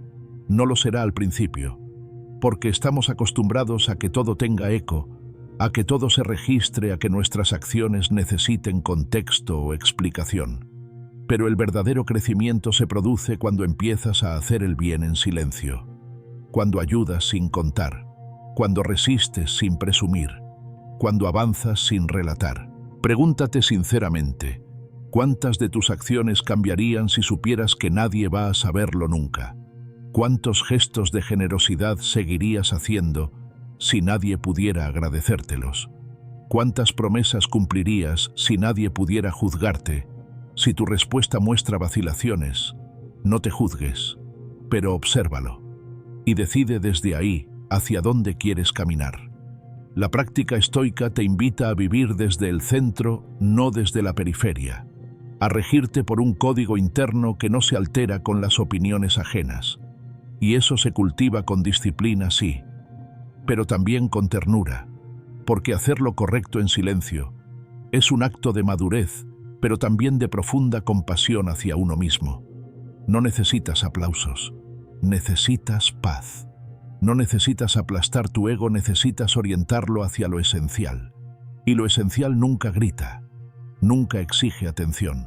No lo será al principio, porque estamos acostumbrados a que todo tenga eco, a que todo se registre, a que nuestras acciones necesiten contexto o explicación. Pero el verdadero crecimiento se produce cuando empiezas a hacer el bien en silencio, cuando ayudas sin contar, cuando resistes sin presumir, cuando avanzas sin relatar. Pregúntate sinceramente, ¿cuántas de tus acciones cambiarían si supieras que nadie va a saberlo nunca? ¿Cuántos gestos de generosidad seguirías haciendo si nadie pudiera agradecértelos? ¿Cuántas promesas cumplirías si nadie pudiera juzgarte? Si tu respuesta muestra vacilaciones, no te juzgues, pero obsérvalo y decide desde ahí hacia dónde quieres caminar. La práctica estoica te invita a vivir desde el centro, no desde la periferia, a regirte por un código interno que no se altera con las opiniones ajenas. Y eso se cultiva con disciplina, sí, pero también con ternura, porque hacer lo correcto en silencio es un acto de madurez, pero también de profunda compasión hacia uno mismo. No necesitas aplausos, necesitas paz. No necesitas aplastar tu ego, necesitas orientarlo hacia lo esencial. Y lo esencial nunca grita, nunca exige atención,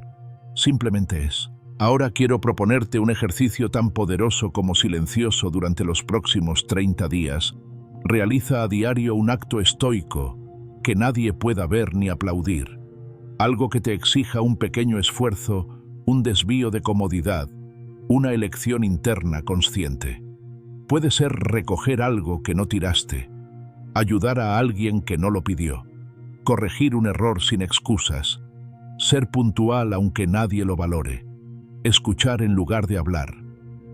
simplemente es. Ahora quiero proponerte un ejercicio tan poderoso como silencioso durante los próximos 30 días. Realiza a diario un acto estoico que nadie pueda ver ni aplaudir. Algo que te exija un pequeño esfuerzo, un desvío de comodidad, una elección interna consciente. Puede ser recoger algo que no tiraste, ayudar a alguien que no lo pidió, corregir un error sin excusas, ser puntual aunque nadie lo valore, escuchar en lugar de hablar,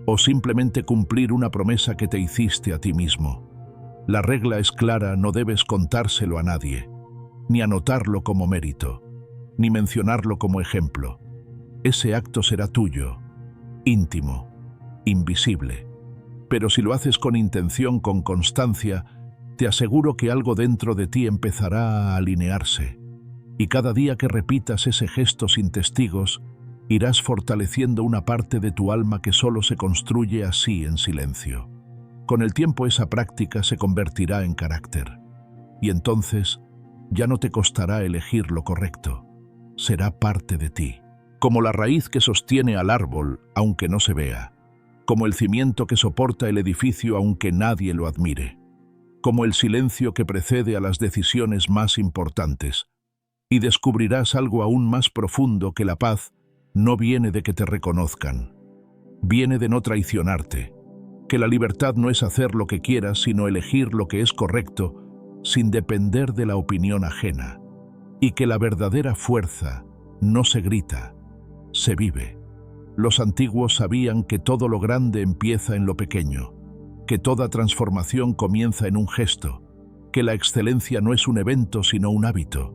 o simplemente cumplir una promesa que te hiciste a ti mismo. La regla es clara, no debes contárselo a nadie, ni anotarlo como mérito, ni mencionarlo como ejemplo. Ese acto será tuyo, íntimo, invisible. Pero si lo haces con intención, con constancia, te aseguro que algo dentro de ti empezará a alinearse. Y cada día que repitas ese gesto sin testigos, irás fortaleciendo una parte de tu alma que solo se construye así en silencio. Con el tiempo esa práctica se convertirá en carácter. Y entonces ya no te costará elegir lo correcto. Será parte de ti. Como la raíz que sostiene al árbol, aunque no se vea. Como el cimiento que soporta el edificio, aunque nadie lo admire. Como el silencio que precede a las decisiones más importantes. Y descubrirás algo aún más profundo, que la paz no viene de que te reconozcan. Viene de no traicionarte. Que la libertad no es hacer lo que quieras, sino elegir lo que es correcto, sin depender de la opinión ajena. Y que la verdadera fuerza no se grita, se vive. Los antiguos sabían que todo lo grande empieza en lo pequeño, que toda transformación comienza en un gesto, que la excelencia no es un evento sino un hábito.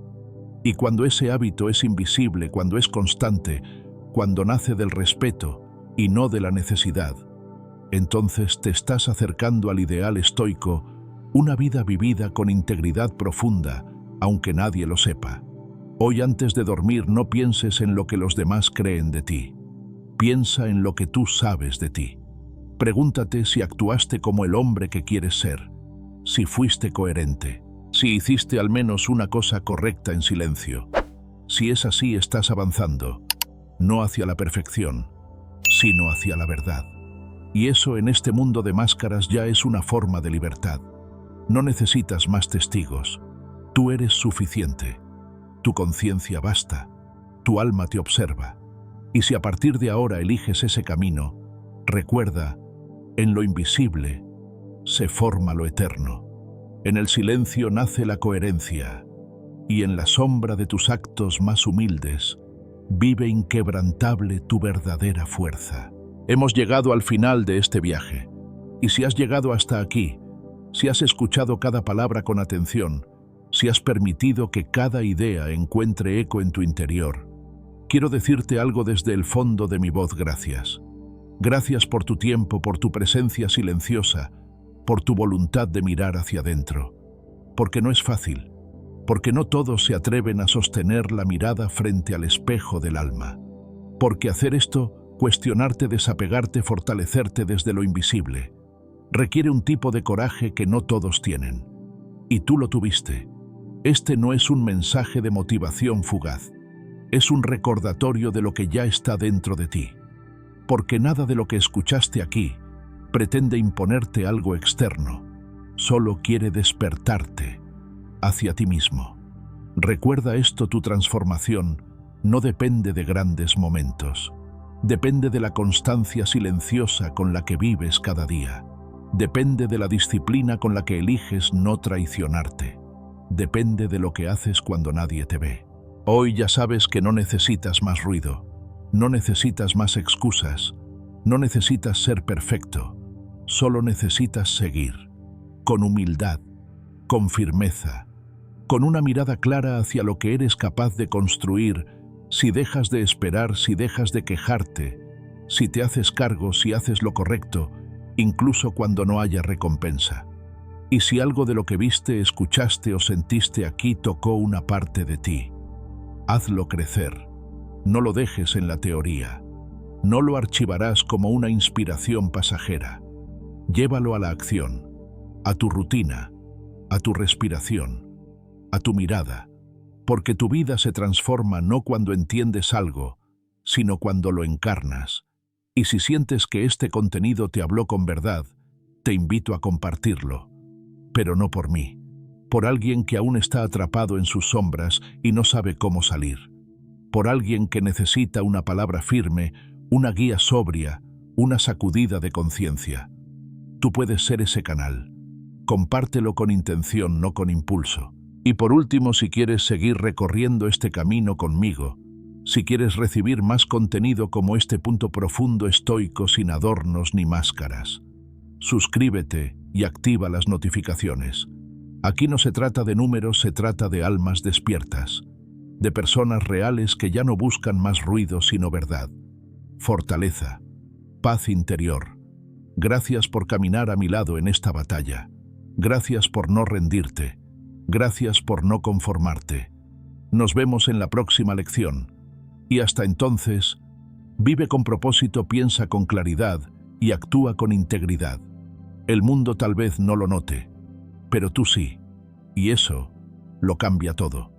Y cuando ese hábito es invisible, cuando es constante, cuando nace del respeto y no de la necesidad, entonces te estás acercando al ideal estoico, una vida vivida con integridad profunda, aunque nadie lo sepa. Hoy antes de dormir no pienses en lo que los demás creen de ti. Piensa en lo que tú sabes de ti. Pregúntate si actuaste como el hombre que quieres ser, si fuiste coherente, si hiciste al menos una cosa correcta en silencio. Si es así, estás avanzando, no hacia la perfección, sino hacia la verdad. Y eso en este mundo de máscaras ya es una forma de libertad. No necesitas más testigos. Tú eres suficiente. Tu conciencia basta. Tu alma te observa. Y si a partir de ahora eliges ese camino, recuerda, en lo invisible se forma lo eterno. En el silencio nace la coherencia. Y en la sombra de tus actos más humildes, vive inquebrantable tu verdadera fuerza. Hemos llegado al final de este viaje. Y si has llegado hasta aquí, si has escuchado cada palabra con atención, si has permitido que cada idea encuentre eco en tu interior, quiero decirte algo desde el fondo de mi voz: gracias. Gracias por tu tiempo, por tu presencia silenciosa, por tu voluntad de mirar hacia adentro. Porque no es fácil, porque no todos se atreven a sostener la mirada frente al espejo del alma. Porque hacer esto, cuestionarte, desapegarte, fortalecerte desde lo invisible, requiere un tipo de coraje que no todos tienen. Y tú lo tuviste. Este no es un mensaje de motivación fugaz. Es un recordatorio de lo que ya está dentro de ti. Porque nada de lo que escuchaste aquí pretende imponerte algo externo. Solo quiere despertarte hacia ti mismo. Recuerda esto: tu transformación no depende de grandes momentos. Depende de la constancia silenciosa con la que vives cada día. Depende de la disciplina con la que eliges no traicionarte. Depende de lo que haces cuando nadie te ve. Hoy ya sabes que no necesitas más ruido, no necesitas más excusas, no necesitas ser perfecto, solo necesitas seguir, con humildad, con firmeza, con una mirada clara hacia lo que eres capaz de construir, si dejas de esperar, si dejas de quejarte, si te haces cargo, si haces lo correcto, incluso cuando no haya recompensa. Y si algo de lo que viste, escuchaste o sentiste aquí tocó una parte de ti, hazlo crecer. No lo dejes en la teoría. No lo archivarás como una inspiración pasajera. Llévalo a la acción, a tu rutina, a tu respiración, a tu mirada, porque tu vida se transforma no cuando entiendes algo, sino cuando lo encarnas. Y si sientes que este contenido te habló con verdad, te invito a compartirlo. Pero no por mí, por alguien que aún está atrapado en sus sombras y no sabe cómo salir. Por alguien que necesita una palabra firme, una guía sobria, una sacudida de conciencia. Tú puedes ser ese canal. Compártelo con intención, no con impulso. Y por último, si quieres seguir recorriendo este camino conmigo, si quieres recibir más contenido como este punto profundo, estoico, sin adornos ni máscaras, suscríbete y activa las notificaciones. Aquí no se trata de números, se trata de almas despiertas, de personas reales que ya no buscan más ruido sino verdad, fortaleza, paz interior. Gracias por caminar a mi lado en esta batalla. Gracias por no rendirte. Gracias por no conformarte. Nos vemos en la próxima lección. Y hasta entonces, vive con propósito, piensa con claridad y actúa con integridad. El mundo tal vez no lo note, pero tú sí, y eso lo cambia todo.